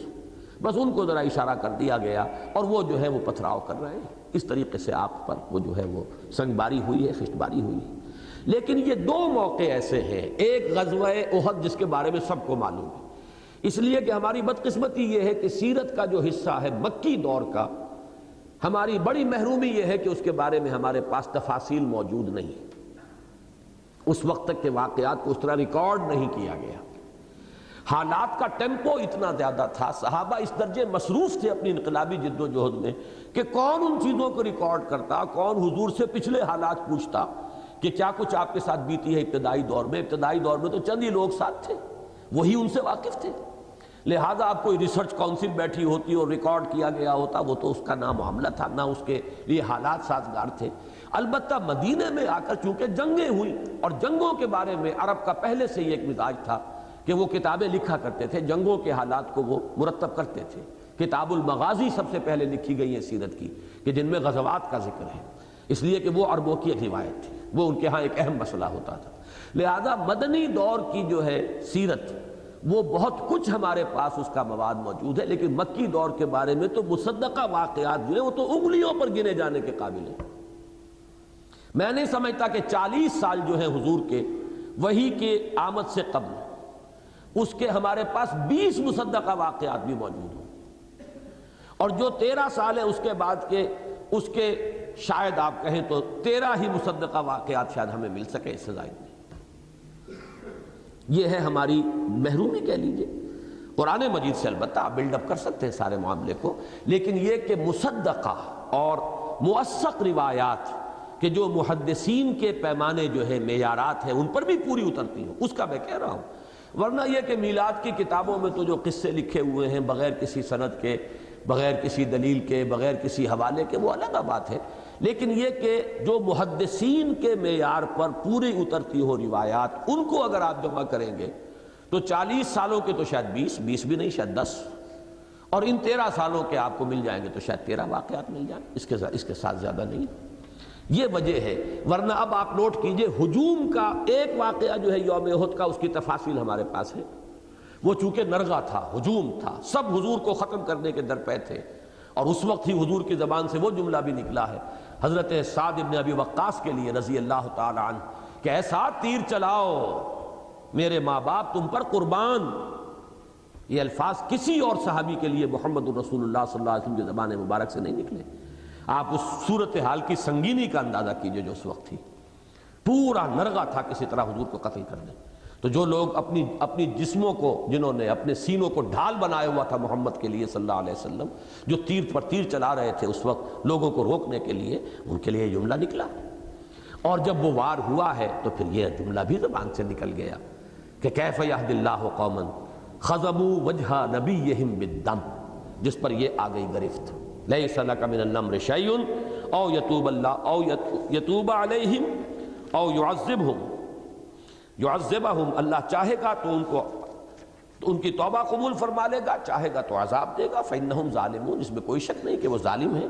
A: بس ان کو ذرا اشارہ کر دیا گیا اور وہ جو ہے وہ پتھراؤ کر رہے ہیں، اس طریقے سے آپ پر وہ جو ہے وہ سنگ باری ہوئی ہے، خشت باری ہوئی ہے۔ لیکن یہ دو موقع ایسے ہیں، ایک غزوہ احد جس کے بارے میں سب کو معلوم ہے، اس لیے کہ ہماری بدقسمتی یہ ہے کہ سیرت کا جو حصہ ہے مکی دور کا، ہماری بڑی محرومی یہ ہے کہ اس کے بارے میں ہمارے پاس تفاصیل موجود نہیں، اس وقت تک کے واقعات کو اس طرح ریکارڈ نہیں کیا گیا۔ حالات کا ٹیمپو اتنا زیادہ تھا، صحابہ اس درجے مصروف تھے اپنی انقلابی جد و جہد میں کہ کون ان چیزوں کو ریکارڈ کرتا، کون حضور سے پچھلے حالات پوچھتا کہ کیا کچھ آپ کے ساتھ بیتی ہے ابتدائی دور میں۔ ابتدائی دور میں تو چند ہی لوگ ساتھ تھے، وہی ان سے واقف تھے، لہٰذا آپ کوئی ریسرچ کونسل بیٹھی ہوتی اور ریکارڈ کیا گیا ہوتا، وہ تو اس کا نہ معاملہ تھا، نہ اس کے لیے حالات سازگار تھے۔ البتہ مدینے میں آ کر چونکہ جنگیں ہوئیں، اور جنگوں کے بارے میں عرب کا پہلے سے ہی ایک مزاج تھا کہ وہ کتابیں لکھا کرتے تھے، جنگوں کے حالات کو وہ مرتب کرتے تھے۔ کتاب المغازی سب سے پہلے لکھی گئی ہے سیرت کی، کہ جن میں غزوات کا ذکر ہے، اس لیے کہ وہ عربوں کی ایک روایت تھی، وہ ان کے ہاں ایک اہم مسئلہ ہوتا تھا۔ لہذا مدنی دور کی جو ہے سیرت، وہ بہت کچھ ہمارے پاس اس کا مواد موجود ہے، لیکن مکی دور کے بارے میں تو مصدقہ واقعات جو ہیں وہ تو انگلیوں پر گنے جانے کے قابل ہیں۔ میں نہیں سمجھتا کہ 40 سال جو ہیں حضور کے وحی کے آمد سے قبل اس کے ہمارے پاس 20 مصدقہ واقعات بھی موجود ہوں، اور جو 13 سال ہے اس کے بعد کے اس کے شاید آپ کہیں تو 13 ہی مصدقہ واقعات شاید ہمیں مل سکے، اس سے زائد نہیں۔ یہ ہے ہماری محرومی کہہ لیجئے۔ قرآن مجید سے البتہ آپ بلڈ اپ کر سکتے ہیں سارے معاملے کو، لیکن یہ کہ مصدقہ اور موثق روایات کہ جو محدثین کے پیمانے جو ہے معیارات ہیں ان پر بھی پوری اترتی ہوں، اس کا میں کہہ رہا ہوں۔ ورنہ یہ کہ میلاد کی کتابوں میں تو جو قصے لکھے ہوئے ہیں بغیر کسی سند کے، بغیر کسی دلیل کے، بغیر کسی حوالے کے، وہ الگ بات ہے، لیکن یہ کہ جو محدثین کے معیار پر پوری اترتی ہو روایات، ان کو اگر آپ جمع کریں گے تو 40 سالوں کے تو شاید 20 بھی نہیں، شاید 10، اور ان 13 سالوں کے آپ کو مل جائیں گے تو شاید 13 واقعات مل جائیں، اس کے ساتھ زیادہ نہیں۔ یہ وجہ ہے، ورنہ اب آپ نوٹ کیجئے ہجوم کا ایک واقعہ جو ہے یوم احد کا، اس کی تفاصیل ہمارے پاس ہے۔ وہ چونکہ نرغہ تھا، ہجوم تھا، سب حضور کو ختم کرنے کے درپے تھے، اور اس وقت ہی حضور کی زبان سے وہ جملہ بھی نکلا ہے حضرت سعد ابن ابی وقاص کے لیے رضی اللہ تعالی عنہ کہ اے سعد تیر چلاؤ، میرے ماں باپ تم پر قربان۔ یہ الفاظ کسی اور صحابی کے لیے محمد الرسول اللہ صلی اللہ علیہ وسلم کی زبان مبارک سے نہیں نکلے۔ آپ اس صورتحال کی سنگینی کا اندازہ کیجئے جو اس وقت تھی، پورا نرغہ تھا کسی طرح حضور کو قتل کر دیں۔ تو جو لوگ اپنی جسموں کو، جنہوں نے اپنے سینوں کو ڈھال بنایا ہوا تھا محمد کے لیے صلی اللہ علیہ وسلم، جو تیر پر تیر چلا رہے تھے اس وقت لوگوں کو روکنے کے لیے، ان کے لیے یہ جملہ نکلا، اور جب وہ وار ہوا ہے تو پھر یہ جملہ بھی زبان سے نکل گیا کہ کیف یہد اللہ قوما خضبوا وجہ نبیہم بالدم، جس پر یہ آ گئی گرفت، لیس لک من الامر شیء او یتوب اللہ او یتوب علیہم او یعذبہم، اللہ چاہے گا تو ان کی توبہ قبول فرما لے گا، چاہے گا تو عذاب دے گا، فإنہم ظالمون، اس میں کوئی شک نہیں کہ وہ ظالم ہیں۔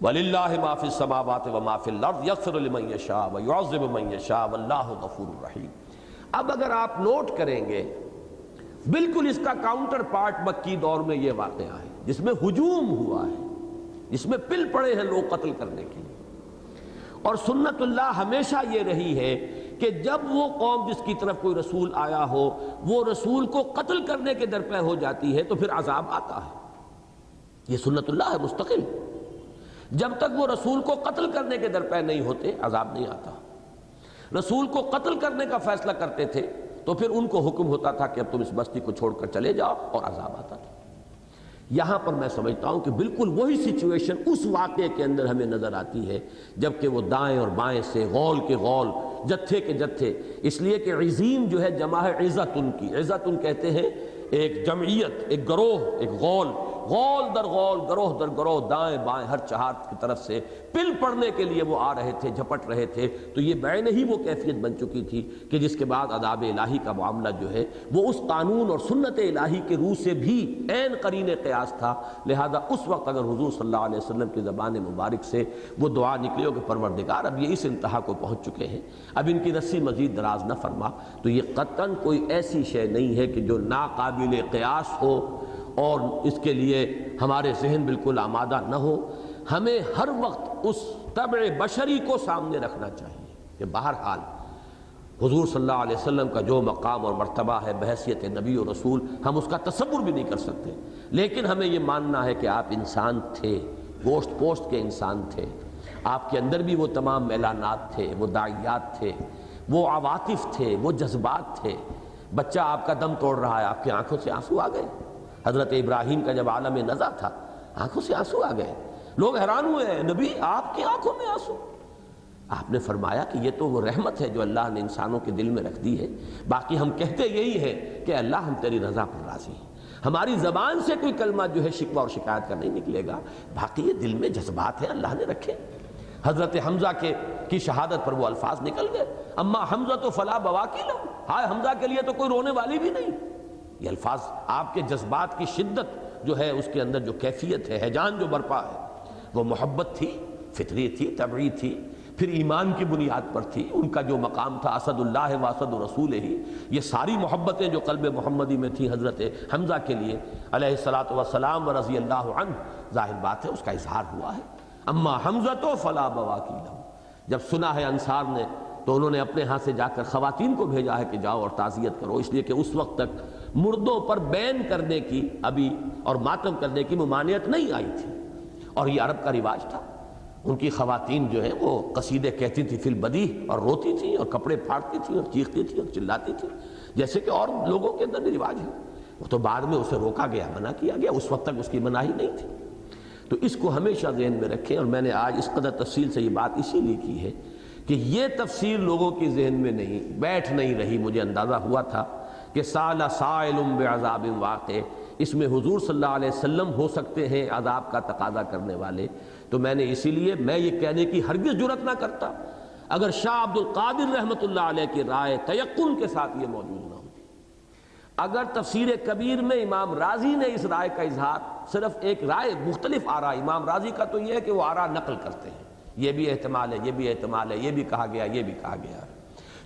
A: وَلِلَّهِ مَا فِي السَّمَاوَاتِ وَمَا فِي الْأَرْضِ يَغْفِرُ لِمَن يَشَاءُ وَيُعَذِّبُ مَن يَشَاءُ وَاللَّهُ غَفُورٌ رَحِيمٌ۔ اب اگر آپ نوٹ کریں گے بالکل اس کا کاؤنٹر پارٹ مکی دور میں یہ واقعہ ہے جس میں ہجوم ہوا ہے، جس میں پل پڑے ہیں لوگ قتل کرنے کے لیے، اور سنت اللہ ہمیشہ یہ رہی ہے کہ جب وہ قوم جس کی طرف کوئی رسول آیا ہو وہ رسول کو قتل کرنے کے درپے ہو جاتی ہے تو پھر عذاب آتا ہے۔ یہ سنت اللہ ہے مستقل، جب تک وہ رسول کو قتل کرنے کے درپے نہیں ہوتے عذاب نہیں آتا۔ رسول کو قتل کرنے کا فیصلہ کرتے تھے تو پھر ان کو حکم ہوتا تھا کہ اب تم اس بستی کو چھوڑ کر چلے جاؤ، اور عذاب آتا تھا۔ یہاں پر میں سمجھتا ہوں کہ بالکل وہی سچویشن اس واقعے کے اندر ہمیں نظر آتی ہے، جبکہ وہ دائیں اور بائیں سے غول کے غول، جتھے کے جتھے، اس لیے کہ عزین جو ہے جمع ہے عزتن کی، عزتن کہتے ہیں ایک جمعیت، ایک گروہ، ایک غول، غول در غول، گروہ در گروہ، دائیں بائیں ہر چہار کی طرف سے پل پڑنے کے لیے وہ آ رہے تھے، جھپٹ رہے تھے۔ تو یہ بعین ہی وہ کیفیت بن چکی تھی کہ جس کے بعد عذاب الہی کا معاملہ جو ہے وہ اس قانون اور سنت الہی کے روح سے بھی عین قرین قیاس تھا۔ لہذا اس وقت اگر حضور صلی اللہ علیہ وسلم کی زبان مبارک سے وہ دعا نکلی ہو کہ پروردگار اب یہ اس انتہا کو پہنچ چکے ہیں، اب ان کی رسی مزید دراز نہ فرما، تو یہ قطعاً کوئی ایسی شے نہیں ہے کہ جو ناقابل قیاس ہو اور اس کے لیے ہمارے ذہن بالکل آمادہ نہ ہو۔ ہمیں ہر وقت اس طبع بشری کو سامنے رکھنا چاہیے کہ بہرحال حضور صلی اللہ علیہ وسلم کا جو مقام اور مرتبہ ہے بحیثیت نبی و رسول، ہم اس کا تصور بھی نہیں کر سکتے، لیکن ہمیں یہ ماننا ہے کہ آپ انسان تھے، گوشت پوشت کے انسان تھے، آپ کے اندر بھی وہ تمام میلانات تھے، وہ داعیات تھے، وہ عواطف تھے، وہ جذبات تھے۔ بچہ آپ کا دم توڑ رہا ہے، آپ کی آنکھوں سے آنسو آ گئے۔ حضرت ابراہیم کا جب عالم نزع تھا آنکھوں سے آنسو آ گئے، لوگ حیران ہوئے ہیں نبی آپ کی آنکھوں میں آنسو؟ آپ نے فرمایا کہ یہ تو وہ رحمت ہے جو اللہ نے انسانوں کے دل میں رکھ دی ہے، باقی ہم کہتے یہی ہیں کہ اللہ ہم تیری رضا پر راضی ہیں، ہماری زبان سے کوئی کلمہ جو ہے شکوہ اور شکایت کا نہیں نکلے گا، باقی یہ دل میں جذبات ہیں اللہ نے رکھے۔ حضرت حمزہ کی شہادت پر وہ الفاظ نکل گئے، اما حمزہ تو فلا بواکی لہو، ہائے حمزہ کے لیے تو کوئی رونے والی بھی نہیں۔ یہ الفاظ آپ کے جذبات کی شدت جو ہے اس کے اندر جو کیفیت ہے، ہیجان جو برپا ہے، وہ محبت تھی، فطری تھی، طبعی تھی، پھر ایمان کی بنیاد پر تھی، ان کا جو مقام تھا اسد اللہ و اسد رسول ہی، یہ ساری محبتیں جو قلب محمدی میں تھیں حضرت حمزہ کے لیے علیہ الصلاۃ والسلام و رضی اللہ عنہ، ظاہر بات ہے اس کا اظہار ہوا ہے۔ اما حمزہ تو فلا بواکی لہو، جب سنا ہے انصار نے تو انہوں نے اپنے ہاں سے جا کر خواتین کو بھیجا ہے کہ جاؤ اور تعزیت کرو، اس لیے کہ اس وقت تک مردوں پر بین کرنے کی ابھی اور ماتم کرنے کی ممانعت نہیں آئی تھی، اور یہ عرب کا رواج تھا۔ ان کی خواتین جو ہیں وہ قصیدے کہتی تھیں فی البدیہہ، اور روتی تھیں اور کپڑے پھاڑتی تھیں اور چیختی تھیں اور چلاتی تھیں، جیسے کہ اور لوگوں کے اندر بھی رواج ہے۔ وہ تو بعد میں اسے روکا گیا، منع کیا گیا، اس وقت تک اس کی مناہی نہیں تھی۔ تو اس کو ہمیشہ ذہن میں رکھیں، اور میں نے آج اس قدر تفصیل سے یہ بات اسی لیے کی ہے کہ یہ تفصیل لوگوں کی ذہن میں بیٹھ نہیں رہی۔ مجھے اندازہ ہوا تھا کہ سال سائل بعذاب واقع، اس میں حضور صلی اللہ علیہ وسلم ہو سکتے ہیں عذاب کا تقاضا کرنے والے، تو میں نے اسی لیے میں یہ کہنے کی ہرگز جرأت نہ کرتا اگر شاہ عبد القادر رحمۃ اللہ علیہ کی رائے تیقن کے ساتھ یہ موجود نہ ہوتی۔ اگر تفسیر کبیر میں امام رازی نے اس رائے کا اظہار، صرف ایک رائے، مختلف آراء، امام رازی کا تو یہ ہے کہ وہ آراء نقل کرتے ہیں، یہ بھی احتمال ہے، یہ بھی احتمال ہے، یہ بھی کہا گیا، یہ بھی کہا گیا،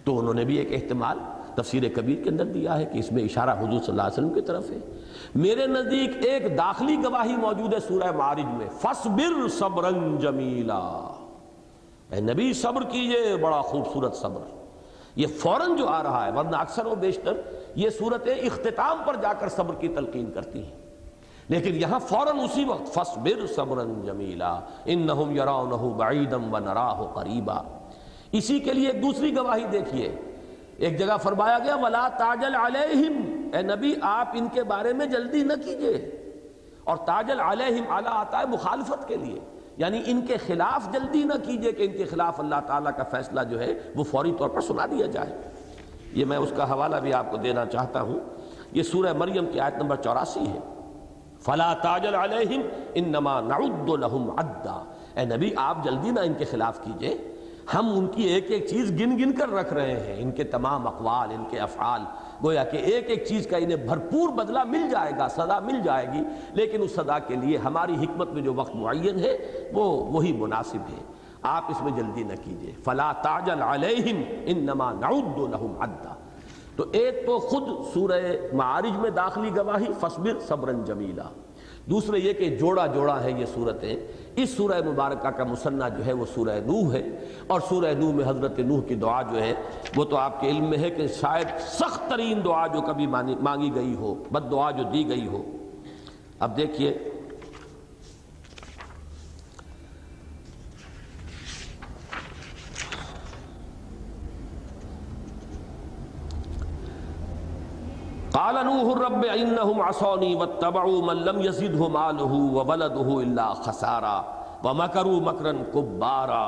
A: تو انہوں نے بھی ایک احتمال تفسیر کبیر کے اندر دیا ہے کہ اس میں اشارہ حضور صلی اللہ علیہ وسلم کی طرف ہے۔ میرے نزدیک ایک داخلی گواہی موجود ہے سورہ معارج میں، فاصبر صبرا جمیلا، اے نبی صبر کیجئے، بڑا خوبصورت صبر۔ یہ فوراً جو آ رہا ہے، ورنہ اکثر و بیشتر یہ صورتیں اختتام پر جا کر صبر کی تلقین کرتی ہیں، لیکن یہاں فوراً اسی وقت فاصبر صبرا جمیلا انہم یرونہ بعیدا ونراہ قریبا۔ اسی کے لیے ایک دوسری گواہی دیکھیے، ایک جگہ فرمایا گیا ولا تعجل علیہم، اے نبی آپ ان کے بارے میں جلدی نہ کیجئے، اور تعجل علیہم اعلیٰ آتا ہے مخالفت کے لیے، یعنی ان کے خلاف جلدی نہ کیجئے کہ ان کے خلاف اللہ تعالیٰ کا فیصلہ جو ہے وہ فوری طور پر سنا دیا جائے۔ یہ میں اس کا حوالہ بھی آپ کو دینا چاہتا ہوں، یہ سورہ مریم کی آیت نمبر 84 ہے، فلا تعجل علیہم انما نعد لہم عدا، اے نبی آپ جلدی نہ ان کے خلاف کیجئے، ہم ان کی ایک ایک چیز گن گن کر رکھ رہے ہیں، ان کے تمام اقوال، ان کے افعال، گویا کہ ایک ایک چیز کا انہیں بھرپور بدلہ مل جائے گا، سزا مل جائے گی، لیکن اس سزا کے لیے ہماری حکمت میں جو وقت معین ہے وہ وہی مناسب ہے، آپ اس میں جلدی نہ کیجئے۔ فلا تعجل علیہم انما نعد لہم عدا، تو ایک تو خود سورہ معارج میں داخلی گواہی فاصبر صبرا جمیلا، دوسرے یہ کہ جوڑا جوڑا ہے یہ صورتیں۔ اس سورہ مبارکہ کا مثنیٰ جو ہے وہ سورہ نوح ہے، اور سورہ نوح میں حضرت نوح کی دعا جو ہے وہ تو آپ کے علم میں ہے کہ شاید سخت ترین دعا جو کبھی مانگی گئی ہو، بد دعا جو دی گئی ہو۔ اب دیکھیے قال نوح رب انہم عصونی واتبعوا من لم یزدہ مالہ وولدہ الا خسارا ومکروا مکرا کبارا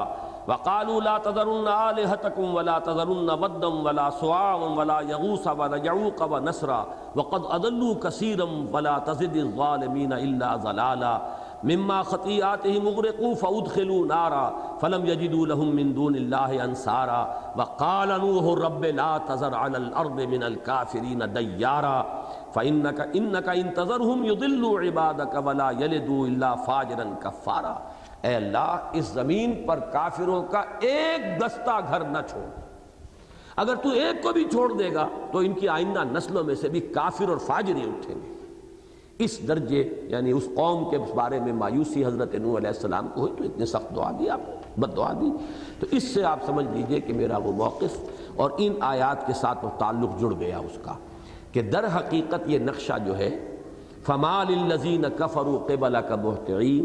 A: وقالوا لا تذرن آلہتکم ولا تذرن ودا ولا سواعا ولا یغوث ویعوق ونسرا وقد اضلوا کثیرا ولا تزد الظالمین الا ضلالا مما خطیئاتہم اغرقوا فادخلوا نارا فلم یجدوا لهم من دون اللہ انصارا وقال نوح رب لا تذر علی الارض من الکافرین دیارا فإنک ان تذرہم یضلوا عبادک ولا یلدوا الا فاجرا کفارا، اے اللہ اس زمین پر کافروں کا ایک دستہ گھر نہ چھوڑ، اگر تو ایک کو بھی چھوڑ دے گا تو ان کی آئندہ نسلوں میں سے بھی کافر اور فاجر ہی اٹھیں گے۔ اس درجے یعنی اس قوم کے بارے میں مایوسی حضرت نوح علیہ السلام کو ہوئی تو اتنے سخت دعا دی، آپ بد دعا دی، تو اس سے آپ سمجھ لیجئے کہ میرا وہ موقف اور ان آیات کے ساتھ وہ تعلق جڑ گیا اس کا، کہ در حقیقت یہ نقشہ جو ہے فَمَا لِلَّذِينَ كَفَرُوا قِبَلَكَ مُهْطِعِينَ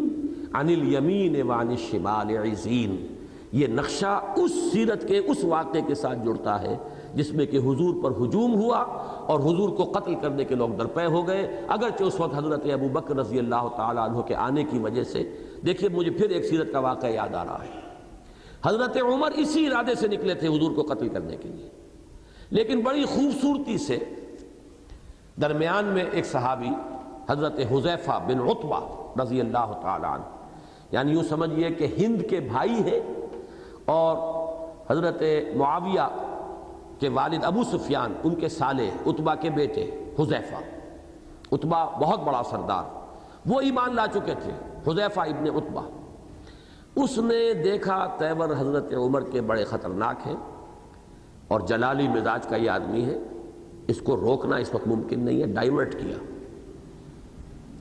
A: عَنِ الْيَمِينِ وَعَنِ الشِّمَالِ عِزِينَ، یہ نقشہ اس سیرت کے اس واقعے کے ساتھ جڑتا ہے جس میں کہ حضور پر ہجوم ہوا اور حضور کو قتل کرنے کے لوگ درپے ہو گئے، اگرچہ اس وقت حضرت ابو بکر رضی اللہ تعالیٰ عنہ کے آنے کی وجہ سے۔ دیکھیے مجھے پھر ایک سیرت کا واقعہ یاد آ رہا ہے، حضرت عمر اسی ارادے سے نکلے تھے حضور کو قتل کرنے کے لیے، لیکن بڑی خوبصورتی سے درمیان میں ایک صحابی حضرت حذیفہ بن عتبہ رضی اللہ تعالیٰ عنہ، یعنی یوں سمجھیے کہ ہند کے بھائی ہیں، اور حضرت معاویہ کے والد ابو سفیان ان کے صالح عتبہ کے بیٹے حذیفہ، عتبہ بہت بڑا سردار، وہ ایمان لا چکے تھے، حذیفہ ابن عتبہ۔ اس نے دیکھا تیور حضرت عمر کے بڑے خطرناک ہیں اور جلالی مزاج کا یہ آدمی ہے، اس کو روکنا اس وقت ممکن نہیں ہے، ڈائیورٹ کیا،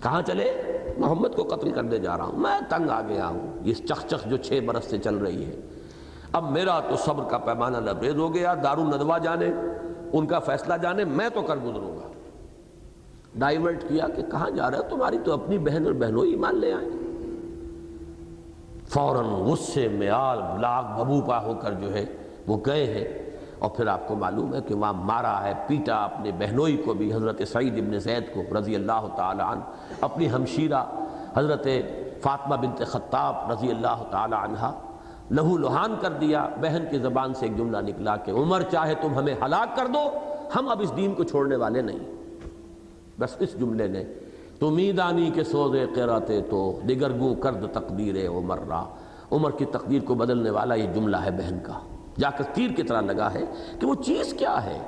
A: کہاں چلے؟ محمد کو قتل کرنے جا رہا ہوں، میں تنگ آ گیا ہوں، یہ چخ چخ جو 6 برس سے چل رہی ہے، اب میرا تو صبر کا پیمانہ لبریز ہو گیا، دارالندوا جانے، ان کا فیصلہ جانے، میں تو کر گزروں گا۔ ڈائیورٹ کیا کہ کہاں جا رہے ہو، تمہاری تو اپنی بہن اور بہنوں ایمان لے آئیں۔ فوراً غصے میں آل بلاغ بھبوپا ہو کر جو ہے وہ گئے ہیں، اور پھر آپ کو معلوم ہے کہ وہاں مارا ہے، پیٹا اپنے بہنوئی کو بھی، حضرت سعید ابن زید کو رضی اللہ تعالی عنہ، اپنی ہمشیرہ حضرت فاطمہ بنت خطاب رضی اللہ تعالی عنہ لہو لہان کر دیا۔ بہن کی زبان سے ایک جملہ نکلا کہ عمر چاہے تم ہمیں ہلاک کر دو، ہم اب اس دین کو چھوڑنے والے نہیں۔ بس اس جملے نے تو میدانی کے سوزے قیراتے تو دگرگوں کرد تقدیر عمر را، عمر کی تقدیر کو بدلنے والا یہ جملہ ہے بہن کا، جا کر تیر کی طرح لگا ہے کہ وہ چیز کیا ہے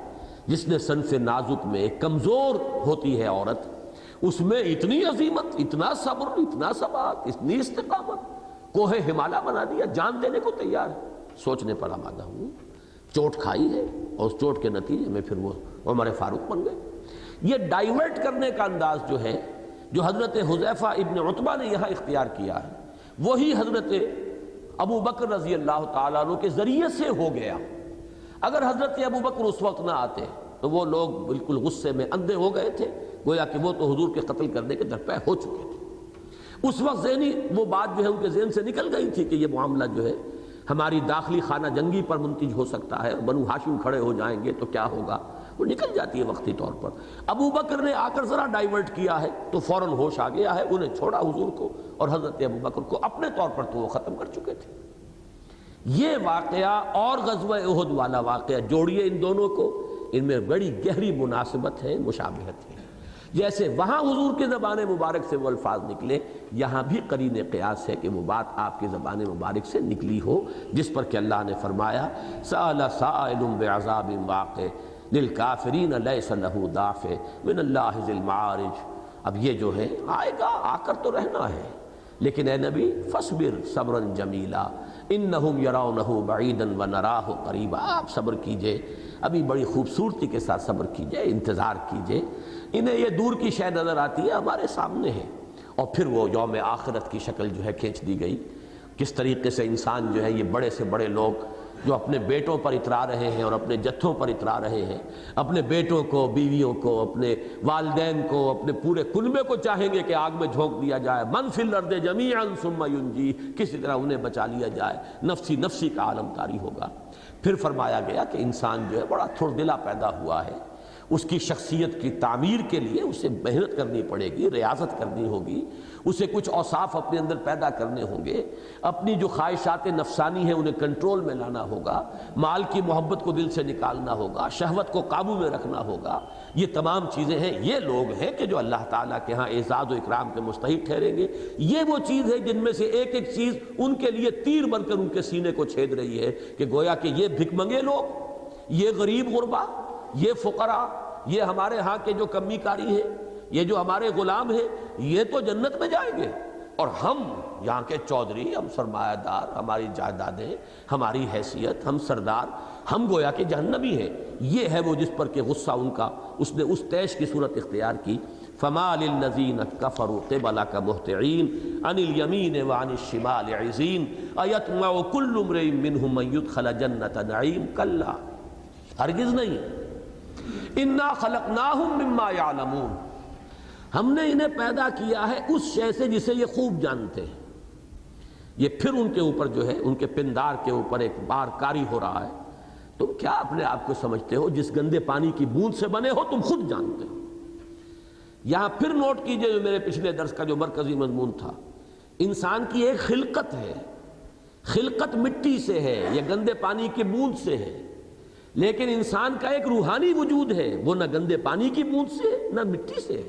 A: جس نے صنف نازک میں ایک کمزور ہوتی ہے عورت، اس میں اتنی عظیمت، اتنا صبر، اتنا ثبات، اتنی استقامت، کوہ ہمالیہ بنا دیا، جان دینے کو تیار ہے۔ سوچنے پر آمادہ ہوں، چوٹ کھائی ہے، اور اس چوٹ کے نتیجے میں پھر وہ عمر فاروق بن گئے۔ یہ ڈائیورٹ کرنے کا انداز جو ہے، جو حضرت حذیفہ ابن عتبہ نے یہاں اختیار کیا ہے، وہی حضرت ابو بکر رضی اللہ تعالیٰ عنہ کے ذریعے سے ہو گیا۔ اگر حضرت ابو بکر اس وقت نہ آتے تو وہ لوگ بالکل غصے میں اندھے ہو گئے تھے، گویا کہ وہ تو حضور کے قتل کرنے کے درپے ہو چکے تھے۔ اس وقت ذہنی وہ بات جو ہے ان کے ذہن سے نکل گئی تھی کہ یہ معاملہ جو ہے ہماری داخلی خانہ جنگی پر منتج ہو سکتا ہے، بنو ہاشم کھڑے ہو جائیں گے تو کیا ہوگا، وہ نکل جاتی ہے وقتی طور پر۔ ابو بکر نے آ کر ذرا ڈائیورٹ کیا ہے تو فوراً ہوش آ گیا ہے، انہیں چھوڑا حضور کو، اور حضرت ابو بکر کو اپنے طور پر تو وہ ختم کر چکے تھے۔ یہ واقعہ اور غزوہ احد والا واقعہ جوڑیے ان دونوں کو، ان میں بڑی گہری مناسبت ہے، مشابہت ہے۔ جیسے وہاں حضور کی زبان مبارک سے وہ الفاظ نکلے، یہاں بھی قرین قیاس ہے کہ وہ بات آپ کی زبان مبارک سے نکلی ہو، جس پر کہ اللہ نے فرمایا سأل سائل بعذاب واقع للکافرین لیس لہ دافع من اللہ ذی المعارج۔ اب یہ جو ہے آئے گا، آ کر تو رہنا ہے، لیکن اے نبی فاصبر صبرا جمیلا انہم یرونہ بعیدا ونراہ قریبا، آپ صبر کیجئے، ابھی بڑی خوبصورتی کے ساتھ صبر کیجئے، انتظار کیجئے، انہیں یہ دور کی شے نظر آتی ہے، ہمارے سامنے ہے۔ اور پھر وہ یوم آخرت کی شکل جو ہے کھینچ دی گئی، کس طریقے سے انسان جو ہے یہ بڑے سے بڑے لوگ جو اپنے بیٹوں پر اترا رہے ہیں اور اپنے جتھوں پر اترا رہے ہیں، اپنے بیٹوں کو، بیویوں کو، اپنے والدین کو، اپنے پورے کنبے کو چاہیں گے کہ آگ میں جھونک دیا جائے، من فی الارض جمیعا ثم ینجی، کسی طرح انہیں بچا لیا جائے، نفسی نفسی کا عالم طاری ہوگا۔ پھر فرمایا گیا کہ انسان جو ہے بڑا تھردلا پیدا ہوا ہے، اس کی شخصیت کی تعمیر کے لیے اسے محنت کرنی پڑے گی، ریاضت کرنی ہوگی، اسے کچھ اوصاف اپنے اندر پیدا کرنے ہوں گے، اپنی جو خواہشات نفسانی ہیں انہیں کنٹرول میں لانا ہوگا، مال کی محبت کو دل سے نکالنا ہوگا، شہوت کو قابو میں رکھنا ہوگا۔ یہ تمام چیزیں ہیں، یہ لوگ ہیں کہ جو اللہ تعالیٰ کے ہاں اعزاز و اکرام کے مستحق ٹھہریں گے۔ یہ وہ چیز ہے جن میں سے ایک ایک چیز ان کے لیے تیر بن کر ان کے سینے کو چھید رہی ہے کہ گویا کہ یہ بھک منگے لوگ، یہ غریب غربا، یہ فقراء، یہ ہمارے ہاں کے جو کمی کاری ہیں، یہ جو ہمارے غلام ہیں، یہ تو جنت میں جائیں گے، اور ہم یہاں کے چودھری، ہم سرمایہ دار، ہماری جائیدادیں، ہماری حیثیت، ہم سردار، ہم گویا کہ جہنمی ہیں۔ یہ ہے وہ جس پر کہ غصہ ان کا، اس نے اس طیش کی صورت اختیار کی۔ فَمَا لِلَّذِينَ كَفَرُوا قِبَلَكَ مُهْطِعِينَ عَنِ الْيَمِينِ وَعَنِ الشِّمَالِ عِزِينَ أَيَطْمَعُ كُلُّ امْرِئٍ مِّنْهُمْ أَن يُدْخَلَ جَنَّةَ نَعِيمٍ كَلَّا، ہرگز نہیں، اِنَّا خَلَقْنَاهُم مِّمَّا يَعْلَمُونَ، ہم نے انہیں پیدا کیا ہے اس شے سے جسے یہ خوب جانتے ہیں۔ یہ پھر ان کے اوپر جو ہے، ان کے پندار کے اوپر ایک بار کاری ہو رہا ہے۔ تم کیا اپنے آپ کو سمجھتے ہو، جس گندے پانی کی بوند سے بنے ہو تم خود جانتے ہو۔ یہاں پھر نوٹ کیجئے جو میرے پچھلے درس کا جو مرکزی مضمون تھا، انسان کی ایک خلقت ہے، خلقت مٹی سے ہے، یہ گندے پانی کی بوند سے ہے، لیکن انسان کا ایک روحانی وجود ہے، وہ نہ گندے پانی کی بوند سے ہے نہ مٹی سے ہے،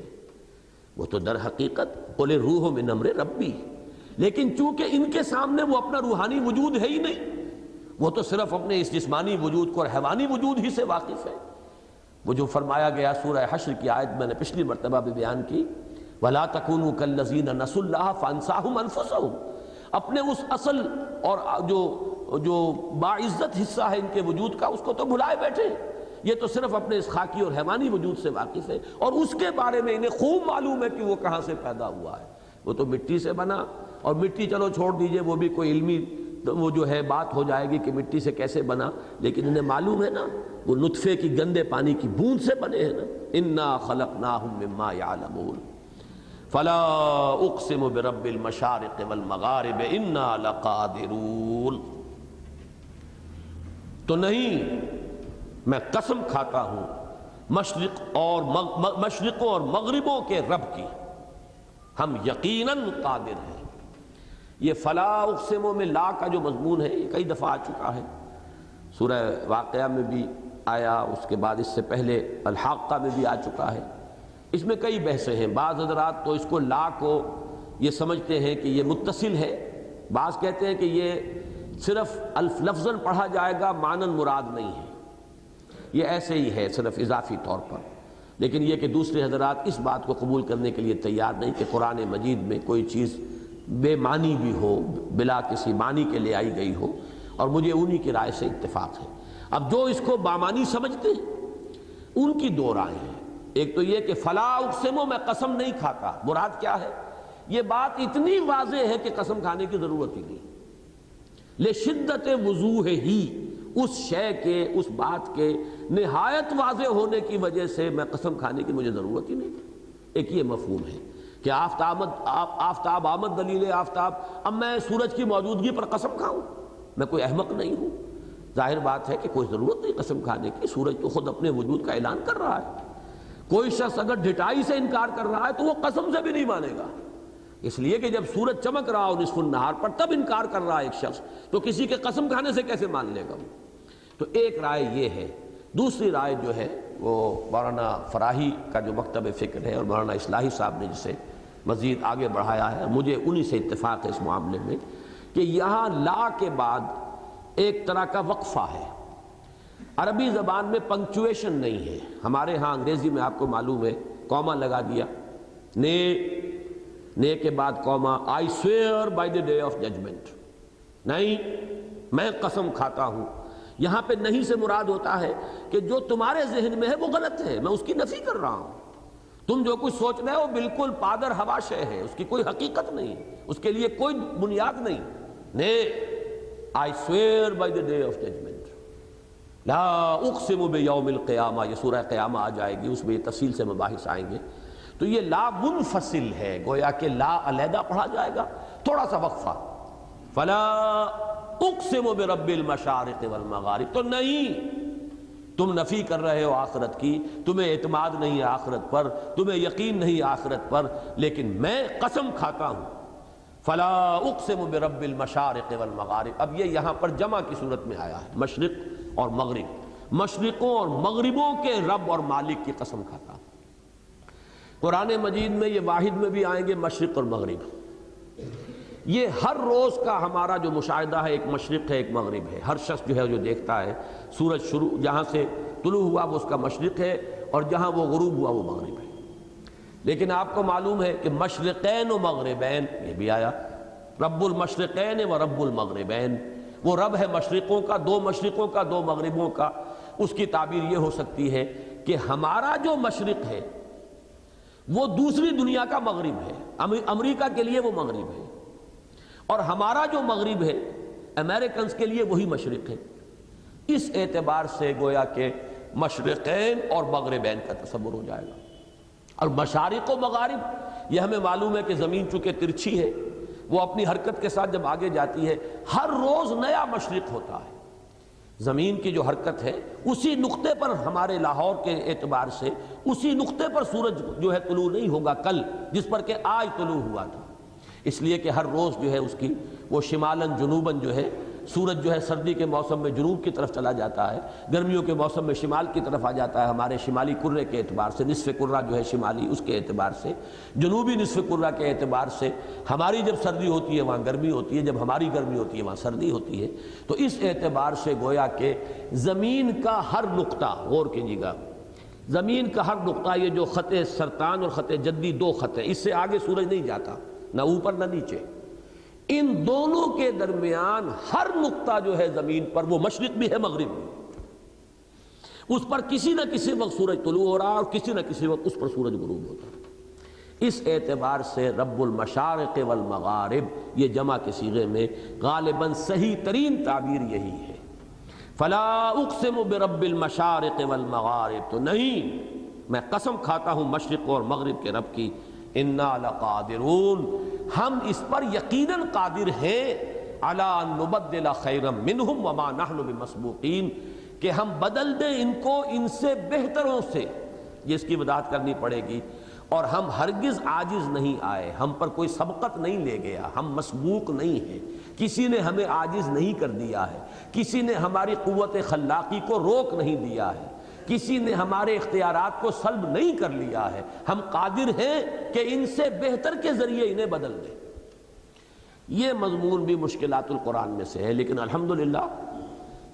A: وہ تو در حقیقت قل الروح من امر ربی، لیکن چونکہ ان کے سامنے وہ اپنا روحانی وجود ہے ہی نہیں، وہ تو صرف اپنے اس جسمانی وجود کو اور حیوانی وجود ہی سے واقف ہے۔ وہ جو فرمایا گیا سورہ حشر کی آیت میں نے پچھلی مرتبہ بھی بیان کی، وَلَا تَكُونُوا كَالَّذِينَ نَسُوا اللَّهَ فَأَنسَاهُمْ أَنفُسَهُمْ، اپنے اس اصل اور جو باعزت حصہ ہے ان کے وجود کا، اس کو تو بھلائے بیٹھے، یہ تو صرف اپنے اس خاکی اور حیوانی وجود سے واقف ہے، اور اس کے بارے میں انہیں خوب معلوم ہے کہ وہ کہاں سے پیدا ہوا ہے۔ وہ تو مٹی سے بنا، اور مٹی چلو چھوڑ دیجئے، وہ بھی کوئی علمی تو وہ جو ہے بات ہو جائے گی کہ مٹی سے کیسے بنا، لیکن انہیں معلوم ہے نا وہ نطفے کی گندے پانی کی بوند سے بنے ہیں نا۔ انا خلقناہم مما یعلمون فلا اقسم برب المشارق والمغارب انا لقادرون۔ تو نہیں، میں قسم کھاتا ہوں مشرقوں اور مغربوں کے رب کی، ہم یقیناً قادر ہیں۔ یہ فلا اقسموں میں لا کا جو مضمون ہے یہ کئی دفعہ آ چکا ہے، سورہ واقعہ میں بھی آیا، اس کے بعد اس سے پہلے الحاقہ میں بھی آ چکا ہے۔ اس میں کئی بحثیں ہیں، بعض حضرات تو اس کو لا کو یہ سمجھتے ہیں کہ یہ متصل ہے، بعض کہتے ہیں کہ یہ صرف لفظاً پڑھا جائے گا، معناً مراد نہیں ہے، یہ ایسے ہی ہے صرف اضافی طور پر۔ لیکن یہ کہ دوسرے حضرات اس بات کو قبول کرنے کے لیے تیار نہیں کہ قرآن مجید میں کوئی چیز بے معنی بھی ہو، بلا کسی معنی کے لے آئی گئی ہو، اور مجھے انہی کی رائے سے اتفاق ہے۔ اب جو اس کو بامانی سمجھتے ہیں ان کی دو رائے ہیں، ایک تو یہ کہ فلا اقسموں میں قسم نہیں کھاتا، مراد کیا ہے؟ یہ بات اتنی واضح ہے کہ قسم کھانے کی ضرورت ہی نہیں، لشدت وضوح ہی، اس شے کے، اس بات کے نہایت واضح ہونے کی وجہ سے میں قسم کھانے کی مجھے ضرورت ہی نہیں۔ ایک یہ مفہوم ہے کہ آفتاب آمد دلیل آفتاب، اب میں سورج کی موجودگی پر قسم کھاؤں؟ میں کوئی احمق نہیں ہوں، ظاہر بات ہے کہ کوئی ضرورت نہیں قسم کھانے کی، سورج تو خود اپنے وجود کا اعلان کر رہا ہے۔ کوئی شخص اگر ڈھٹائی سے انکار کر رہا ہے تو وہ قسم سے بھی نہیں مانے گا، اس لیے کہ جب سورج چمک رہا ہو نصف النہار پر تب انکار کر رہا ہے ایک شخص، تو کسی کے قسم کھانے سے کیسے مان لے گا وہ؟ تو ایک رائے یہ ہے۔ دوسری رائے جو ہے وہ مولانا فراہی کا جو مکتب فکر ہے اور مولانا اصلاحی صاحب نے جسے مزید آگے بڑھایا ہے، مجھے انہی سے اتفاق ہے اس معاملے میں، کہ یہاں لا کے بعد ایک طرح کا وقفہ ہے۔ عربی زبان میں پنکچویشن نہیں ہے، ہمارے ہاں انگریزی میں آپ کو معلوم ہے کوما لگا دیا، نے کے بعد کوما، I swear by the day of judgement, نہیں میں قسم کھاتا ہوں۔ یہاں پہ نہیں سے مراد ہوتا ہے کہ جو تمہارے ذہن میں ہے وہ غلط ہے، میں اس کی نفی کر رہا ہوں۔ تم جو کچھ سوچ رہے ہو بالکل پادر ہوا شے ہے، اس کی کوئی حقیقت نہیں، اس کے لیے کوئی بنیاد نہیں۔ نے I swear by the day of judgement, لا اقسم بیوم القیامہ، یہ سورہ قیامہ آ جائے گی، اس میں یہ تفصیل سے مباحث آئیں گے۔ تو یہ لا منفصل ہے، گویا کہ لا علیحدہ پڑھا جائے گا، تھوڑا سا وقفہ، فلا اقسم برب المشارق والمغارب، تو نہیں، تم نفی کر رہے ہو آخرت کی، تمہیں اعتماد نہیں ہے آخرت پر، تمہیں یقین نہیں آخرت پر، لیکن میں قسم کھاتا ہوں، فلا اقسم برب المشارق والمغارب۔ اب یہ یہاں پر جمع کی صورت میں آیا ہے، مشرق اور مغرب، مشرقوں اور مغربوں کے رب اور مالک کی قسم کھاتا ہوں۔ قرآن مجید میں یہ واحد میں بھی آئیں گے مشرق اور مغرب، یہ ہر روز کا ہمارا جو مشاہدہ ہے، ایک مشرق ہے ایک مغرب ہے، ہر شخص جو ہے جو دیکھتا ہے سورج شروع جہاں سے طلوع ہوا وہ اس کا مشرق ہے، اور جہاں وہ غروب ہوا وہ مغرب ہے۔ لیکن آپ کو معلوم ہے کہ مشرقین و مغربین یہ بھی آیا، رب المشرقین و رب المغربین، وہ رب ہے مشرقوں کا، دو مشرقوں کا، دو مغربوں کا۔ اس کی تعبیر یہ ہو سکتی ہے کہ ہمارا جو مشرق ہے وہ دوسری دنیا کا مغرب ہے، امریکہ کے لیے وہ مغرب ہے، اور ہمارا جو مغرب ہے امریکنز کے لیے وہی مشرق ہے۔ اس اعتبار سے گویا کہ مشرقین اور مغربین کا تصور ہو جائے گا۔ اور مشارق و مغارب، یہ ہمیں معلوم ہے کہ زمین چونکہ ترچھی ہے، وہ اپنی حرکت کے ساتھ جب آگے جاتی ہے ہر روز نیا مشرق ہوتا ہے۔ زمین کی جو حرکت ہے اسی نقطے پر، ہمارے لاہور کے اعتبار سے اسی نقطے پر سورج جو ہے طلوع نہیں ہوگا کل، جس پر کہ آج طلوع ہوا تھا، اس لیے کہ ہر روز جو ہے اس کی وہ شمالاً جنوباً جو ہے سورج جو ہے سردی کے موسم میں جنوب کی طرف چلا جاتا ہے، گرمیوں کے موسم میں شمال کی طرف آ جاتا ہے۔ ہمارے شمالی کرے کے اعتبار سے، نصف کرہ جو ہے شمالی، اس کے اعتبار سے، جنوبی نصف کرہ کے اعتبار سے ہماری جب سردی ہوتی ہے وہاں گرمی ہوتی ہے، جب ہماری گرمی ہوتی ہے وہاں سردی ہوتی ہے۔ تو اس اعتبار سے گویا کہ زمین کا ہر نقطہ، غور کیجیے گا، زمین کا ہر نقطہ، یہ جو خط سرطان اور خط جدی دو خط ہیں، اس سے آگے سورج نہیں جاتا، نہ اوپر نہ نیچے، ان دونوں کے درمیان ہر نقطہ جو ہے زمین پر وہ مشرق بھی ہے مغرب بھی، اس پر کسی نہ کسی وقت سورج طلوع ہو رہا اور کسی نہ کسی وقت اس پر سورج غروب ہوتا ہے۔ اس اعتبار سے رب المشارق والمغارب یہ جمع کے صیغے میں غالباً صحیح ترین تعبیر یہی ہے۔ فلا اقسم برب المشارق والمغارب، تو نہیں، میں قسم کھاتا ہوں مشرق اور مغرب کے رب کی، انا لقادرون، ہم اس پر یقیناً قادر ہیں، علی ان نبدل خیرا منہم وما نحن بمسبوقین، کہ ہم بدل دیں ان کو ان سے بہتروں سے، یہ اس کی وضاحت کرنی پڑے گی، اور ہم ہرگز عاجز نہیں آئے، ہم پر کوئی سبقت نہیں لے گیا، ہم مسبوق نہیں ہیں، کسی نے ہمیں عاجز نہیں کر دیا ہے، کسی نے ہماری قوت خلاقی کو روک نہیں دیا ہے، کسی نے ہمارے اختیارات کو سلب نہیں کر لیا ہے، ہم قادر ہیں کہ ان سے بہتر کے ذریعے انہیں بدل دیں۔ یہ مضمون بھی مشکلات القرآن میں سے ہے، لیکن الحمدللہ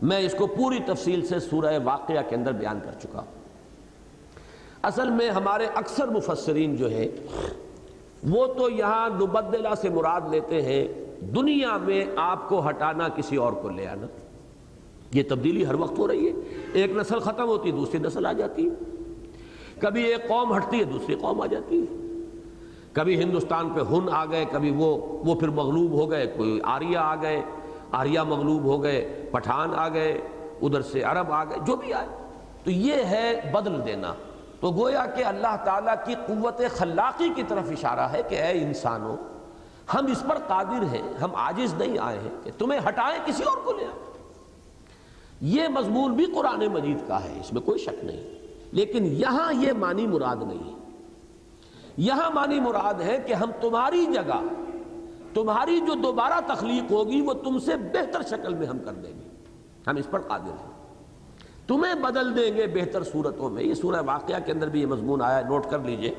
A: میں اس کو پوری تفصیل سے سورہ واقعہ کے اندر بیان کر چکا ہوں۔ اصل میں ہمارے اکثر مفسرین جو ہے وہ تو یہاں نبدلہ سے مراد لیتے ہیں دنیا میں آپ کو ہٹانا، کسی اور کو لے آنا۔ یہ تبدیلی ہر وقت ہو رہی ہے، ایک نسل ختم ہوتی ہے دوسری نسل آ جاتی ہے، کبھی ایک قوم ہٹتی ہے دوسری قوم آ جاتی ہے، کبھی ہندوستان پہ ہن آ گئے، کبھی وہ پھر مغلوب ہو گئے، کوئی آریہ آ گئے، آریہ مغلوب ہو گئے، پٹھان آ گئے، ادھر سے عرب آ گئے، جو بھی آئے، تو یہ ہے بدل دینا۔ تو گویا کہ اللہ تعالیٰ کی قوت خلاقی کی طرف اشارہ ہے کہ اے انسانوں، ہم اس پر قادر ہیں، ہم عاجز نہیں آئے ہیں کہ تمہیں ہٹائیں کسی اور کو لے آئیں۔ یہ مضمون بھی قرآن مجید کا ہے، اس میں کوئی شک نہیں، لیکن یہاں یہ معنی مراد نہیں ہے۔ یہاں معنی مراد ہے کہ ہم تمہاری جگہ، تمہاری جو دوبارہ تخلیق ہوگی وہ تم سے بہتر شکل میں ہم کر دیں گے، ہم اس پر قادر ہیں، تمہیں بدل دیں گے بہتر صورتوں میں۔ یہ سورہ واقعہ کے اندر بھی یہ مضمون آیا ہے، نوٹ کر لیجئے۔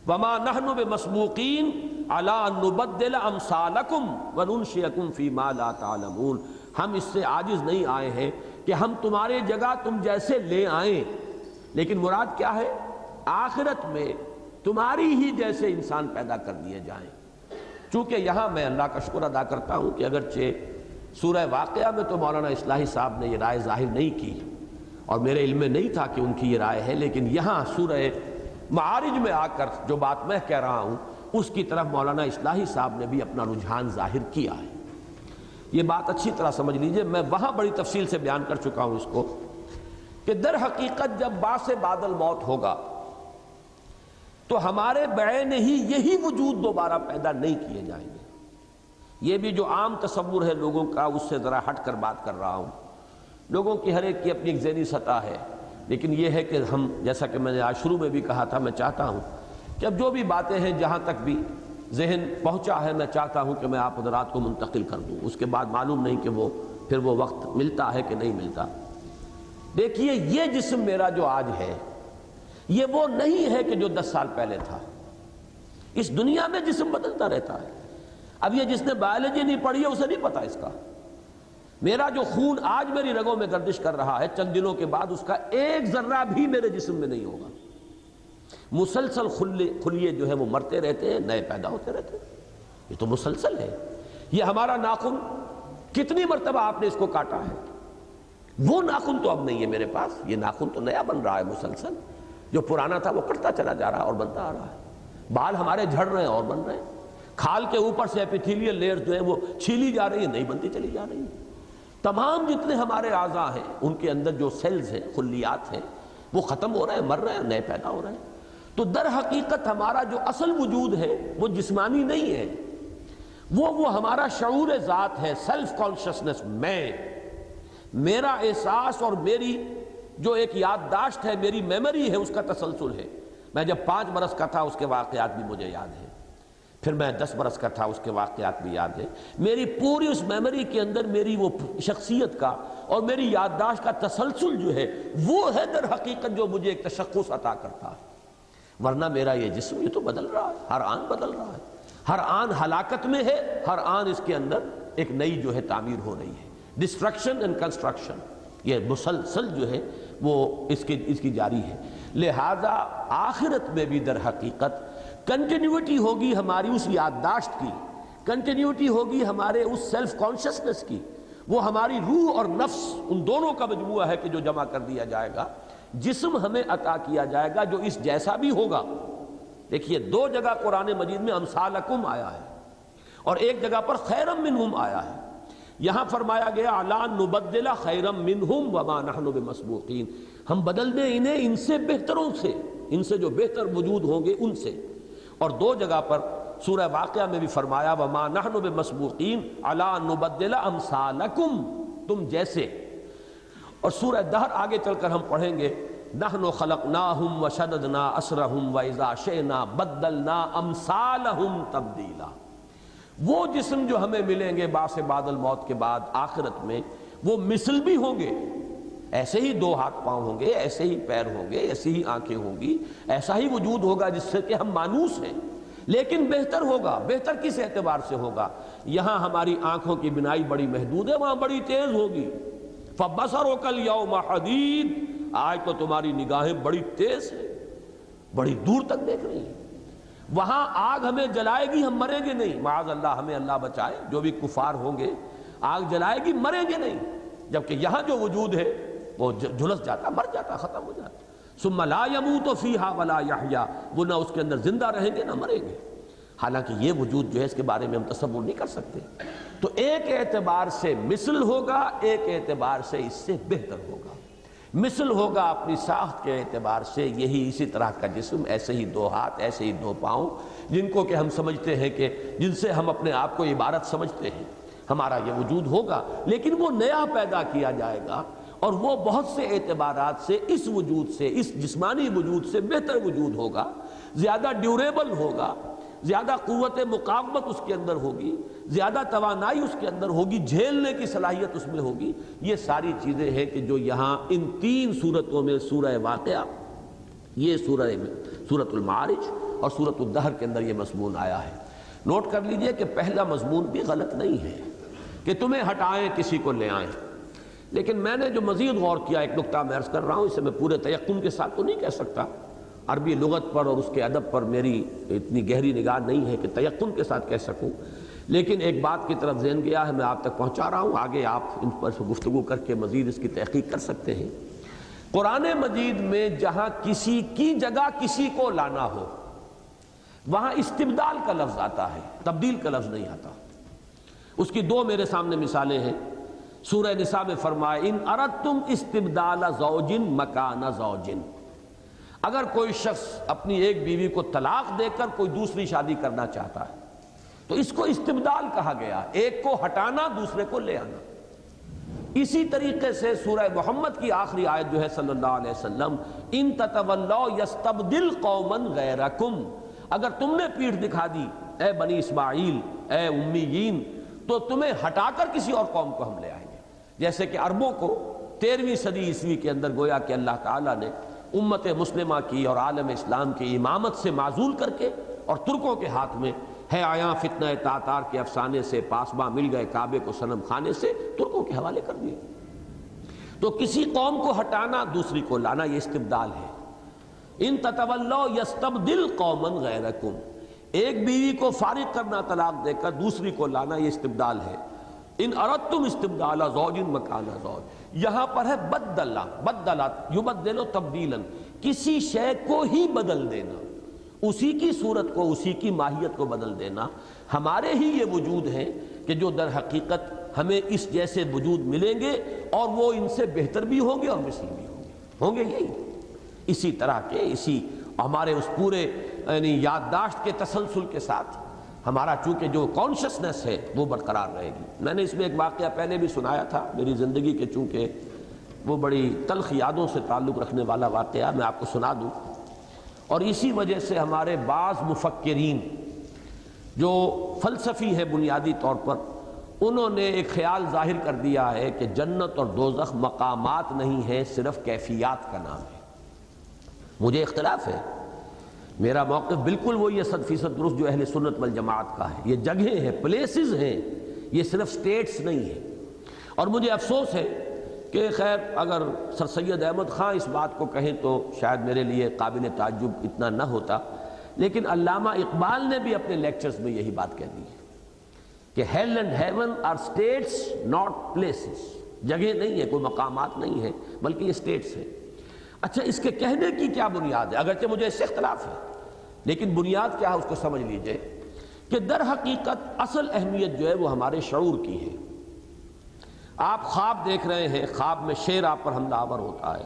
A: وَمَا نَحْنُ بِمَسْبُوقِينَ عَلَىٰ أَن نُبَدِّلَ أَمْثَالَكُمْ وَنُنْشِئَكُمْ فِي مَا لَا تَعْلَمُونَ، ہم اس سے عاجز نہیں آئے ہیں کہ ہم تمہارے جگہ تم جیسے لے آئیں، لیکن مراد کیا ہے؟ آخرت میں تمہاری ہی جیسے انسان پیدا کر دیے جائیں۔ چونکہ یہاں میں اللہ کا شکر ادا کرتا ہوں کہ اگرچہ سورہ واقعہ میں تو مولانا اصلاحی صاحب نے یہ رائے ظاہر نہیں کی اور میرے علم میں نہیں تھا کہ ان کی یہ رائے ہے، لیکن یہاں سورہ معارج میں آ کر جو بات میں کہہ رہا ہوں اس کی طرف مولانا اصلاحی صاحب نے بھی اپنا رجحان ظاہر کیا ہے۔ یہ بات اچھی طرح سمجھ لیجئے، میں وہاں بڑی تفصیل سے بیان کر چکا ہوں اس کو، کہ در حقیقت جب بعث بعد الموت ہوگا تو ہمارے بعین ہی یہی وجود دوبارہ پیدا نہیں کیے جائیں گے۔ یہ بھی جو عام تصور ہے لوگوں کا، اس سے ذرا ہٹ کر بات کر رہا ہوں۔ لوگوں کی ہر ایک کی اپنی ایک ذہنی سطح ہے، لیکن یہ ہے کہ ہم، جیسا کہ میں نے آج شروع میں بھی کہا تھا، میں چاہتا ہوں کہ اب جو بھی باتیں ہیں جہاں تک بھی ذہن پہنچا ہے میں چاہتا ہوں کہ میں آپ حضرات کو منتقل کر دوں، اس کے بعد معلوم نہیں کہ پھر وہ وقت ملتا ہے کہ نہیں ملتا۔ دیکھیے، یہ جسم میرا جو آج ہے یہ وہ نہیں ہے کہ جو 10 سال پہلے تھا۔ اس دنیا میں جسم بدلتا رہتا ہے۔ اب یہ جس نے بایولوجی نہیں پڑھی ہے اسے نہیں پتا اس کا۔ میرا جو خون آج میری رگوں میں گردش کر رہا ہے، چند دنوں کے بعد اس کا ایک ذرہ بھی میرے جسم میں نہیں ہوگا۔ مسلسل خلیے جو ہے وہ مرتے رہتے ہیں، نئے پیدا ہوتے رہتے ہیں، یہ تو مسلسل ہے۔ یہ ہمارا ناخن، کتنی مرتبہ آپ نے اس کو کاٹا ہے، وہ ناخن تو اب نہیں ہے میرے پاس، یہ ناخن تو نیا بن رہا ہے مسلسل، جو پرانا تھا وہ کٹتا چلا جا رہا ہے اور بنتا آ رہا ہے۔ بال ہمارے جھڑ رہے ہیں اور بن رہے ہیں، کھال کے اوپر سے ایپیتھیلیل لیئر جو ہے وہ چھیلی جا رہی ہے، نہیں بنتی چلی جا رہی ہے۔ تمام جتنے ہمارے اعضاء ہیں ان کے اندر جو سیلز ہیں، خلیات ہیں، وہ ختم ہو رہے ہیں، مر رہے ہیں، نئے پیدا ہو رہے ہیں۔ تو در حقیقت ہمارا جو اصل وجود ہے وہ جسمانی نہیں ہے، وہ ہمارا شعور ذات ہے، سیلف کانشسنس، میں، میرا احساس اور میری جو ایک یادداشت ہے، میری میموری ہے، اس کا تسلسل ہے۔ میں جب 5 برس کا تھا اس کے واقعات بھی مجھے یاد ہیں، پھر میں 10 برس کا تھا اس کے واقعات بھی یاد ہیں۔ میری پوری اس میموری کے اندر میری وہ شخصیت کا اور میری یادداشت کا تسلسل جو ہے وہ ہے در حقیقت جو مجھے ایک تشخص عطا کرتا ہے۔ ورنہ میرا یہ جسم یہ تو بدل رہا ہے، ہر آن بدل رہا ہے، ہر آن ہلاکت میں ہے، ہر آن اس کے اندر ایک نئی جو ہے تعمیر ہو رہی ہے، ڈسٹرکشن اینڈ کنسٹرکشن، یہ مسلسل جو ہے وہ اس کی جاری ہے۔ لہذا آخرت میں بھی در حقیقت کنٹینیوٹی ہوگی ہماری اس یادداشت کی، کنٹینیوٹی ہوگی ہمارے اس سیلف کانشسنس کی، وہ ہماری روح اور نفس ان دونوں کا مجموعہ ہے کہ جو جمع کر دیا جائے گا۔ جسم ہمیں عطا کیا جائے گا جو اس جیسا بھی ہوگا، دیکھیے دو جگہ قرآن مجید میں امثالکم آیا ہے اور ایک جگہ پر خیرم منہم آیا ہے. یہاں فرمایا گیا الا نبدل خیرم منہم وما نحن بمسبوقین، ہم بدل دیں انہیں ان سے بہتروں سے، ان سے جو بہتر وجود ہوں گے ان سے. اور دو جگہ پر سورہ واقعہ میں بھی فرمایا وما نحن بمسبوقین الا نبدل امثالکم، تم جیسے. اور سورہ دہر آگے چل کر ہم پڑھیں گے نحن خلقناہم وشددنا اسرہم واذا شئنا بدلنا امثالہم تبدیلا. وہ جسم جو ہمیں ملیں گے بعث بعد الموت کے بعد آخرت میں، وہ مثل بھی ہوں گے، ایسے ہی دو ہاتھ پاؤں ہوں گے، ایسے ہی پیر ہوں گے، ایسی ہی آنکھیں ہوں گی، ایسا ہی وجود ہوگا جس سے کہ ہم مانوس ہیں، لیکن بہتر ہوگا. بہتر کس اعتبار سے ہوگا؟ یہاں ہماری آنکھوں کی بینائی بڑی محدود ہے، وہاں بڑی تیز ہوگی. فَبَصَرُكَ الْيَوْمَ حَدِيدٌ، آج تو تمہاری نگاہیں بڑی تیز ہیں، بڑی دور تک دیکھ رہی ہیں. وہاں آگ ہمیں جلائے گی، ہم مریں گے نہیں، معاذ اللہ، ہمیں اللہ بچائے. جو بھی کفار ہوں گے آگ جلائے گی، مریں گے نہیں. جبکہ یہاں جو وجود ہے وہ جھلس جاتا، مر جاتا، ختم ہو جاتا. ثم لا يموت فيها ولا يحيا، وہ نہ اس کے اندر زندہ رہیں گے نہ مریں گے. حالانکہ یہ وجود جو ہے اس کے بارے میں ہم تصور نہیں کر سکتے. تو ایک اعتبار سے مثل ہوگا، ایک اعتبار سے اس سے بہتر ہوگا. مثل ہوگا اپنی ساخت کے اعتبار سے یہی اسی طرح کا جسم، ایسے ہی دو ہاتھ، ایسے ہی دو پاؤں، جن کو کہ ہم سمجھتے ہیں کہ جن سے ہم اپنے آپ کو عبارت سمجھتے ہیں. ہمارا یہ وجود ہوگا، لیکن وہ نیا پیدا کیا جائے گا اور وہ بہت سے اعتبارات سے اس وجود سے، اس جسمانی وجود سے بہتر وجود ہوگا، زیادہ ڈیوریبل ہوگا، زیادہ قوت مقاومت اس کے اندر ہوگی، زیادہ توانائی اس کے اندر ہوگی، جھیلنے کی صلاحیت اس میں ہوگی. یہ ساری چیزیں ہیں کہ جو یہاں ان تین صورتوں میں، سورہ واقعہ، یہ سورۃ المعارج اور سورۃ الدہر کے اندر یہ مضمون آیا ہے. نوٹ کر لیجئے کہ پہلا مضمون بھی غلط نہیں ہے کہ تمہیں ہٹائیں کسی کو لے آئیں، لیکن میں نے جو مزید غور کیا، ایک نقطہ میں عرض کر رہا ہوں، اسے میں پورے تیقن کے ساتھ تو نہیں کہہ سکتا، عربی لغت پر اور اس کے ادب پر میری اتنی گہری نگاہ نہیں ہے کہ تیقن کے ساتھ کہہ سکوں، لیکن ایک بات کی طرف ذہن گیا ہے، میں آپ تک پہنچا رہا ہوں. آگے آپ ان پر گفتگو کر کے مزید اس کی تحقیق کر سکتے ہیں. قرآن مجید میں جہاں کسی کی جگہ کسی کو لانا ہو، وہاں استبدال کا لفظ آتا ہے، تبدیل کا لفظ نہیں آتا. اس کی دو میرے سامنے مثالیں ہیں. سورہ نساء میں فرمایا ان اردتم استبدال زوج مکان زوج، اگر کوئی شخص اپنی ایک بیوی کو طلاق دے کر کوئی دوسری شادی کرنا چاہتا ہے تو اس کو استبدال کہا گیا، ایک کو ہٹانا دوسرے کو لے آنا. اسی طریقے سے سورہ محمد کی آخری آیت جو ہے صلی اللہ علیہ وسلم، ان تتولوا یستبدل قوما غیرکم، اگر تم نے پیٹھ دکھا دی اے بنی اسماعیل، اے امیین، تو تمہیں ہٹا کر کسی اور قوم کو ہم لے آئیں گے. جیسے کہ عربوں کو 13ویں صدی عیسوی کے اندر گویا کہ اللہ تعالیٰ نے امت مسلمہ کی اور عالم اسلام کی امامت سے معزول کر کے اور ترکوں کے ہاتھ میں ہے آیا فتنہ تاتار کے افسانے سے پاسباں مل گئے کعبے کو صنم خانے سے، ترکوں کے حوالے کر دیے. تو کسی قوم کو ہٹانا دوسری کو لانا، یہ استبدال ہے. ان تتولوا یستبدل قوما غیرکم، ایک بیوی کو فارغ کرنا طلاق دے کر دوسری کو لانا، یہ استبدال ہے. ان اردتم استبدال زوج مکان زوج، یہاں پر ہے بدلا، بدلت یبدل تبدیلا، کسی شے کو ہی بدل دینا، اسی کی صورت کو، اسی کی ماہیت کو بدل دینا. ہمارے ہی یہ وجود ہیں کہ جو در حقیقت ہمیں اس جیسے وجود ملیں گے اور وہ ان سے بہتر بھی ہوں گے اور مثل بھی ہوں گے یہی اسی طرح کے، اسی ہمارے اس پورے یعنی یادداشت کے تسلسل کے ساتھ ہمارا چونکہ جو کانشسنس ہے وہ برقرار رہے گی. میں نے اس میں ایک واقعہ پہلے بھی سنایا تھا، میری زندگی کے چونکہ وہ بڑی تلخ یادوں سے تعلق رکھنے والا واقعہ، میں آپ کو سنا دوں. اور اسی وجہ سے ہمارے بعض مفکرین جو فلسفی ہے بنیادی طور پر، انہوں نے ایک خیال ظاہر کر دیا ہے کہ جنت اور دوزخ مقامات نہیں ہیں، صرف کیفیات کا نام ہے. مجھے اختلاف ہے، میرا موقف بالکل وہی ہے 100% درست جو اہل سنت والجماعت کا ہے. یہ جگہیں ہیں، پلیسز ہیں، یہ صرف سٹیٹس نہیں ہیں. اور مجھے افسوس ہے کہ خیر اگر سر سید احمد خان اس بات کو کہیں تو شاید میرے لیے قابل تعجب اتنا نہ ہوتا، لیکن علامہ اقبال نے بھی اپنے لیکچرز میں یہی بات کہہ دی ہے کہ hell and heaven are states not places, جگہ نہیں ہے، کوئی مقامات نہیں ہے، بلکہ یہ اسٹیٹس ہیں. اچھا، اس کے کہنے کی کیا بنیاد ہے؟ اگرچہ مجھے اس سے اختلاف ہے، لیکن بنیاد کیا ہے اس کو سمجھ لیجئے کہ در حقیقت اصل اہمیت جو ہے وہ ہمارے شعور کی ہے۔ آپ خواب دیکھ رہے ہیں، خواب میں شیر آپ پر حملہ آور ہوتا ہے،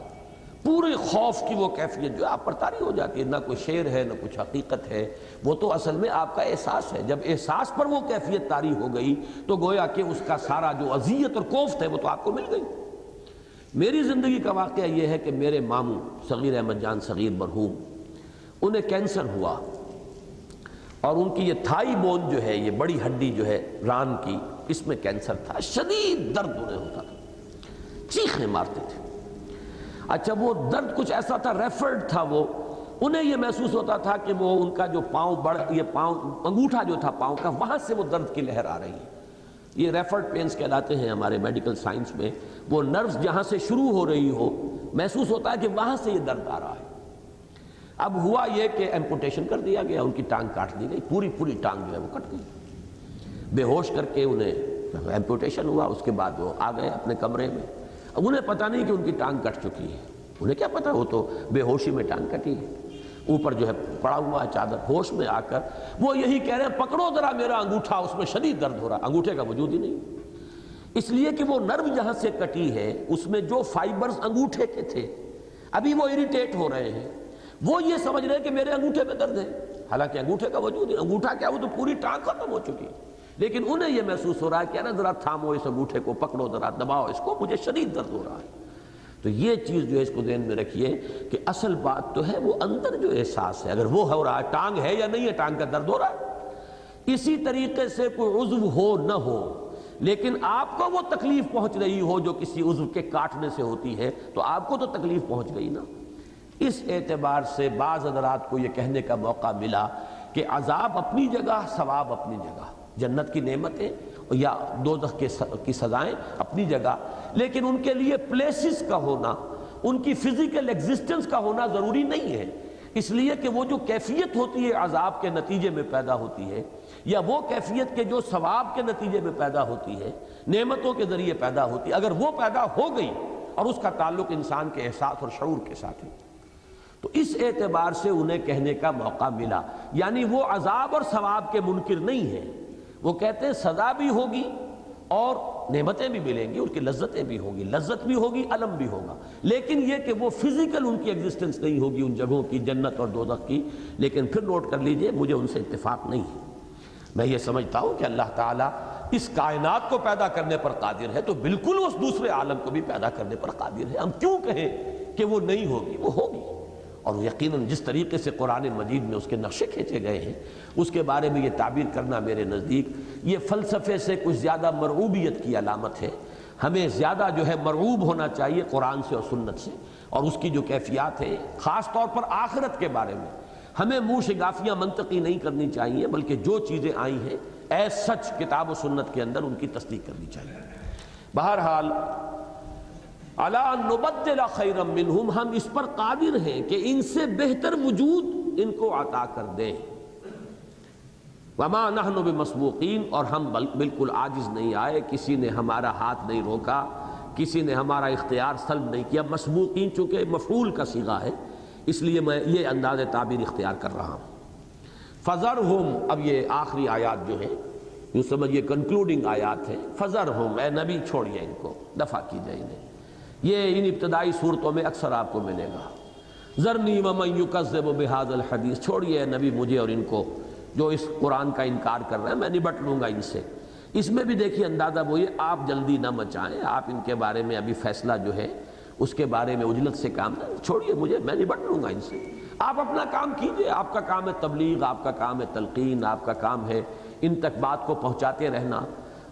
A: پورے خوف کی وہ کیفیت جو ہے آپ پر طاری ہو جاتی ہے، نہ کوئی شیر ہے نہ کچھ حقیقت ہے، وہ تو اصل میں آپ کا احساس ہے۔ جب احساس پر وہ کیفیت طاری ہو گئی تو گویا کہ اس کا سارا جو اذیت اور کوفت ہے وہ تو آپ کو مل گئی۔ میری زندگی کا واقعہ یہ ہے کہ میرے ماموں صغیر احمد جان صغیر مرحوم، انہیں کینسر ہوا، اور ان کی یہ تھائی بون جو ہے، یہ بڑی ہڈی جو ہے ران کی، اس میں کینسر تھا، شدید درد انہیں ہوتا تھا، چیخیں مارتے تھے۔ اچھا وہ درد کچھ ایسا تھا، ریفرڈ تھا، وہ انہیں یہ محسوس ہوتا تھا کہ وہ ان کا جو یہ پاؤں انگوٹھا جو تھا پاؤں کا، وہاں سے وہ درد کی لہر آ رہی ہے۔ یہ ریفرڈ پینز کہلاتے ہیں ہمارے میڈیکل سائنس میں، وہ نروز جہاں سے شروع ہو رہی ہو، محسوس ہوتا ہے کہ وہاں سے یہ درد آ رہا ہے۔ اب ہوا یہ کہ ایمپوٹیشن کر دیا گیا، ان کی ٹانگ کاٹ دی گئی، پوری ٹانگ جو ہے وہ کٹ گئی، بے ہوش کر کے انہیں ایمپوٹیشن ہوا۔ اس کے بعد وہ آ گئے اپنے کمرے میں، اب انہیں پتہ نہیں کہ ان کی ٹانگ کٹ چکی ہے، انہیں کیا پتہ، وہ تو بے ہوشی میں ٹانگ کٹی ہے، اوپر جو ہے پڑا ہوا ہے چادر۔ ہوش میں آ کر وہ یہی کہہ رہے ہیں پکڑو ذرا میرا انگوٹھا، اس میں شدید درد ہو رہا، انگوٹھے کا وجود ہی نہیں، اس لیے کہ وہ نرو جہاں سے کٹی ہے اس میں جو فائبرز انگوٹھے کے تھے ابھی وہ اریٹیٹ ہو رہے ہیں، وہ یہ سمجھ رہے ہیں کہ میرے انگوٹھے میں درد ہے، حالانکہ انگوٹھے کا وجود ہے، انگوٹھا کیا، وہ تو پوری ٹانگ ختم ہو چکی ہے، لیکن انہیں یہ محسوس ہو رہا ہے کہ نا ذرا تھامو اس انگوٹھے کو، پکڑو ذرا، دباؤ اس کو، مجھے شدید درد ہو رہا ہے۔ تو یہ چیز جو ہے اس کو ذہن میں رکھیے کہ اصل بات تو ہے وہ اندر جو احساس ہے، اگر وہ ہو رہا ہے، ٹانگ ہے یا نہیں ہے، ٹانگ کا درد ہو رہا ہے۔ اسی طریقے سے کوئی عضو ہو نہ ہو لیکن آپ کو وہ تکلیف پہنچ رہی ہو جو کسی عضو کے کاٹنے سے ہوتی ہے، تو آپ کو تو تکلیف پہنچ گئی نا۔ اس اعتبار سے بعض حضرات کو یہ کہنے کا موقع ملا کہ عذاب اپنی جگہ، ثواب اپنی جگہ، جنت کی نعمتیں یا دوزخ کی سزائیں اپنی جگہ، لیکن ان کے لیے پلیسز کا ہونا، ان کی فزیکل ایگزسٹنس کا ہونا ضروری نہیں ہے، اس لیے کہ وہ جو کیفیت ہوتی ہے عذاب کے نتیجے میں پیدا ہوتی ہے، یا وہ کیفیت کے جو ثواب کے نتیجے میں پیدا ہوتی ہے، نعمتوں کے ذریعے پیدا ہوتی ہے، اگر وہ پیدا ہو گئی اور اس کا تعلق انسان کے احساس اور شعور کے ساتھ ہے، تو اس اعتبار سے انہیں کہنے کا موقع ملا، یعنی وہ عذاب اور ثواب کے منکر نہیں ہیں، وہ کہتے ہیں سزا بھی ہوگی اور نعمتیں بھی ملیں گی، ان کی لذتیں بھی ہوں گی، لذت بھی ہوگی، علم بھی ہوگا، لیکن یہ کہ وہ فزیکل ان کی ایگزسٹنس نہیں ہوگی ان جگہوں کی، جنت اور دوزخ کی۔ لیکن پھر نوٹ کر لیجئے، مجھے ان سے اتفاق نہیں ہے، میں یہ سمجھتا ہوں کہ اللہ تعالیٰ اس کائنات کو پیدا کرنے پر قادر ہے، تو بالکل اس دوسرے عالم کو بھی پیدا کرنے پر قادر ہے، ہم کیوں کہیں کہ وہ نہیں ہوگی، وہ ہوگی، اور یقیناً جس طریقے سے قرآن مجید میں اس کے نقشے کھینچے گئے ہیں، اس کے بارے میں یہ تعبیر کرنا میرے نزدیک یہ فلسفے سے کچھ زیادہ مرعوبیت کی علامت ہے۔ ہمیں زیادہ جو ہے مرعوب ہونا چاہیے قرآن سے اور سنت سے، اور اس کی جو کیفیات ہیں، خاص طور پر آخرت کے بارے میں ہمیں منہ شگافیاں منطقی نہیں کرنی چاہیے، بلکہ جو چیزیں آئی ہیں اے سچ کتاب و سنت کے اندر ان کی تصدیق کرنی چاہیے۔ بہرحال عَلَىٰ أَن نُبَدِّلَ خَيْرًا مِّنْهُمْ، ہم اس پر قادر ہیں کہ ان سے بہتر وجود ان کو عطا کر دیں۔ وَمَا نَحْنُ بِمَسْبُوقِينَ، اور ہم بالکل عاجز نہیں آئے، کسی نے ہمارا ہاتھ نہیں روکا، کسی نے ہمارا اختیار سلب نہیں کیا۔ مسبوقین چونکہ مفعول کا صیغہ ہے اس لیے میں یہ انداز تعبیر اختیار کر رہا ہوں۔ فَذَرْهُمْ، اب یہ آخری آیات جو ہے یوں سمجھئے کنکلوڈنگ آیات ہیں، فَذَرْهُمْ، اے نبی چھوڑیے ان کو، دفع کیجئے انہیں۔ یہ ان ابتدائی صورتوں میں اکثر آپ کو ملے گا، ذرنی ومن یکذب بہذا الحدیث، چھوڑیے نبی مجھے اور ان کو جو اس قرآن کا انکار کر رہے ہیں، میں نبٹ لوں گا ان سے۔ اس میں بھی دیکھیے اندازہ وہ یہ، آپ جلدی نہ مچائیں، آپ ان کے بارے میں ابھی فیصلہ جو ہے اس کے بارے میں عجلت سے کام نہ، چھوڑیے مجھے، میں نبٹ لوں گا ان سے، آپ اپنا کام کیجئے، آپ کا کام ہے تبلیغ، آپ کا کام ہے تلقین، آپ کا کام ہے ان تک بات کو پہنچاتے رہنا،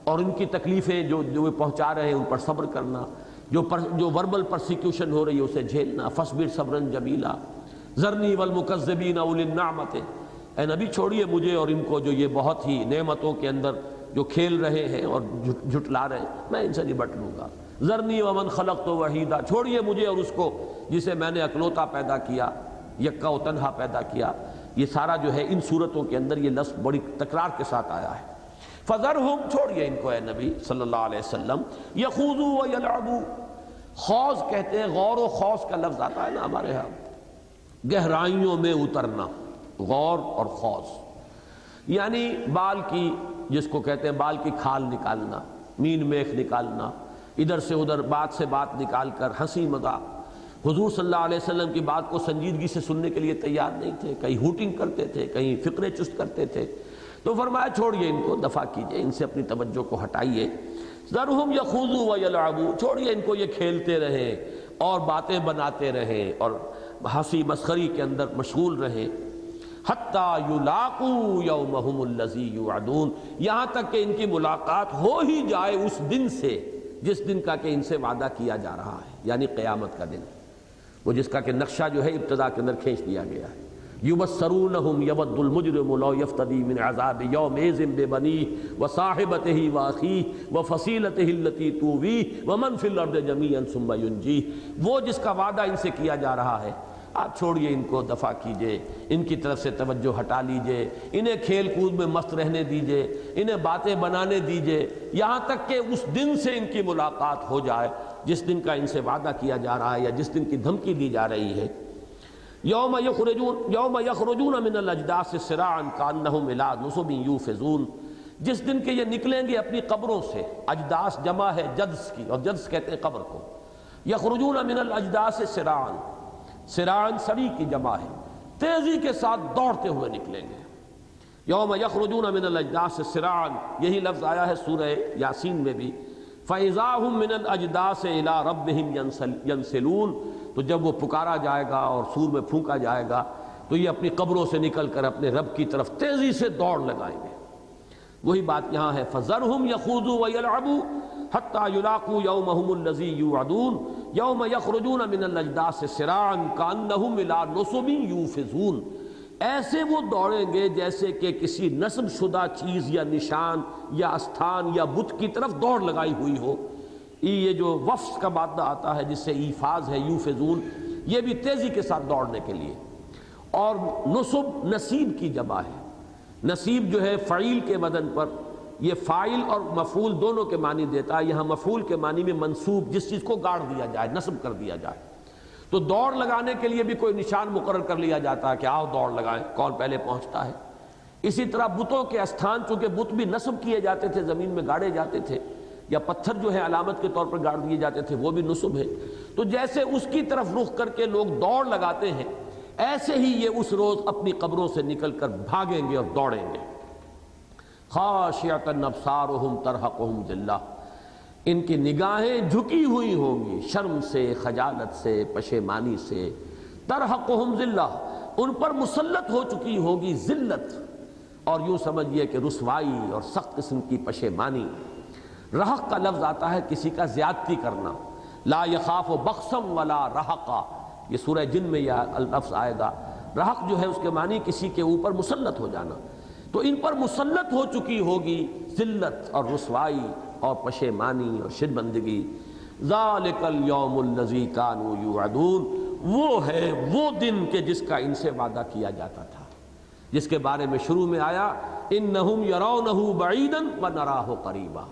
A: اور ان کی تکلیفیں جو وہ پہنچا رہے ہیں ان پر صبر کرنا، جو وربل پرسیکیوشن ہو رہی ہے اسے جھیلنا، فاصبر صبرا جمیلا ذرنی والمکذبین اولی النعمت، اے نبی چھوڑیے مجھے اور ان کو جو یہ بہت ہی نعمتوں کے اندر جو کھیل رہے ہیں اور جھٹلا رہے ہیں، میں ان سے نبٹ لوں گا۔ ذرنی ومن خلقت وحیدا، چھوڑیے مجھے اور اس کو جسے میں نے اکلوتا پیدا کیا، یکا و تنہا پیدا کیا۔ یہ سارا جو ہے ان صورتوں کے اندر یہ لفظ بڑی تکرار کے ساتھ آیا ہے۔ فَذَرْهُمْ، چھوڑیے ان کو اے نبی صلی اللہ علیہ وسلم، يَخُوضُوا وَيَلْعَبُوا، خوض کہتے ہیں، غور و خوض کا لفظ آتا ہے نا ہمارے ہاں، گہرائیوں میں اترنا، غور اور خوض یعنی بال کی، جس کو کہتے ہیں بال کی کھال نکالنا، مین میخ نکالنا، ادھر سے ادھر بات سے بات نکال کر ہنسی مذاق۔ حضور صلی اللہ علیہ وسلم کی بات کو سنجیدگی سے سننے کے لیے تیار نہیں تھے، کہیں ہوٹنگ کرتے تھے، کہیں فقرے چست کرتے تھے۔ تو فرمایا چھوڑیے ان کو، دفع کیجئے، ان سے اپنی توجہ کو ہٹائیے۔ ذرہم یخوضوا ویلعبوا، چھوڑیے ان کو، یہ کھیلتے رہیں اور باتیں بناتے رہیں اور ہنسی مسخری کے اندر مشغول رہیں۔ حتیٰ یلاقوا یومہم الذی یوعدون، یہاں تک کہ ان کی ملاقات ہو ہی جائے اس دن سے جس دن کا کہ ان سے وعدہ کیا جا رہا ہے، یعنی قیامت کا دن، وہ جس کا کہ نقشہ جو ہے ابتدا کے اندر کھینچ دیا گیا ہے۔ یبصرونہم یود المجرم لو یفتدی من عذاب یومئذ ببنیہ وصاحبتہ واخیہ وفصیلتہ التی تؤویہ ومن فی الارض جمیعا ثم ینجیہ، وہ جس کا وعدہ ان سے کیا جا رہا ہے، آپ چھوڑیے ان کو، دفع کیجئے، ان کی طرف سے توجہ ہٹا لیجئے، انہیں کھیل کود میں مست رہنے دیجئے، انہیں باتیں بنانے دیجئے، یہاں تک کہ اس دن سے ان کی ملاقات ہو جائے جس دن کا ان سے وعدہ کیا جا رہا ہے یا جس دن کی دھمکی دی جا رہی ہے۔ یوم یخرجون من الاجداث سراعا کانہم الی نصب یوفضون، جس دن کہ یہ نکلیں گے اپنی قبروں سے، اجداث جمع ہے جدس کی، اور جدس کہتے ہیں قبر کو۔ یخرجون من الاجداث سراعا، سراعاً سری کی جمع ہے، تیزی کے ساتھ دوڑتے ہوئے نکلیں گے۔ یوم یخرجون من الاجداث سراعاً، یہی لفظ آیا ہے سورہ یاسین میں بھی۔ فَإِذَا هُم مِّنَ الْأَجْدَاثِ إِلَىٰ رَبِّهِمْ يَنْسِلُونَ، تو جب وہ پکارا جائے گا اور سور میں پھونکا جائے گا تو یہ اپنی قبروں سے نکل کر اپنے رب کی طرف تیزی سے دوڑ لگائیں گے۔ وہی بات یہاں ہے، فَذَرْهُمْ يَخُوضُوا وَيَلْعَبُوا حَتَّىٰ يُلَاقُوا يَوْمَهُمُ الَّذِي يُوعَدُونَ يَوْمَ يَخْرُجُونَ مِنَ الْأَجْدَاثِ سِرَاعًا كَأَنَّهُمْ إِلَىٰ نُصُبٍ يُوفِضُونَ، ایسے وہ دوڑیں گے جیسے کہ کسی نصب شدہ چیز یا نشان یا استھان یا بت کی طرف دوڑ لگائی ہوئی ہو۔ یہ جو وفظ کا مادہ آتا ہے جس سے ایفاز ہے، یوفضون، یہ بھی تیزی کے ساتھ دوڑنے کے لیے۔ اور نصب نصیب کی جمع ہے، نصیب جو ہے فعیل کے وزن پر، یہ فاعل اور مفعول دونوں کے معنی دیتا ہے۔ یہاں مفعول کے معنی میں منصوب، جس چیز کو گاڑ دیا جائے، نصب کر دیا جائے۔ تو دوڑ لگانے کے لیے بھی کوئی نشان مقرر کر لیا جاتا ہے کہ آؤ دوڑ لگائیں، کون پہلے پہنچتا ہے۔ اسی طرح بتوں کے استھان، چونکہ بت بھی نصب کیے جاتے تھے، زمین میں گاڑے جاتے تھے، یا پتھر جو ہے علامت کے طور پر گاڑ دیے جاتے تھے، وہ بھی نصب ہے۔ تو جیسے اس کی طرف رخ کر کے لوگ دوڑ لگاتے ہیں، ایسے ہی یہ اس روز اپنی قبروں سے نکل کر بھاگیں گے اور دوڑیں گے۔ خاشعۃ ابصارہم ترہقہم ذلہ، ان کی نگاہیں جھکی ہوئی ہوں گی شرم سے، خجالت سے، پشیمانی سے۔ ترہقہم ذلہ، ان پر مسلط ہو چکی ہوگی ذلت، اور یوں سمجھیے کہ رسوائی اور سخت قسم کی پشیمانی۔ رہق کا لفظ آتا ہے کسی کا زیادتی کرنا، لا یخاف بخسم ولا رہقا، یہ سورہ جن میں یہ لفظ آئے گا۔ رہق جو ہے اس کے معنی کسی کے اوپر مسلط ہو جانا، تو ان پر مسلط ہو چکی ہوگی ذلت اور رسوائی اور پشیمانی اور شرمندگی۔ ذالک الیوم الذی کانوا یوعدون، وہ ہے وہ دن کہ جس کا ان سے وعدہ کیا جاتا تھا، جس کے بارے میں شروع میں آیا انہم یرونہ بعیدا ونراہ قریبا،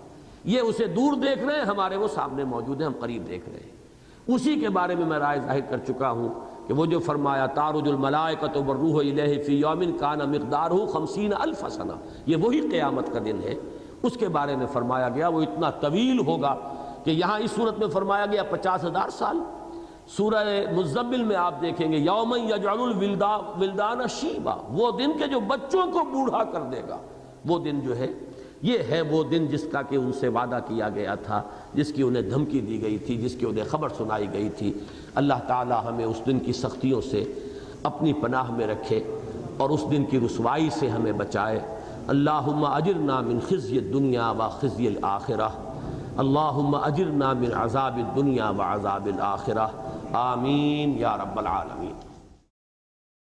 A: یہ اسے دور دیکھ رہے ہیں، ہمارے وہ سامنے موجود ہیں، ہم قریب دیکھ رہے ہیں۔ اسی کے بارے میں رائے ظاہر کر چکا ہوں کہ وہ جو فرمایا تعرج الملائکۃ والروح الیہ فی یوم کان مقدارہ 50,000 سنہ، یہ وہی قیامت کا دن ہے۔ اس کے بارے میں فرمایا گیا وہ اتنا طویل ہوگا کہ یہاں اس صورت میں فرمایا گیا 50,000 سال۔ سورہ مزمل میں آپ دیکھیں گے یوم یجعل الولدان شیبا، وہ دن کے جو بچوں کو بوڑھا کر دے گا، وہ دن جو ہے یہ ہے وہ دن جس کا کہ ان سے وعدہ کیا گیا تھا، جس کی انہیں دھمکی دی گئی تھی، جس کی انہیں خبر سنائی گئی تھی۔ اللہ تعالی ہمیں اس دن کی سختیوں سے اپنی پناہ میں رکھے اور اس دن کی رسوائی سے ہمیں بچائے۔ اللہم اجرنا من خزی الدنیا و خزی الآخرہ، اللہم اجرنا من عذاب الدنیا و عذاب الآخرہ، آمین یا رب العالمین۔